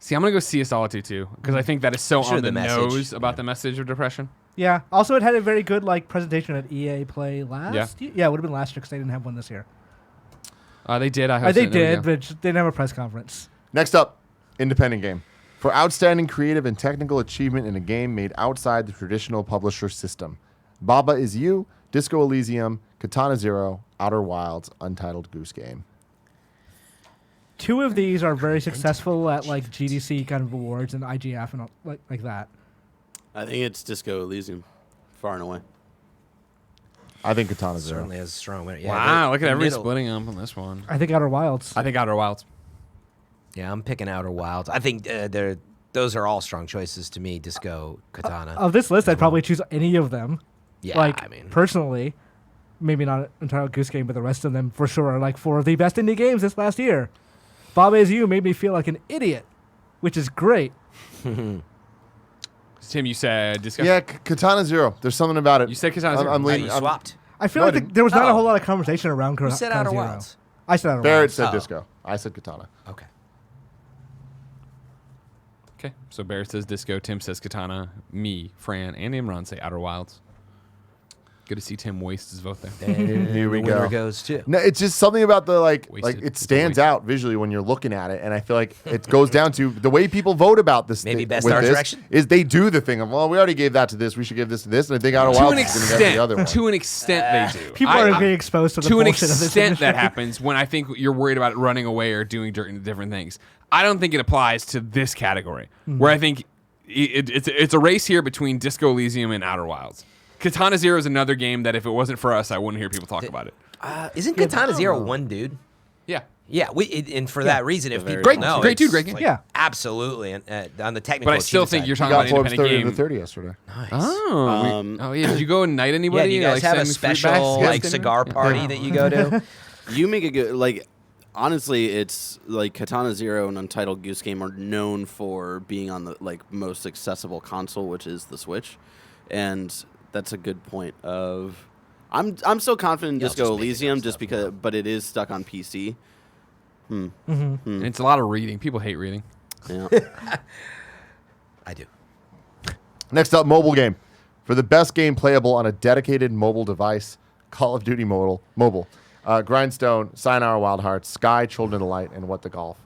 See, I'm gonna go Sea of Solitude too because I think that is so
Sure,
on the
the message.
nose about the message of depression.
Yeah. Also, it had a very good like presentation at EA Play last
Yeah.
year. Yeah, it would have been last year because they didn't have one this year.
They did. I hope
They
so. There we
did,
go.
but they didn't have a press conference.
Next up, independent game. For outstanding creative and technical achievement in a game made outside the traditional publisher system. Baba Is You, Disco Elysium, Katana Zero, Outer Wilds, Untitled Goose Game.
Two of these are very successful at like GDC kind of awards and IGF and all, like that.
I think it's Disco Elysium, far and away.
I think Katana Zero.
Certainly has a strong winner. Yeah,
Wow, look at everybody
middle-
splitting up on this one.
I think Outer Wilds.
I think Outer Wilds.
Yeah, I'm picking Outer Wilds. I think those are all strong choices to me. Disco, Katana.
Of this list, I'd probably choose any of them.
Yeah,
like,
I mean,
personally, maybe not Untitled Goose Game, but the rest of them for sure are like 4 of the best indie games this last year. Bob As You made me feel like an idiot, which is great.
Tim, you said Disco.
Yeah, Katana Zero. There's something about it.
You said Katana Zero.
I'm
you
leaning.
swapped.
I feel
No, I
like
didn't.
there was not a
Oh.
whole lot of conversation around
You said Outer
Zero.
Wilds.
I said Outer
Barrett
Wilds.
said
Oh.
Disco. I said Katana.
Okay.
Okay, so Barrett says Disco, Tim says Katana, me, Fran, and Imran say Outer Wilds. Good to see Tim waste his vote there.
And
Here we
the winner
go.
goes to.
No, it's just something about the like
Wasted.
it
It's
stands
wasted.
out visually when you're looking at it, and I feel like it goes down to the way people vote about this.
Maybe best
with
art
this
direction?
is they do the thing of, well, we already gave that to this, we should give this to this, and I think Outer
To
Wilds
an
is going to get the other one.
extent, to an extent, they do.
People are being exposed to the
to an
bullshit of this
extent that
industry.
happens when I think you're worried about it running away or doing different things. I don't think it applies to this category, where I think it's a race here between Disco Elysium and Outer Wilds. Katana Zero is another game that if it wasn't for us, I wouldn't hear people talk about it.
Isn't Katana Zero one dude?
Yeah.
Yeah, and for that reason, if people
Great-
know,
great dude,
it's
great game.
like,
Yeah.
absolutely, and on the technical.
But I still
achievement
think
side.
you're
He
talking
got
about
Forbes
independent
30 to
game.
30 yesterday.
Nice.
Oh, yeah. Did you go and night
Yeah,
anybody?
do you guys
Like,
have a
send
special
feedback?
like cigar party that you go to?
You make a good honestly, it's like Katana Zero and Untitled Goose Game are known for being on the most accessible console, which is the Switch, and that's a good point. I'm so confident in
Yeah, I'll
Disco
just make it
Elysium
up
just
stuff,
because, but it is stuck on PC.
And it's a lot of reading. People hate reading.
Yeah.
I do.
Next up, mobile game. For the best game playable on a dedicated mobile device, Call of Duty Mobile. Grindstone, Sayonara Wild Hearts, Sky, Children of the Light, and What the Golf.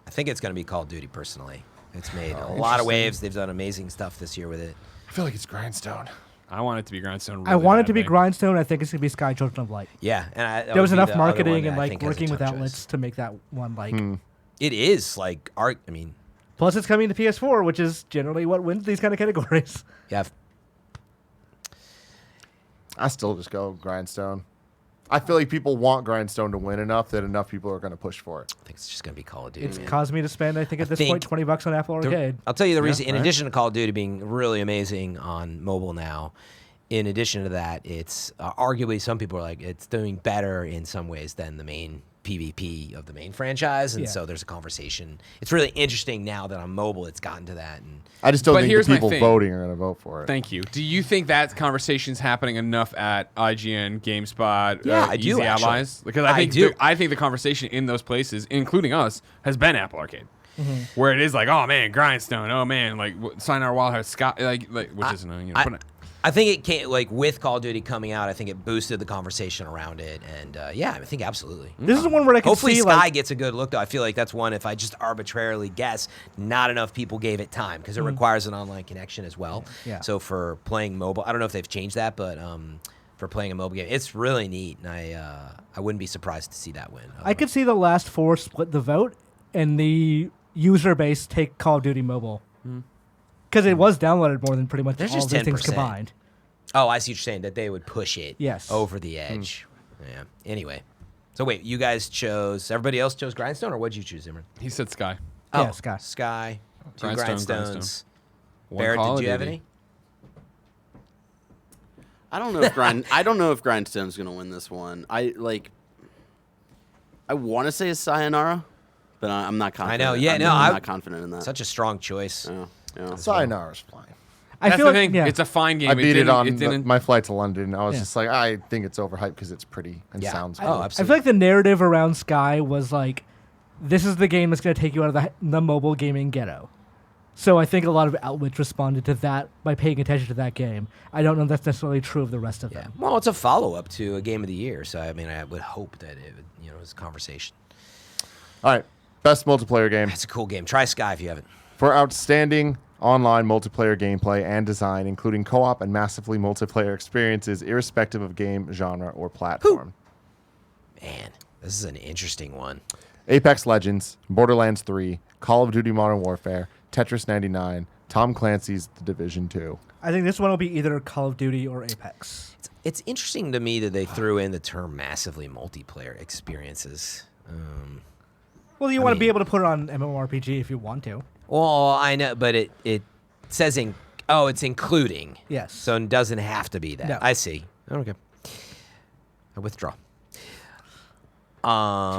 I think it's going to be Call of Duty. Personally, it's made a lot of waves. They've done amazing stuff this year with it.
I feel like it's Grindstone.
I want it to be Grindstone.
I want it to be Grindstone. I think it's going to be Sky Children of Light.
Yeah, and
There was enough
the other one
marketing
that
and
I think has a
working with
tough
outlets
choice.
to make that one
It is like art. I mean,
Plus, it's coming to PS4, which is generally what wins these kind of categories.
yeah,
I still just go Grindstone. I feel like people want Grindstone to win enough that enough people are going to push for it.
I think it's just going to be Call of Duty.
It's
man.
caused me to spend, I think, at this
think
point, $20 on Apple Arcade.
I'll tell you the reason. In
right.
addition to Call of Duty being really amazing on mobile now, in addition to that, it's arguably some people are like it's doing better in some ways than the main PvP of the main franchise, and
Yeah.
so there's a conversation. It's really interesting now that on mobile it's gotten to that. And
I just don't
But
think
here's
the
my
people
thing.
voting are going to vote for it.
Thank you. Do you think that conversation's happening enough at IGN, GameSpot,
Yeah, I do,
Easy
actually.
Allies? Because
I do.
I think the conversation in those places, including us, has been Apple Arcade, where it is like, oh man, Grindstone, oh man, like Sayonara Wild Hearts, Scott, which isn't,
I think it came like with Call of Duty coming out. I think it boosted the conversation around it, and yeah, I think absolutely.
This is one where I can
Hopefully
see,
Sky
like,
gets a good look, though. I feel like that's one, if I just arbitrarily guess, not enough people gave it time because it requires an online connection as well.
Yeah.
So for playing mobile, I don't know if they've changed that, but for playing a mobile game, it's really neat, and I wouldn't be surprised to see that win.
I could see the last four split the vote and the user base take Call of Duty Mobile. Because it was downloaded more than pretty much
There's
all
just
of these things
10%.
combined.
Oh, I see what you're saying, that they would push it
Yes.
over the edge. Yeah. Anyway. So wait, you guys chose, everybody else chose Grindstone, or what'd you choose, Imran?
he said Sky.
Yeah, Sky.
Sky. Two
Grindstone,
Grindstones.
One
Barrett,
Call
did
of
you have
Duty.
any?
I don't know if Grindstone's gonna win this one. I want to say it's Sayonara, but I'm not confident.
I know, yeah,
I'm
no,
not confident in that.
Such a strong choice.
Yeah.
Sayonara's fine.
I
That's
feel
the
like,
thing.
yeah.
It's a fine game.
I beat it on
didn't-
my flight to London. I was
Yeah.
just like, I think it's overhyped because it's pretty and
Yeah.
sounds
Oh,
cool.
I
absolutely.
feel like the narrative around Sky was like, this is the game that's going to take you out of the mobile gaming ghetto. So I think a lot of outlets responded to that by paying attention to that game. I don't know if that's necessarily true of the rest of
Yeah.
them.
Well, it's a follow-up to a Game of the Year, so I mean, I would hope that it would, was a conversation.
All right. Best multiplayer game.
It's a cool game. Try Sky if you haven't.
For outstanding online multiplayer gameplay and design, including co-op and massively multiplayer experiences, irrespective of game, genre, or platform.
Man, this is an interesting one.
Apex Legends, Borderlands 3, Call of Duty Modern Warfare, Tetris 99, Tom Clancy's The Division 2.
I think this one will be either Call of Duty or Apex.
It's interesting to me that they threw in the term massively multiplayer experiences.
Well, you want to be able to put it on MMORPG if you want to.
Well, I know, but it says it's including.
Yes.
So it doesn't have to be that.
No.
I see. Okay. I withdraw.
2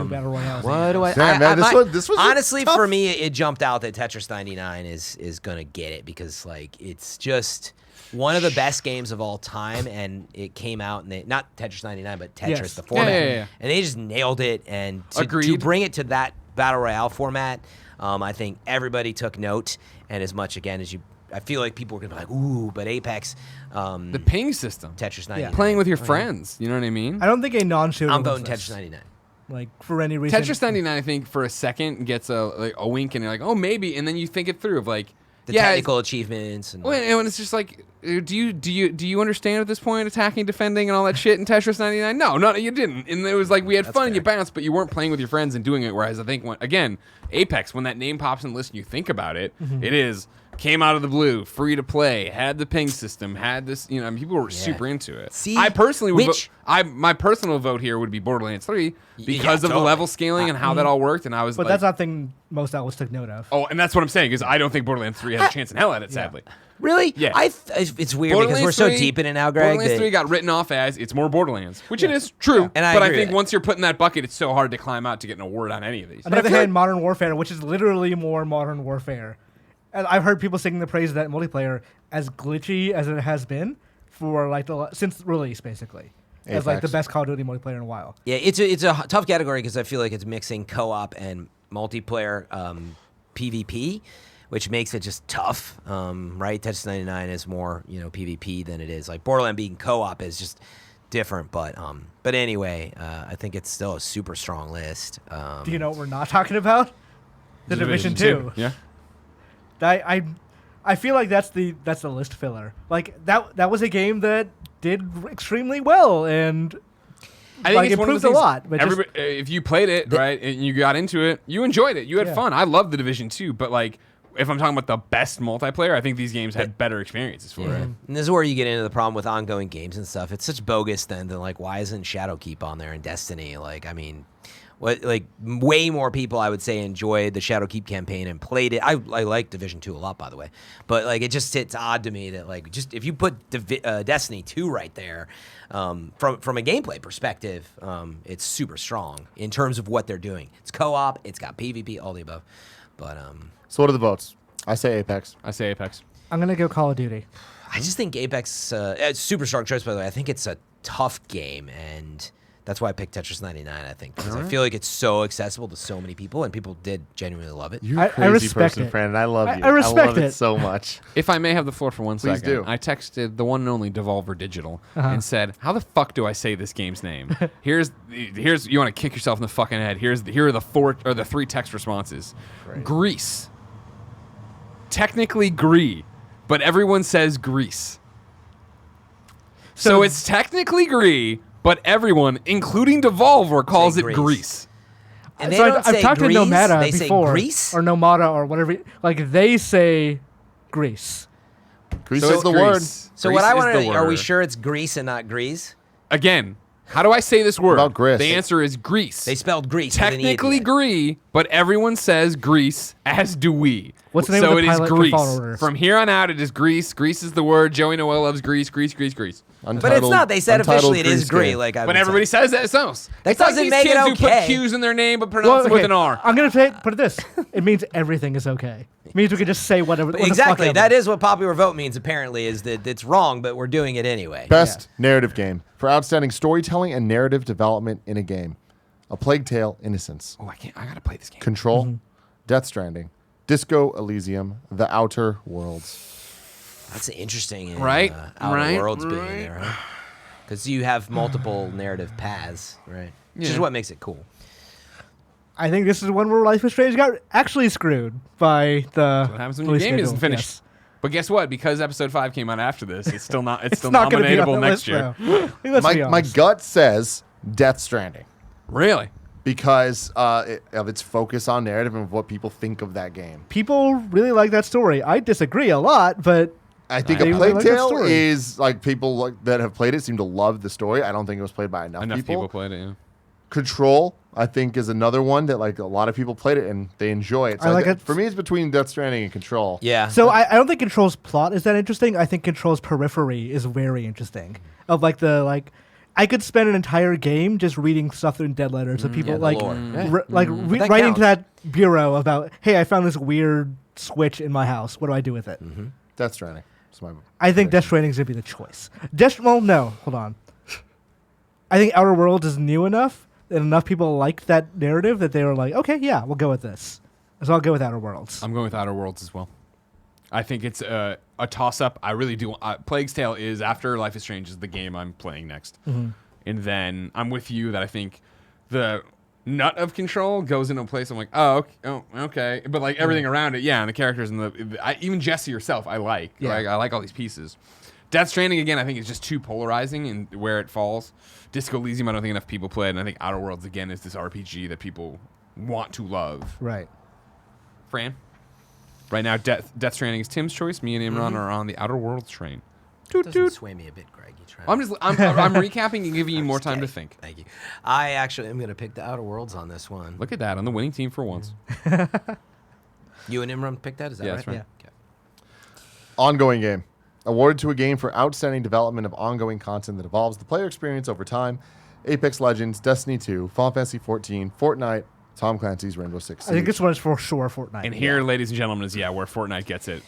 battle royales.
What do I?
Damn, man, this was
honestly
tough.
for me. It jumped out that Tetris 99 is gonna get it because like it's just one of the best games of all time, and it came out and not Tetris 99, but Tetris
Yes.
the format,
Yeah.
and they just nailed it. And to
Agreed.
bring it to that battle royale format, I think everybody took note. And as much again as I feel like people were gonna be like, ooh, but Apex,
The ping system.
Tetris 99,
Playing with your friends. You know what I mean?
I don't think a non-shooter.
I'm
wins
voting
this.
Tetris 99.
Like for any reason.
Tetris 99, I think, for a second gets a wink, and you're like, oh, maybe, and then you think it through of like,
The
yeah,
technical achievements and
and it's just like, do you understand at this point attacking, defending, and all that shit in Tetris 99? No, you didn't. And it was like we had fun, and you bounced, but you weren't playing with your friends and doing it. Whereas I think again, Apex, when that name pops in the list, and you think about it, it is. Came out of the blue, free to play, had the ping system, had this, people were super into it.
See,
I personally would
which-
my personal vote here would be Borderlands 3 because of the
totally.
level scaling and how that all worked, and I was
But
like,
that's not the thing most outlets took note of.
oh, and that's what I'm saying, because I don't think Borderlands 3 has a chance in hell at it, sadly.
Really?
Yeah.
It's weird because we're so deep in it now, Greg.
Borderlands
that-
3 got written off as it's more Borderlands, which it is true.
And I
but I
agree
think
with
once you're put in that bucket, it's so hard to climb out to get an award on any of these.
On the other hand, Modern Warfare, which is literally more Modern Warfare. And I've heard people singing the praise of that multiplayer as glitchy as it has been for like since release, basically. As like the
Apex.
best Call of Duty multiplayer in a while.
Yeah, it's a tough category because I feel like it's mixing co-op and multiplayer PvP, which makes it just tough, right? Tetris 99 is more PvP than it is like Borderlands being co-op is just different, but anyway, I think it's still a super strong list.
Do you know what we're not talking about? The Division 2.
Yeah.
I feel like that's the list filler. Like that was a game that did extremely well and
I think
like
it's one of
improved
the
a
things
lot. But just,
if you played it, right, and you got into it, you enjoyed it. You had
Yeah.
fun. I love The Division 2, but like, if I'm talking about the best multiplayer, I think these games had better experiences for it.
And this is where you get into the problem with ongoing games and stuff. It's such bogus then that like, why isn't Shadowkeep on there and Destiny? Like, I mean, way more people I would say enjoyed the Shadowkeep campaign and played it. I like Division 2 a lot, by the way, but like it's odd to me that like just if you put Destiny 2 right there, from a gameplay perspective, it's super strong in terms of what they're doing. It's co-op, it's got PvP, all the above, but
So what are the votes? I say Apex.
I say Apex.
I'm gonna go Call of Duty.
I just think Apex, it's super strong choice, by the way. I think it's a tough game, and that's why I picked Tetris 99, I think, because I feel like it's so accessible to so many people, and people did genuinely love it.
You're
I
a crazy
respect
person,
it.
Brandon. I love you.
I respect
love it
it.
so much.
If I may have the floor for 1
Please
second,
do.
I texted the one and only Devolver Digital and said, "How the fuck do I say this game's name?" Here's you want to kick yourself in the fucking head. Here are the 3 text responses. Greece. Technically Gree, but everyone says Greece. So it's technically Gree, but everyone, including Devolver, calls
Say
it
Greece.
Greece.
And they
So
don't
I've
say
talked
Greece,
to Nomada
they
before,
say Greece.
or Nomada or whatever. Like they say Greece.
Grease
So
is
it's
the
Greece.
word.
So
Greece
what I
is
want
the
to are we
word.
sure it's Greece and not Greece?
Again, how do I say this word?
About Gris?
The answer is Greece.
They spelled Greece. with an E at the
Technically
end.
Gree, but everyone says Greece, as do we.
What's the name
so
of the
it is
pilot for
Greece.
Fallen Order?
From here on out, it is Greece. Greece is the word. Joey Noel loves Greece. Greece.
But it's not. They said
Untitled
officially it is
Grease
Greece.
game.
Like I
But
would
everybody
say.
says that. So
That
it's like
doesn't
these
make it
kids who put
okay.
Q's in their name but pronounce it with an R.
I'm gonna put it this: it means everything is okay. It means we can just say whatever. what the fuck
Exactly.
ever.
That is what popular vote means. Apparently, is that it's wrong, but we're doing it anyway.
Best narrative game for outstanding storytelling and narrative development in a game. A Plague Tale: Innocence.
Oh, I gotta play this game.
Control, Death Stranding, Disco Elysium, The Outer Worlds.
That's interesting.
Right,
Outer
right,
Worlds being
right.
there, right? Because you have multiple narrative paths, right? Which is
Yeah.
what makes it cool.
I think this is one where Life is Strange got actually screwed by the.
What happens when your
release
game
schedule.
isn't finished?
Yes.
But guess what? Because episode 5 came out after this, it's still not. It's still
Not gonna be on
nominatable
the
next
list,
year.
though. Let's be
My
honest.
gut says Death Stranding
Really?
because of its focus on narrative and what people think of that game.
People really like that story. I disagree a lot, but
I think
they
A
really
Plague
like that
Tale
story.
is like people that have played it seem to love the story. I don't think it was played by enough
people played it. Yeah.
Control, I think, is another one that like a lot of people played it and they enjoy it. So
I like it.
For me, it's between Death Stranding and Control.
Yeah.
So I don't think Control's plot is that interesting. I think Control's periphery is very interesting. Of like I could spend an entire game just reading stuff in dead letters of people
the
like
lore. That
writing to
counts.
that bureau about, hey, I found this weird switch in my house. What do I do with it?
Death Stranding. That's my
I think Death Stranding is gonna be the choice. Well, no, hold on. I think Outer Worlds is new enough and enough people like that narrative that they were like, okay, yeah, we'll go with this. So I'll go with Outer Worlds.
I'm going with Outer Worlds as well. I think it's a toss-up. I really do. Plague's Tale is, after Life is Strange, is the game I'm playing next. And then I'm with you that I think the nut of Control goes into a place I'm like, oh, okay. But like everything around it, yeah, and the characters and even Jesse herself, I like.
Yeah.
Right? I like all these pieces. Death Stranding, again, I think is just too polarizing in where it falls. Disco Elysium, I don't think enough people played, and I think Outer Worlds, again, is this RPG that people want to love.
Right.
Fran? Right now, Death Stranding is Tim's choice. Me and Imran are on the Outer Worlds train.
Doesn't sway me a bit, Greg. You try.
I'm recapping and giving you more time to think.
Thank you. I actually am going to pick the Outer Worlds on this one.
Look at that, on the winning team for once.
You and Imran picked that? Is that
Yeah,
right?
that's right.
Yeah. Okay.
Ongoing game. Awarded to a game for outstanding development of ongoing content that evolves the player experience over time. Apex Legends, Destiny 2, Final Fantasy 14, Fortnite, Tom Clancy's Rainbow Six Siege.
I think this one is for sure Fortnite.
And here, ladies and gentlemen, is where Fortnite gets it,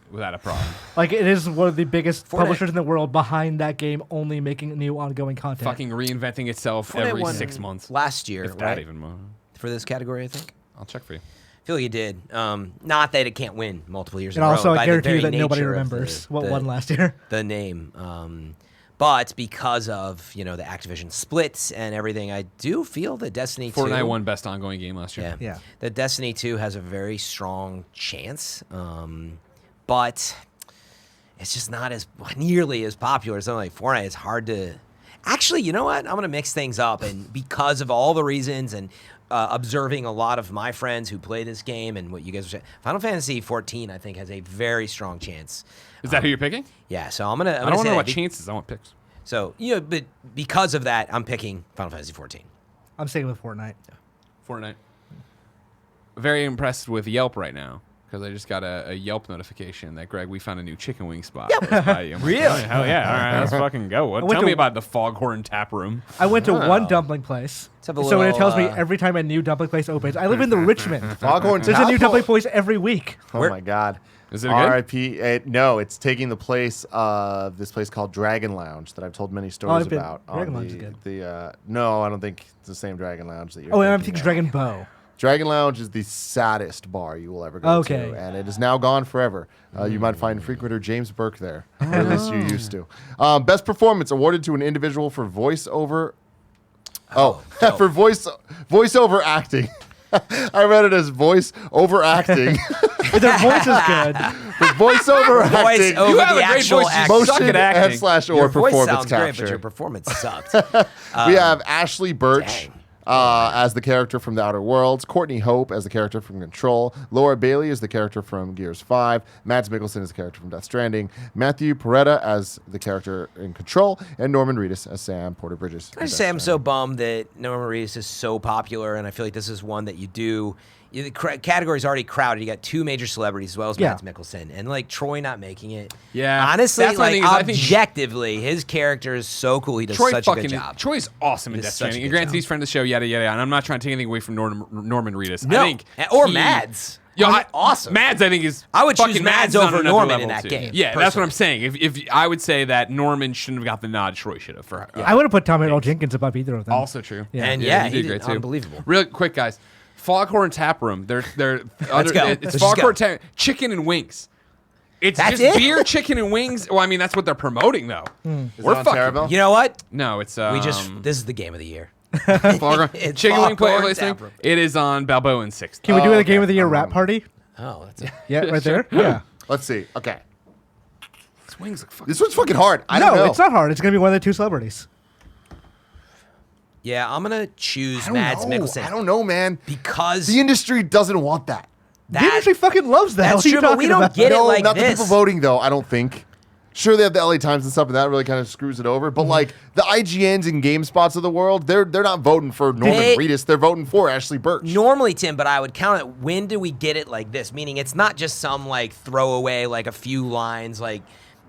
without a problem.
Like, it is one of the biggest publishers in the world behind that game, only making new ongoing content.
Fucking reinventing itself
Fortnite
every
won
6 months.
last year,
If that
right?
even more.
For this category, I think.
I'll check for you.
I feel like you did. Not that it can't win multiple years
And
in a row.
also, I
by the
guarantee you
very
that nobody
nature of
remembers what
the
won last year.
The name. But because of, the Activision splits and everything, I do feel that Destiny 2...
Fortnite won Best Ongoing Game last year.
Yeah.
That Destiny 2 has a very strong chance. But it's just not nearly as popular as something like Fortnite. It's hard to... Actually, you know what? I'm going to mix things up. And because of all the reasons and observing a lot of my friends who play this game and what you guys are saying, Final Fantasy 14, I think, has a very strong chance.
Is that who you're picking?
Yeah, so I'm gonna.
I don't know what chances. I want picks.
So but because of that, I'm picking Final Fantasy 14.
I'm staying with Fortnite.
Fortnite. Very impressed with Yelp right now because I just got a Yelp notification that we found a new chicken wing spot. Really? Hell yeah! All right, let's fucking go. Tell me about the Foghorn Tap Room.
I went to one dumpling place.
Have a
So it
little,
tells me every time a new dumpling place opens. I live in the Richmond.
Foghorn
There's a new
Tap?
dumpling place every week.
Oh my God.
Is it good?
R.I.P. No, it's taking the place of this place called Dragon Lounge that I've told many stories
I've been-
about.
Dragon
on
Lounge is good.
No, I don't think it's the same Dragon Lounge that you're
Oh, and I'm
thinking
thinking
of.
Dragon Bow.
Dragon Lounge is the saddest bar you will ever go
Okay.
to, and it is now gone forever. You might find frequenter James Burke there, or at least you used to. Best performance awarded to an individual for voiceover. For voiceover acting. I read it as voice over acting.
Their voice is good.
For voiceover
Voice
acting,
over
You have
the
a great
actual
voice, you
act.
suck
motion
at acting.
and slash
Your
or
voice
performance
sounds great, but
capture.
your performance sucked.
We have Ashley Birch
Dang.
as the character from The Outer Worlds, Courtney Hope as the character from Control, Laura Bailey as the character from Gears 5, Mads Mikkelsen as the character from Death Stranding, Matthew Peretta as the character in Control, and Norman Reedus as Sam Porter Bridges.
I just say I'm so bummed that Norman Reedus is so popular, and I feel like this is one that you do. The category's already crowded. You got two major celebrities as well as Mads Mikkelsen, and like Troy not making it.
Yeah.
honestly,
That's what I
like
think is I think-
objectively, his character is so cool. He does
Troy
such a good job.
Troy's awesome in
He does
Death
such a
Stranding.
good
And granted,
job.
he's friend of the show, yada yada. And I'm not trying to take anything away from Norman Reedus.
No,
I think
or Mads. Awesome.
Mads, I think is.
I would choose
fucking
Mads
is on
over
another
Norman
level,
in that
too.
game,
Yeah, that's what
personally.
I'm saying. If I would say that Norman shouldn't have got the nod, Troy should have. For
I would have put Tom Earl Jenkins above either of them.
also true.
Yeah.
And
he
he
did
did
great too.
unbelievable.
Real quick, guys. Foghorn Tap Room. They're
Let's go.
It's
Let's just
Foghorn
go.
Tap Chicken and wings. It's
That's
just
it?
beer, chicken, and wings. Well, I mean, that's what they're promoting, though.
Is
We're
it on
fucking-
Terabell?
You know what?
No, it's
This is the game of the year.
Foghorn
It's
Chicken Wing
Foghorn
Play
Tap Room.
It is on Balboa and 6th.
Can we do the
okay.
Game of the Year rap party?
Oh, that's it.
Yeah, right there. Yeah.
Let's see. Okay.
These wings look fucking.
This one's fucking hard. I don't
No,
know.
it's not hard. It's going to be one of the two celebrities.
Yeah, I'm gonna choose
I don't
Mads
know.
Mikkelsen.
I don't know, man.
Because
The industry doesn't want that.
The industry fucking loves that.
That's
What are you
true, but we
talking
don't
about?
get it
No,
like
not
this.
the people voting though. I don't think. Sure, they have the LA Times and stuff, and that really kind of screws it over. But like the IGNs and GameSpots of the world, they're not voting for Norman Reedus. They're voting for Ashley Birch.
Normally, Tim, but I would count it. When do we get it like this? Meaning, it's not just some like throwaway, like a few lines. Like,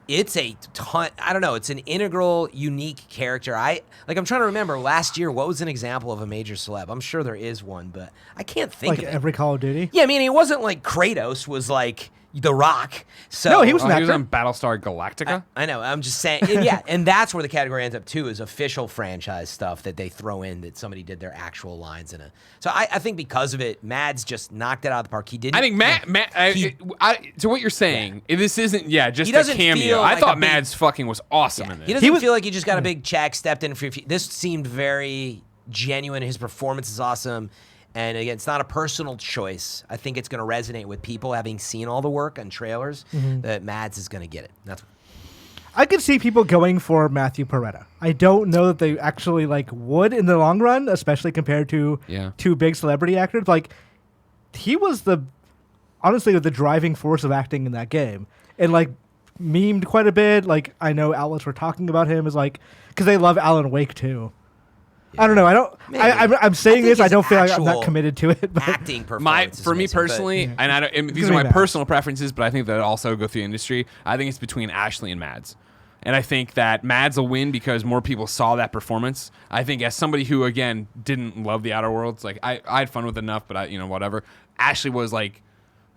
it's a ton. I don't know. It's an integral, unique character. I'm trying to remember last year. What was an example of a major celeb? I'm sure there is one, but I can't think
Like
of it.
every Call of Duty.
Yeah, I mean, it wasn't like Kratos was like The Rock. So
No, he was an
He was
actor.
on Battlestar Galactica.
I know. I'm just saying. Yeah, and that's where the category ends up too, is official franchise stuff that they throw in that somebody did their actual lines in a. So I think because of it, Mads just knocked it out of the park. He didn't.
I think to what you're saying, this isn't just
He
a
doesn't
cameo.
feel
I
like
thought
a big-
Mads fucking was awesome in
He
this.
doesn't feel like he just got a big check, stepped in for. This seemed very genuine. His performance is awesome. And again, it's not a personal choice. I think it's going to resonate with people having seen all the work and trailers that Mads is going to get it. That's.
I could see people going for Matthew Peretta. I don't know that they actually would in the long run, especially compared to two big celebrity actors. Like, he was honestly the driving force of acting in that game, and memed quite a bit. Like, I know outlets were talking about him as because they love Alan Wake too. I don't know. I'm saying this. I don't feel like I'm not committed to it. But
Acting performance.
For me personally, and these are my personal preferences, but I think that also go through the industry. I think it's between Ashley and Mads. And I think that Mads will win because more people saw that performance. I think as somebody who, again, didn't love the Outer Worlds, I had fun with it enough, but whatever. Ashley was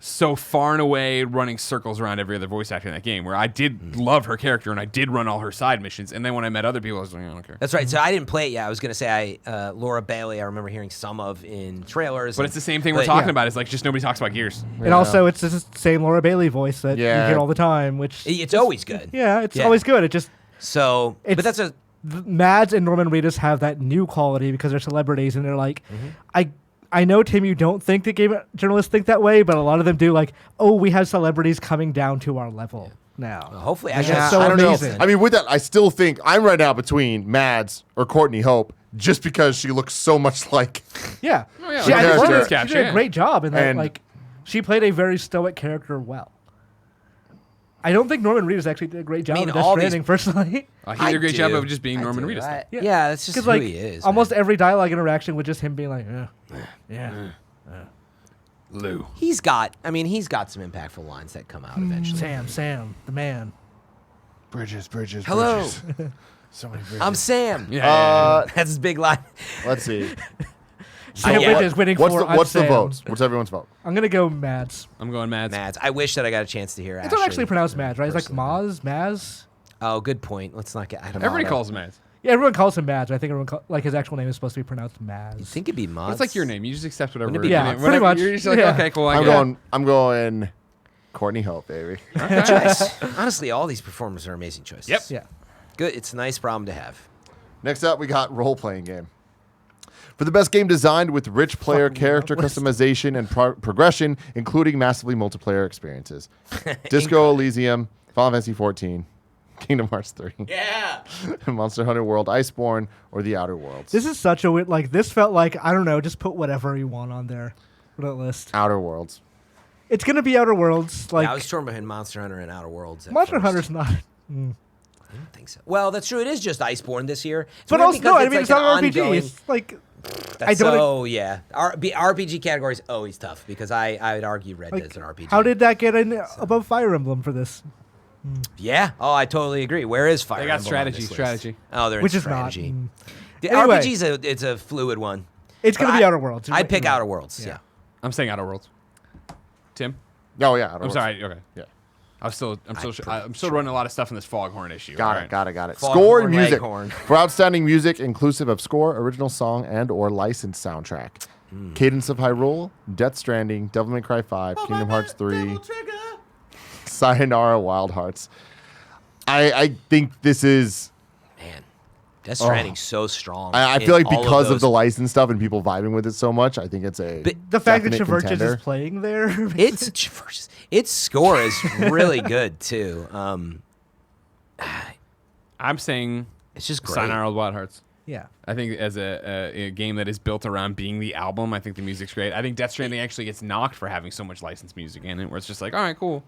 so far and away running circles around every other voice actor in that game, where I did love her character and I did run all her side missions. And then when I met other people, I was like, I don't care.
That's right. So I didn't play it yet. I was going to say Laura Bailey, I remember hearing some of in trailers.
But it's the same thing we're talking about. It's just nobody talks about Gears.
And also, it's the same Laura Bailey voice that you hear all the time, which
it's always good.
Yeah, it's always good. It just
but that's
Mads and Norman Reedus have that new quality because they're celebrities, and they're I know, Tim, you don't think the game journalists think that way, but a lot of them do. We have celebrities coming down to our level now.
Hopefully,
that's so
I don't
amazing.
know. I mean, with that, I still think I'm right now between Mads or Courtney Hope, just because she looks so much like.
Yeah,
she
did a great job in that. She played a very stoic character well. I don't think Norman Reedus actually did a great job in Death Stranding, personally.
He did a great job of just being Norman Reedus.
Yeah, that's just who he is.
Almost every dialogue interaction with just him being
Lou.
He's got some impactful lines that come out eventually.
Sam, the man.
Bridges.
Hello.
So many bridges.
I'm Sam.
Yeah.
That's his big line.
Let's see.
Sam Bridges winning for
What's the
Sam.
votes? What's everyone's vote?
I'm going to go Mads.
I'm going Mads.
Mads. I wish that I got a chance to hear
It's not actually pronounced Mads, right? It's Maz.
Oh, good point. Let's not get. I don't know.
Everybody calls him Mads.
Yeah, everyone calls him Mads. I think everyone his actual name is supposed to be pronounced Maz.
You think it'd be Mads?
It's like your name. You just accept whatever.
Wouldn't it be-
Yeah,
whatever,
pretty much.
You're just like,
Yeah.
okay, cool.
I'm going Courtney Hope, baby.
Good choice. Honestly, all these performers are amazing choices.
Yep.
Yeah.
Good. It's a nice problem to have.
Next up, we got role-playing game. For the best game designed with rich player character customization and progression, including massively multiplayer experiences. Disco Elysium, Final Fantasy XIV, Kingdom Hearts 3.
Yeah.
Monster Hunter World, Iceborne, or The Outer Worlds.
This is such a weird, this felt I don't know, just put whatever you want on there for that list.
Outer Worlds.
It's going to be Outer Worlds.
I was torn between Monster Hunter and Outer Worlds.
Monster Hunter's not.
I don't think so. Well, that's true. It is just Iceborne this year. It's
But
weird
also,
because
no, I mean, it's not an RPG.
ongoing-
It's
That's yeah. RPG category is always tough because I would argue Red Dead is an RPG.
How did that get in above Fire Emblem for this?
Yeah. Oh, I totally agree. Where is Fire
They got
Emblem on
strategy.
this list? Oh, they're
Which
in
is not.
strategy. The
Anyway.
RPG it's a fluid one.
It's going to
But
be Outer Worlds.
I'd pick Outer Worlds. Yeah.
I'm saying Outer Worlds. Tim?
Oh, yeah. Outer
I'm
Worlds.
sorry. Okay.
Yeah.
I'm still running a lot of stuff in this Foghorn issue.
Got
All
it.
Foghorn
Score and music.
Leghorn.
For outstanding music, inclusive of score, original song, and or licensed soundtrack. Cadence of Hyrule, Death Stranding, Devil May Cry 5, Kingdom Hearts 3, Sayonara Wild Hearts. I think this is...
Man, Death Stranding's so strong.
I feel like
in all
because of
those.
the license stuff and people vibing with it so much, I think it's a
The fact that
definite
Chiverches
contender.
is playing there.
Its score is really good too.
I'm saying
It's just great.
Sayonara Wild Hearts.
Yeah.
I think as a game that is built around being the album, I think the music's great. I think Death Stranding actually gets knocked for having so much licensed music in it, where it's just like, all right, cool.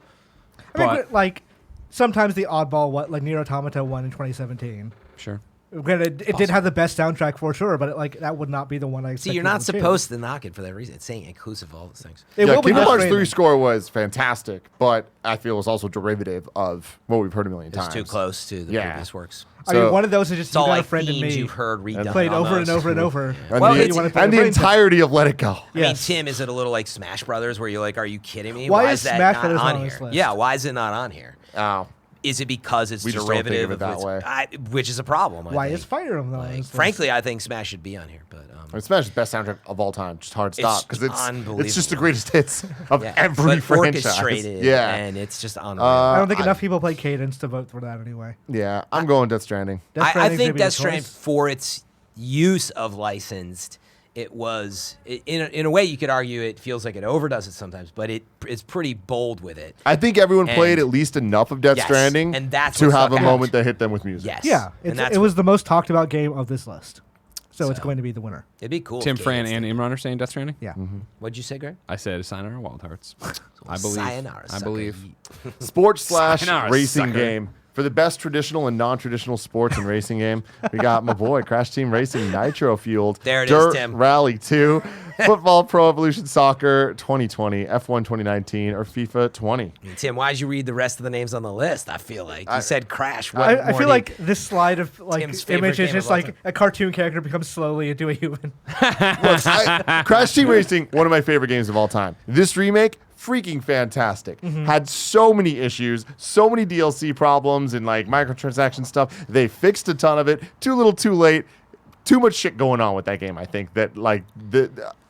I mean, like sometimes the oddball, like Nier Automata won in 2017.
Sure.
Granted, it did have the best soundtrack for sure, but that would not be the one I expected.
See, you're not supposed to knock it for that reason. It's saying inclusive of all those things.
It will be
Kingdom Hearts 3
frustrating.
score was fantastic, but I feel it was also derivative of what we've heard a million
It's
times.
too close to the previous works.
I mean,
So-
one of those is just
It's all
you got
like
a friend in
themes
me.
you've heard redone.
Played over and
almost.
over and over.
And
Well,
the,
it's-
and the entirety of Let It Go.
I mean,
Yes.
Tim, is it a little like Smash Brothers where you're like, are you kidding me?
Why
Why
is
is that
Smash
not
Brothers
on
not on
here?
this list?
Yeah, why is it not on here?
Oh.
Is it because it's
We just don't think
derivative
of it that
its-
way.
which is a problem. I
Why
think.
is Fire Emblem on this list?
Frankly, I think Smash should be on here, but
Smash is the best soundtrack of all time. Just hard stop because it's
unbelievable.
just the greatest hits of
yeah.
every
but
franchise.
orchestrated,
Yeah,
and it's just unreal.
I don't think
I-
enough people play Cadence to vote for that anyway.
yeah. I'm going Death Stranding.
Death
I
Stranding's
think
maybe the
Death Stranding,
choice.
for its use of licensed, it was in a way you could argue it feels like it overdoes it sometimes, but it is pretty bold with it.
I think everyone
And-
played at least enough of Death
Yes,
Stranding
and that's
to
what
have a
stuck out.
moment that hit them with music.
Yes,
Yeah,
and that's
it was the most talked about game of this list, so it's
So.
going to be the winner.
it'd be cool.
Tim,
if
Fran,
Cadence
and
did.
Imran are saying Death Stranding?
Yeah.
What'd you say, Greg?
I said Sayonara Wild Hearts. I believe.
Sayonara,
I
sucker.
believe.
Sports /
Sayonara,
racing
sucker.
game. For the best traditional and non-traditional sports and racing game, we got my boy Crash Team Racing Nitro Fueled,
There it is,
Dirt
Tim.
Rally 2, Football Pro Evolution Soccer 2020, F1 2019, or FIFA 20.
Tim, why'd you read the rest of the names on the list? I feel like you said Crash. What
I
more
feel
do
like this slide of like
Tim's favorite
image is
game
just
of all
like
time.
a cartoon character becomes slowly into a human.
Crash Team Racing, one of my favorite games of all time. This remake, freaking fantastic. Had so many issues, so many DLC problems and like microtransaction stuff. They fixed a ton of it. Too little, too late. Too much shit going on with that game. I think that like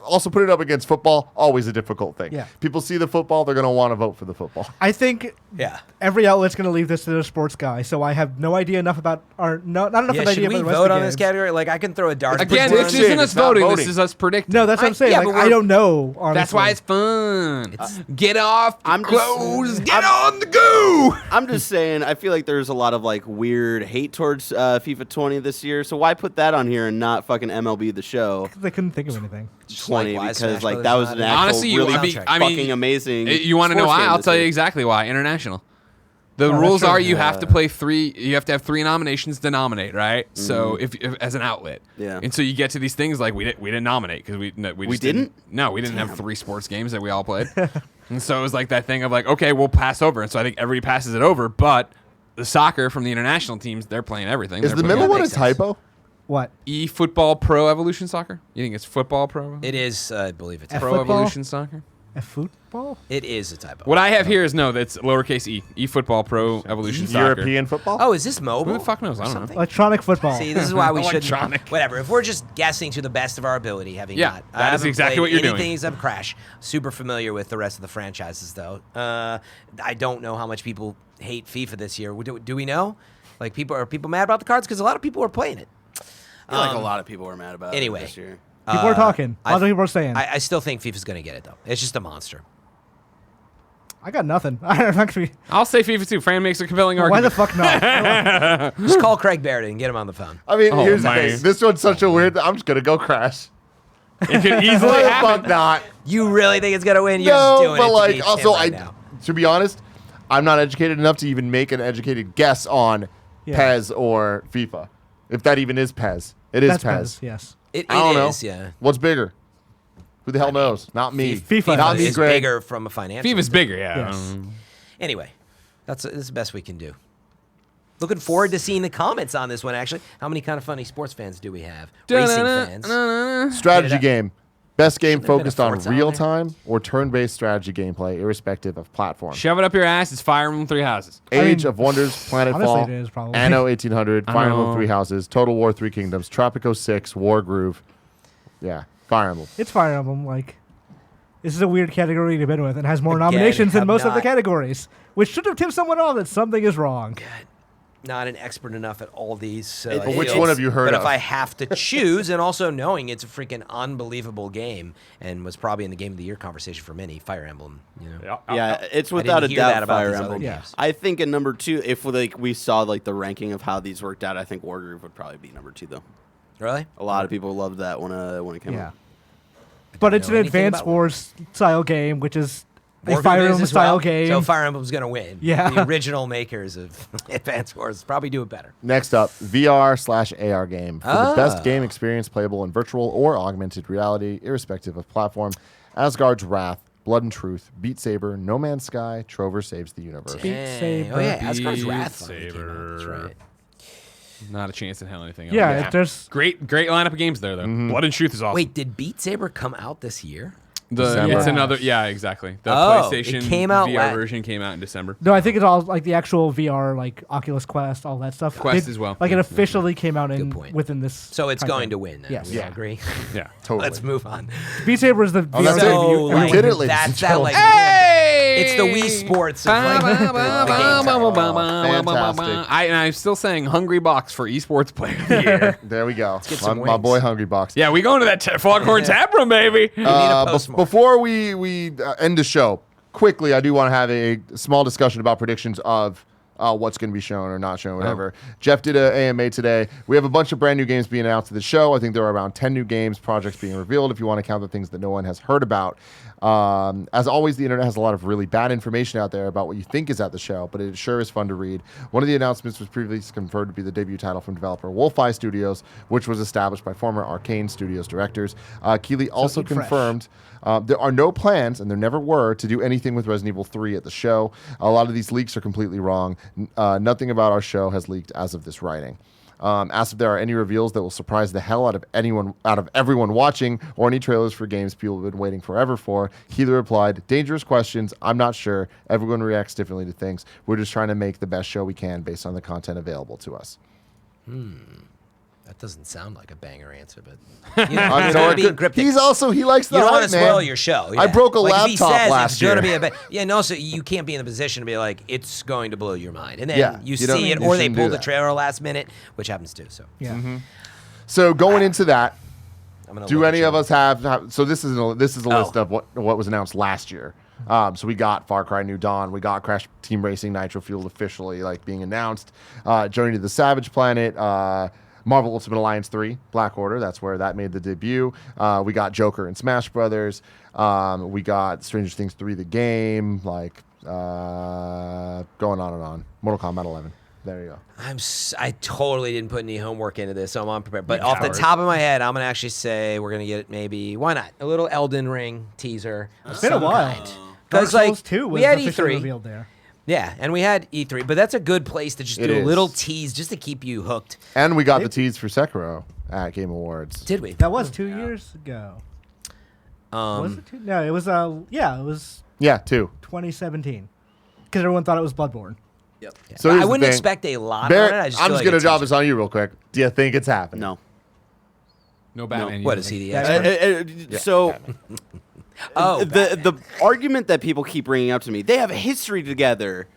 also put it up against football, always a difficult thing.
Yeah.
People see the football, they're gonna want to vote for the football.
I think
Yeah.
every outlet's going to leave this to the sports guy, so I have no idea enough about not enough
Yeah,
of an
should
idea
we
about the rest
vote
of
on
the
this
games.
category? Like, I can throw a dart.
Again,
Prediction,
this isn't us
it's not
voting. This
voting.
is us predicting.
No, that's what I'm saying.
yeah,
Like,
but
I
we're-
don't know. Honestly.
That's why it's fun. Get off the
I'm just-
clothes. Get on the go.
I'm just saying, I feel like there's a lot of like weird hate towards FIFA 20 this year. So why put that on here and not fucking MLB the Show
they couldn't think of anything.
20?
why
because
Smash
like
Brothers
that was
not
an
in-
actual
Honestly,
really
I
mean,
fucking amazing.
You want to know
sports
why?
game
I'll
this
tell you
year.
exactly why. International. The
that's
rules
true.
are you have to play three. You have to have 3 nominations to nominate, right? So if as an outlet,
Yeah.
And so you get to these things like we didn't nominate because we just
didn't?
No, we didn't have 3 sports games that we all played, and so it was like that thing of like, okay, we'll pass over, and so I think everybody passes it over, but the soccer from the international teams, they're playing everything.
Is
They're
the
playing
middle one a
makes sense.
typo?
What?
eFootball Pro Evolution Soccer? You think it's Football Pro?
It is, I believe it's.
Pro
Football?
Evolution Soccer?
A football?
It is a typo.
What I have here is no, that's lowercase e. eFootball Pro Evolution Soccer.
European football?
Oh, is this mobile?
Who the fuck knows? I
or
don't know.
something?
Electronic football.
See, this is why we shouldn't.
Electronic.
Whatever. If we're just guessing to the best of our ability, having
Yeah,
not,
that is exactly what you're doing.
Anything except Crash. Super familiar with the rest of the franchises, though. I don't know how much people hate FIFA this year. Do we know? Like, are people mad about the cards? Because a lot of people are playing it.
I feel like a lot of people were mad about
anyway.
it this year.
People are talking. A lot of people are saying.
I still think FIFA's going to get it, though. It's just a monster.
I got nothing. I'm not gonna be,
I'll say FIFA 2. Fran makes a compelling
why
argument.
the fuck not?
Just call Craig Barrett and get him on the phone.
I mean,
Oh,
here's the
man.
thing. This one's such a weird. I'm just gonna go Crash.
It could easily
Why the
happen.
fuck not?
You really think it's going to win? You're just
No,
doing it
but
to
like
beat
also,
Tim right now.
to be honest, I'm not educated enough to even make an educated guess on
Yeah.
Pez or FIFA. If that even is Pez, it is
That's
Pez.
Pez, yes.
It
I don't
is,
know.
yeah.
What's bigger? Who the hell knows? Not me.
FIFA
Not
is
me,
It's
Greg.
bigger from a financial.
FIFA's bigger, yeah.
Yes.
Anyway, that's the best we can do. Looking forward to seeing the comments on this one, actually. How many kind of funny sports fans do we have? Racing fans.
Strategy
Yeah, that-
game. Best game
Shouldn't have been a
focused on
Forza on
real
there.
time or turn-based strategy gameplay, irrespective of platform.
Shove it up your ass. It's Fire Emblem 3 Houses.
Age
mean,
of Wonders, Planetfall,
honestly, it is probably.
Anno 1800,
I
Fire
know.
Emblem 3 Houses, Total War 3 Kingdoms, Tropico 6, War Groove. Yeah, Fire Emblem.
It's Fire Emblem. Like, this is a weird category to begin with, and has more
Again,
nominations than
have
most of the
not-
categories, which should have tipped someone off that something is wrong.
Not an expert enough at all these. So
But which one have you heard
But
of?
if I have to choose, and also knowing it's a freaking unbelievable game, and was probably in the Game of the Year conversation for many, Fire Emblem. You know.
Yeah, it's
I
without a
didn't hear that
doubt
about
Fire
these other
Emblem.
games.
I think in number 2, if like we saw like the ranking of how these worked out, I think Wargroove would probably be number 2 though.
Really?
A lot of people loved that when it came out.
But it's an
know anything
Advance
about
Wars style game, which is a
War
Fire
Games
Emblem
as
style
well?
game.
So Fire Emblem's going to win.
Yeah.
The original makers of Advance Wars probably do it better.
Next up, VR/AR game for the best game experience playable in virtual or augmented reality, irrespective of platform. Asgard's Wrath, Blood and Truth, Beat Saber, No Man's Sky, Trover Saves the Universe.
Beat Saber.
Oh, yeah. Asgard's
Beat
Wrath finally came out. That's
Saber.
right.
Not a chance in hell anything else.
Yeah, there's
Great lineup of games there, though. Blood and Truth is awesome.
Wait, did Beat Saber come out this year?
December.
It's another, exactly. The
Oh,
PlayStation
it came out
VR version came out in December.
no. I think it's all like the actual VR, like Oculus Quest, all that stuff.
Quest as well.
Like it
Yeah.
officially came out
Good point.
within this.
So it's
timeframe.
going to win then.
Yes.
We all agree?
Yeah.
Totally.
Let's move on.
Beat Saber is the VR.
that's
game.
it.
So,
You
like,
did it, ladies and
that's that, like,
Hey!
it's the Wii Sports of, like, the game title.
Fantastic.
I'm still saying Hungry Box for esports player of the year.
There we go.
get some
My
wings.
boy Hungry Box.
Yeah, we going to that Foghorn Tap Room, baby.
We need a postmark.
Before we end the show, quickly, I do want to have a small discussion about predictions of what's going to be shown or not shown, whatever. Jeff did an AMA today. We have a bunch of brand new games being announced at the show. I think there are around 10 new games, projects being revealed, if you want to count the things that no one has heard about. As always, the internet has a lot of really bad information out there about what you think is at the show, but it sure is fun to read. One of the announcements was previously confirmed to be the debut title from developer Wolfeye Studios, which was established by former Arcane Studios directors. Keeley also
eat fresh.
confirmed there are no plans, and there never were, to do anything with Resident Evil 3 at the show. A lot of these leaks are completely wrong. Nothing about our show has leaked as of this writing. Asked if there are any reveals that will surprise the hell out of everyone watching, or any trailers for games people have been waiting forever for, Keeley replied, "Dangerous questions. I'm not sure. Everyone reacts differently to things. We're just trying to make the best show we can based on the content available to us."
That doesn't sound like a banger answer, but you know,
I mean,
it's gonna be
good-
cryptic.
he likes the
You don't
hype,
want to
man.
spoil your show.
I
yeah.
broke a
Like, if he
laptop
says
last
it's gonna
year.
be yeah, and also you can't be in the position to be like, it's going to blow your mind. And then
Yeah,
you
you don't-
see it,
you
or they
shouldn't
pull
do
the
that.
trailer last minute, which happens too. So
Yeah.
So going into that,
I'm gonna
do
look at
any
you.
of us have? So this is a list
Oh.
of what was announced last year. So we got Far Cry New Dawn, we got Crash Team Racing Nitro Fueled officially like being announced. Journey to the Savage Planet, Marvel Ultimate Alliance 3, Black Order. That's where that made the debut. We got Joker and Smash Brothers. We got Stranger Things 3, the game. Like going on and on. Mortal Kombat 11. There you go.
I totally didn't put any homework into this, so I'm unprepared. But off the top of my head, I'm gonna actually say we're gonna get maybe why not a little Elden Ring teaser.
It's been a while. Dark
Because
Souls
like
2 was
we had
officially
E3.
revealed there.
Yeah, and we had E3, but that's a good place to just
It
do a
is.
little tease just to keep you hooked.
And we got the tease for Sekiro at Game Awards.
Did we?
That was 2 years ago. Was it 2? No, it was it was
Yeah, 2.
2017. Because everyone thought it was Bloodborne.
Yep.
So
I
here's the
wouldn't
thing.
expect a lot
Barrett,
on it.
I'm
feel
just
like
gonna
a
drop
teaser.
this on you real quick. Do you think it's happening?
No.
No Batman.
What
you
is
think?
he the expert?
So
Oh,
the argument that people keep bringing up to me, they have a history together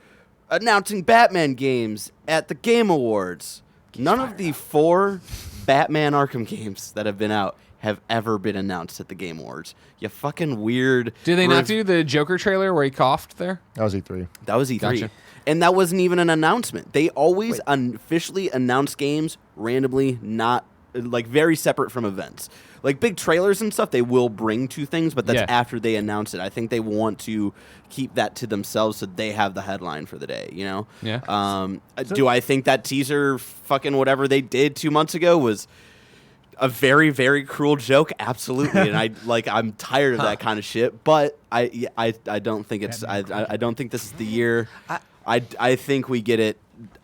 announcing Batman games at the Game Awards. None of the 4 Batman Arkham games that have been out have ever been announced at the Game Awards. You fucking weird.
Did they not do the Joker trailer where he coughed there?
That was E3.
That was E3.
Gotcha.
And that wasn't even an announcement. They always officially announce games randomly, not like very separate from events. Like big trailers and stuff, they will bring to things, but that's
Yeah.
after they announce it. I think they want to keep that to themselves so they have the headline for the day, you know?
Yeah.
Do I think that teaser fucking whatever they did 2 months ago was a very, very cruel joke? Absolutely. And I'm tired of that kind of shit. But I don't think it's I don't think this is the year. I think we get it.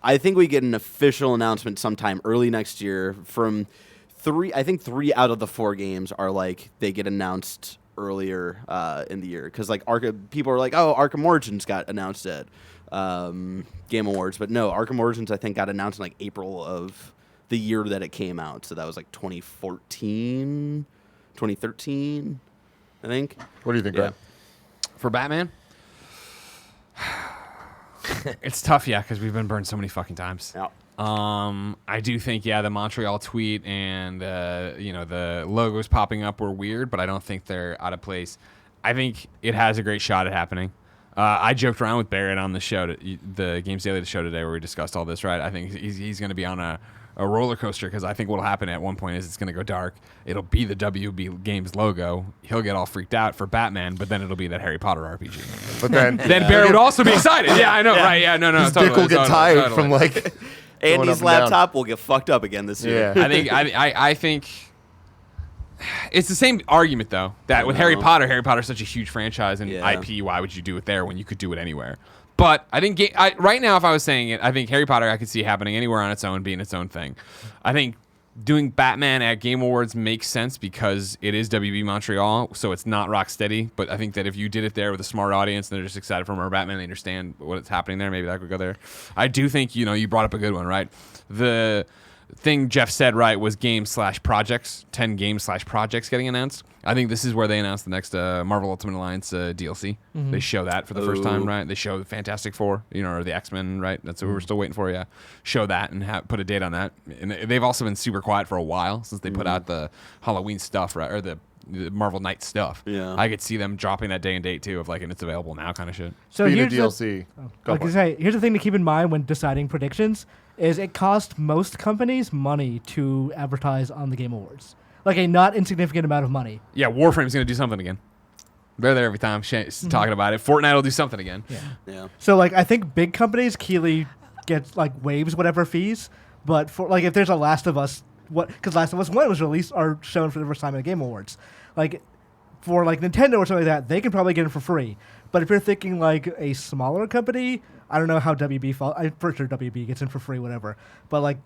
I think we get an official announcement sometime early next year from 3. I think 3 out of the 4 games are like they get announced earlier in the year because like people are like, oh, Arkham Origins got announced at Game Awards, but no, Arkham Origins I think got announced in like April of the year that it came out, so that was like 2014, 2013, I think.
What do you think,
Yeah.
Greg?
For Batman? It's tough, yeah, because we've been burned so many fucking times.
Yeah.
I do think, the Montreal tweet and the logos popping up were weird, but I don't think they're out of place. I think it has a great shot at happening. I joked around with Barrett on the show, the Games Daily show today, where we discussed all this. Right? I think he's going to be on a a roller coaster because I think what'll happen at one point is it's going to go dark. It'll be the WB Games logo. He'll get all freaked out for Batman, but then it'll be that Harry Potter RPG.
But then
Barry would also be excited. Yeah, I know, right? Yeah, no,
his dick will get tired from like
Andy's laptop will get fucked up again this year.
Yeah.
I think it's the same argument though that with Harry Potter's such a huge franchise and IP. Why would you do it there when you could do it anywhere? But I think right now, if I was saying it, I think Harry Potter I could see happening anywhere on its own, being its own thing. I think doing Batman at Game Awards makes sense because it is WB Montreal, so it's not Rocksteady. But I think that if you did it there with a smart audience and they're just excited for more Batman, they understand what's happening there, maybe that could go there. I do think, you brought up a good one, right? The thing Jeff said, right, was games/projects, 10 games/projects getting announced. I think this is where they announced the next Marvel Ultimate Alliance DLC. Mm-hmm. They show that for the first time, right? They show the Fantastic Four, or the X-Men, right? That's what we're still waiting for, yeah. Show that and put a date on that. And they've also been super quiet for a while since they put out the Halloween stuff, right? Or the Marvel Knight stuff.
Yeah.
I could see them dropping that day and date, too, of and it's available now kind of shit.
So
Speaking
here's
of DLC.
here's the thing to keep in mind when deciding predictions is it costs most companies money to advertise on the Game Awards. Like a not insignificant amount of money.
Yeah, Warframe's going to do something again. They're there every time talking about it. Fortnite will do something again.
Yeah.
So I think big companies, Keighley gets waives whatever fees, but for if there's a Last of Us, because Last of Us 1 was released or shown for the first time at the Game Awards, for Nintendo or something like that, they can probably get it for free. But if you're thinking a smaller company, I don't know how WB falls. I'm pretty sure WB gets in for free, whatever. But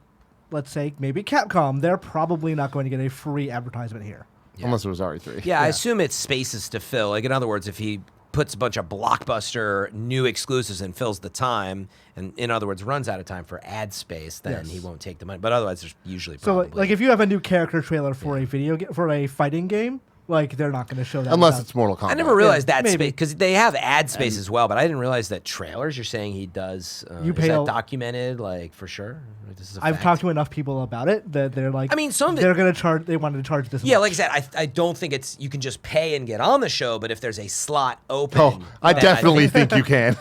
let's say maybe Capcom, they're probably not going to get a free advertisement here.
Yeah. Unless it was RE3.
Yeah, I assume it's spaces to fill. In other words, if he puts a bunch of blockbuster new exclusives and fills the time, and in other words, runs out of time for ad space, then he won't take the money. But otherwise, there's usually probably...
So if you have a new character trailer for for a fighting game, they're not going to show that.
Unless it's Mortal Kombat.
I never realized that space, because they have ad space as well, but I didn't realize that trailers, you're saying he does, is that documented, for sure? This is
I've talked to enough people about it that they're
some of it,
they're going to charge, they wanted to charge this
Yeah,
much.
like I said, I don't think you can just pay and get on the show, but if there's a slot open.
I definitely think you can.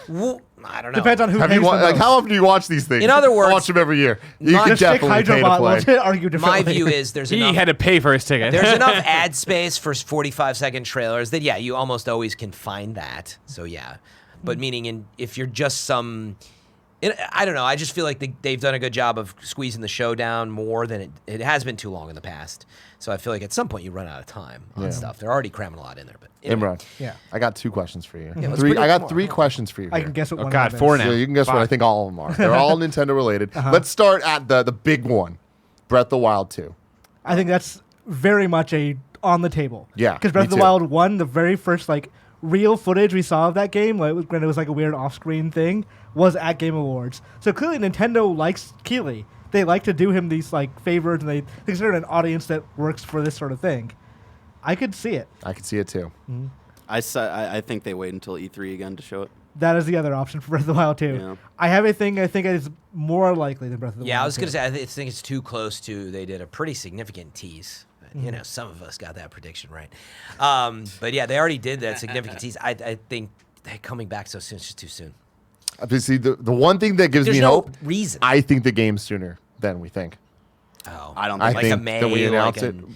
I don't know.
Depends on who pays the most.
How often do you watch these things?
In other words,
I watch them every year. You can definitely pay to play.
Argue differently.
My view is there's
he
enough.
He had to pay for his ticket.
There's enough ad space for 45-second trailers that you almost always can find that. So but meaning if you're just I don't know. I just feel like they've done a good job of squeezing the show down more than it has been too long in the past. So I feel like at some point you run out of time on stuff. They're already cramming a lot in there. But anyway.
Imran,
Yeah.
I got 2 questions for you.
Yeah,
I got 3 questions for you.
I
here.
can guess what one
God,
of them
4
is.
now.
Yeah, you can guess what I think all of them are. They're all Nintendo related. Let's start at the big one, Breath of the Wild 2.
I think that's very much on the table.
Yeah,
Because Breath
me
of the
too.
Wild 1, the very first real footage we saw of that game, when it was a weird off-screen thing, was at Game Awards. So clearly Nintendo likes Keighley. They like to do him these favors, and they consider an audience that works for this sort of thing. I could see it.
I could see it too.
Mm-hmm.
I think they wait until E3 again to show it.
That is the other option for Breath of the Wild 2.
Yeah.
I have a thing I think is more likely than Breath of the Wild 2.
Yeah, I was going to say, I think it's too close to, they did a pretty significant tease. Some of us got that prediction right. But yeah, they already did that significant tease. I think they're coming back so soon, it's just too soon.
See, the one thing that gives
There's
me
no
hope,
reason.
I think the game's sooner than we think.
Oh,
I don't
I
think
like a
think
May,
that we announce
like
it
you know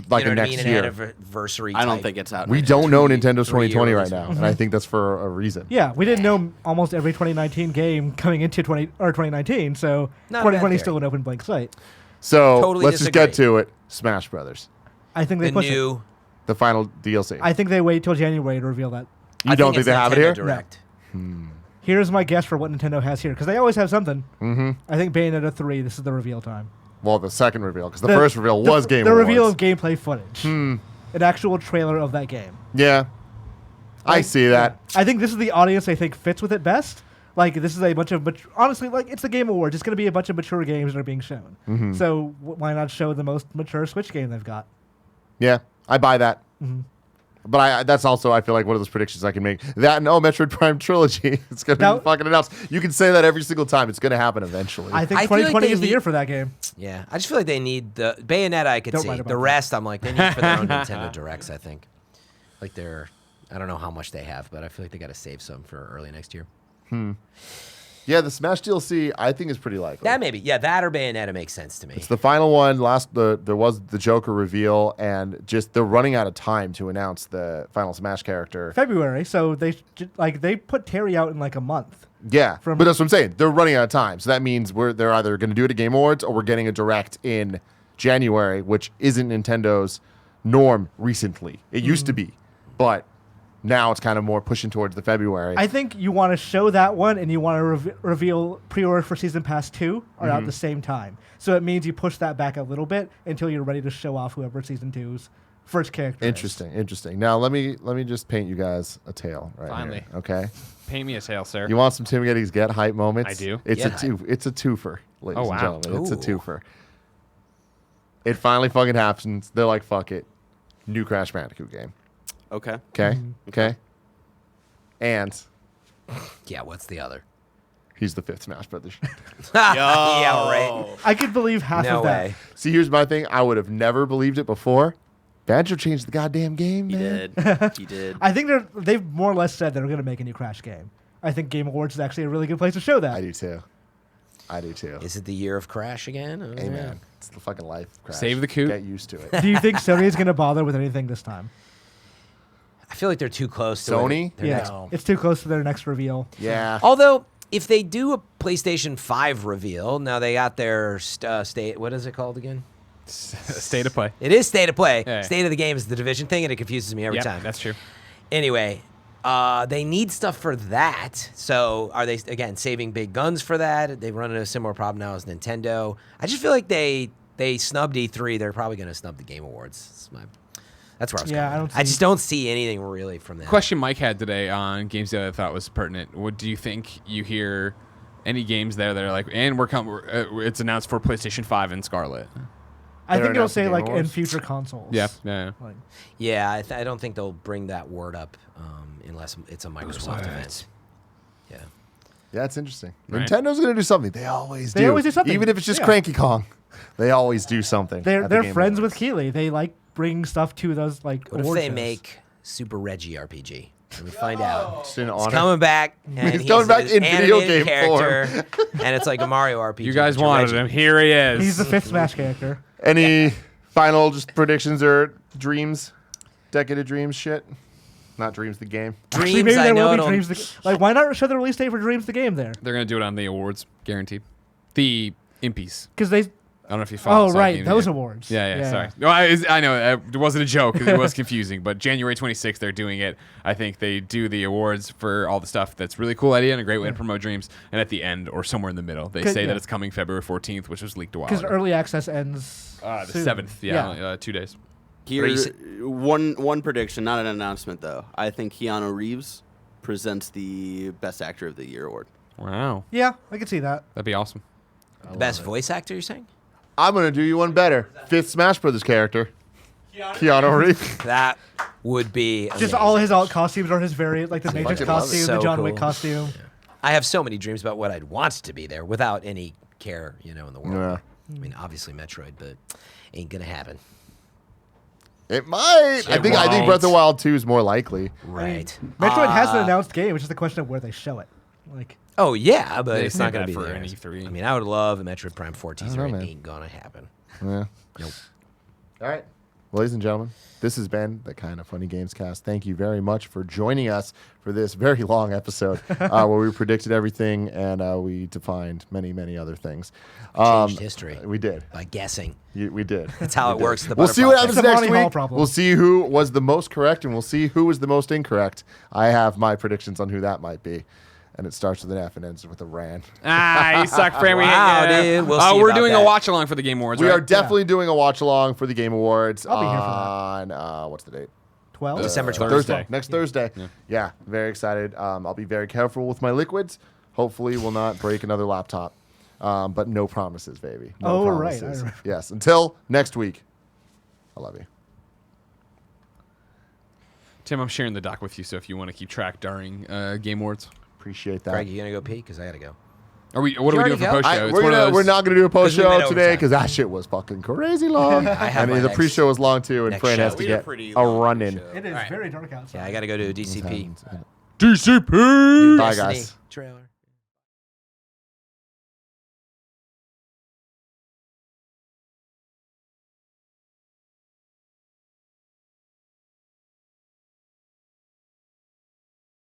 what I
next
mean?
year.
An anniversary.
I don't
type.
think it's out.
We
next
don't know
year.
Nintendo's 2020 right
release.
now, and I think that's for a reason.
Yeah, we didn't know almost every 2019 game coming into 2019, so
Not a bad
2020 is
theory.
still an open blank slate.
So
Totally
let's just get
disagree.
to it. Smash Brothers,
I think they
The
push it.
new.
the final DLC.
I think they wait till January to reveal that.
You don't think
it's
they have it
Nintendo
here?
Direct.
Here's my guess for what Nintendo has here, because they always have something. Mm-hmm. I think Bayonetta 3, this is the reveal time.
Well, the second reveal, because the first reveal was Game
The
Awards.
reveal of gameplay footage. An actual trailer of that game.
Yeah, I see that.
I think this is the audience I think fits with it best. This is a bunch of, honestly, it's the Game Awards. It's going to be a bunch of mature games that are being shown.
Mm-hmm.
So why not show the most mature Switch game they've got?
Yeah, I buy that. But that's also, I feel like, one of those predictions I can make. That and Metroid Prime Trilogy. It's going to
Now-
be fucking announced. You can say that every single time. It's going to happen eventually.
I think
I feel like
2020
they
is the
need-
year for that game.
Yeah, I just feel like they need the Bayonetta. I could
Don't
see
write about
the
that.
rest. I'm like they need for their own Nintendo Directs. I think, I don't know how much they have, but I feel like they got to save some for early next year.
Yeah, the Smash DLC I think is pretty likely.
That maybe, yeah, that or Bayonetta makes sense to me.
It's the final one. There was the Joker reveal, and just they're running out of time to announce the final Smash character.
February, so they put Terry out in like a month.
Yeah, but that's what I'm saying. They're running out of time, so that means they're either going to do it at Game Awards or we're getting a direct in January, which isn't Nintendo's norm recently. It used to be, but now it's kind of more pushing towards the February.
I think you want to show that one, and you want to reveal pre-order for Season Pass 2 are out at the same time. So it means you push that back a little bit until you're ready to show off whoever Season 2's first character
Interesting. Now let me just paint you guys a tale right
Finally.
here, okay?
Paint me a tale, sir.
You want some Tim Gettys get hype moments?
I do.
It's a twofer, ladies and gentlemen. It's a twofer. It finally fucking happens. They're like, fuck it. New Crash Bandicoot game.
Okay.
Okay? Okay? And
Yeah, what's the other?
he's the fifth Smash Brothers.
Yeah, right.
I could believe half
No
of that.
way.
See, here's my thing. I would have never believed it before. Banjo changed the goddamn game,
He
man.
did. He did.
I think they've more or less said they're going to make a new Crash game. I think Game Awards is actually a really good place to show that.
I do too.
Is it the year of Crash again? Oh,
Hey,
yeah.
man. It's the fucking life of Crash.
Save the coot.
Get used to it.
Do you think Sony is going to bother with anything this time?
I feel like they're too close to
Sony?
their
Yeah,
next-
it's too close to their next reveal.
Yeah.
Although, if they do a PlayStation 5 reveal, now they got their state. What is it called again?
State of play.
It is State of Play.
Yeah.
State of the Game is the Division thing, and it confuses me every time.
That's true.
Anyway, they need stuff for that. So are they, again, saving big guns for that? They run into a similar problem now as Nintendo. I just feel like they snubbed E3. They're probably going to snub the Game Awards. That's where I was going. I just don't see anything really from them.
Question Mike had today on games that I thought was pertinent. What do you think you hear any games there that are like, and it's announced for PlayStation 5 and Scarlet?
I think it'll
announced the
say
Game
like in
Awards?
future consoles.
Yeah.
Like,
Yeah, I don't think they'll bring that word up unless it's a Microsoft event. Yeah.
Yeah, it's interesting.
Right.
Nintendo's going to do something. They always do.
They always do something.
Even if it's just
Yeah.
Cranky Kong. They always do something.
they're
at the Game
friends
Awards.
with Keighley. They like bring stuff to those like.
What if
award
they
shows.
make Super Reggie RPG? Let me find out.
Just in
It's
honor.
coming back. And
He's coming back in video
animated
game form.
character, and it's like a Mario RPG.
You guys
but
wanted
Reggie.
him. Here he is.
He's the fifth Smash character.
Any final just predictions or dreams? Decade of Dreams shit? Not Dreams the game.
Actually,
Dreams,
maybe
I
there
know
will be
it'll-
Dreams. Like, why not show the release date for Dreams the game there?
They're going to do it on the awards, guaranteed. The Impies.
Because they.
I don't know if you follow.
Oh right, those awards.
Yeah, sorry. No, I know it wasn't a joke because it was confusing. But January 26th, they're doing it. I think they do the awards for all the stuff that's really cool idea and a great way to promote Dreams. And at the end or somewhere in the middle, they say that it's coming February 14th, which was leaked a while
Because
ago.
early access ends.
The
soon.
7th, 2 days.
Here, one prediction, not an announcement though. I think Keanu Reeves presents the Best Actor of the Year award.
Wow,
Yeah, I can see that.
that'd be awesome.
The best voice actor, you're saying?
I'm going to do you one better. Fifth Smash Brothers character. Keanu Reeves.
That would be
Just
amazing.
all his alt costumes are his variant, like the Matrix
fucking love it.
costume,
So
the John Wick
cool.
costume.
I have so many dreams about what I'd want to be there without any care, in the world.
Yeah.
I mean, obviously Metroid, but ain't gonna happen.
It might. I think
won't.
Breath of the Wild 2 is more likely.
Right.
Metroid has an announced game. It's just a question of where they show it. Like,
Oh yeah, but
They
it's not
saved
gonna
that
be
for
there.
an E3.
I mean, I would love a Metroid Prime 4 teaser.
know,
It
man.
ain't gonna happen.
Yeah.
Nope.
All right. Well, ladies and gentlemen, this has been the Kind of Funny Gamescast. Thank you very much for joining us for this very long episode where we predicted everything and we defined many, many other things.
Changed history
We did.
by guessing.
We did.
That's how it works. In the
We'll see what
butterfly
happens
It's a
next
Monty Hall
week.
problem.
We'll see who was the most correct and we'll see who was the most incorrect. I have my predictions on who that might be. And it starts with an F and ends with a Ran.
You suck, Fran.
Wow, dude. We'll see
We're
about
doing
that.
a watch along for the Game Awards.
We
right?
are definitely doing a watch along for the Game Awards
I'll be here for that.
on what's the date?
12?
December 12th.
Thursday. Next Thursday. Yeah, very excited. I'll be very careful with my liquids. Hopefully, will not break another laptop. But no promises, baby. No
Oh, right. I
promises.
remember.
Yes. Until next week. I love you.
Tim, I'm sharing the doc with you, so if you want to keep track during Game Awards.
Appreciate that.
Greg, you gonna go pee? Because I gotta go.
What are we
You
doing
already
for
go?
post show?
We're not going to do a post
'Cause we
show
went
today
overtime.
because that shit was fucking crazy long.
I have
and
my
the
next-
pre-show was long too, and
next
Fran
show.
has to
We had a
get
pretty
a
long
run-in.
pre-show.
It is
All right.
very dark outside.
Yeah, I gotta go to a DCP.
DCP!
Bye,
Destiny
guys.
trailer.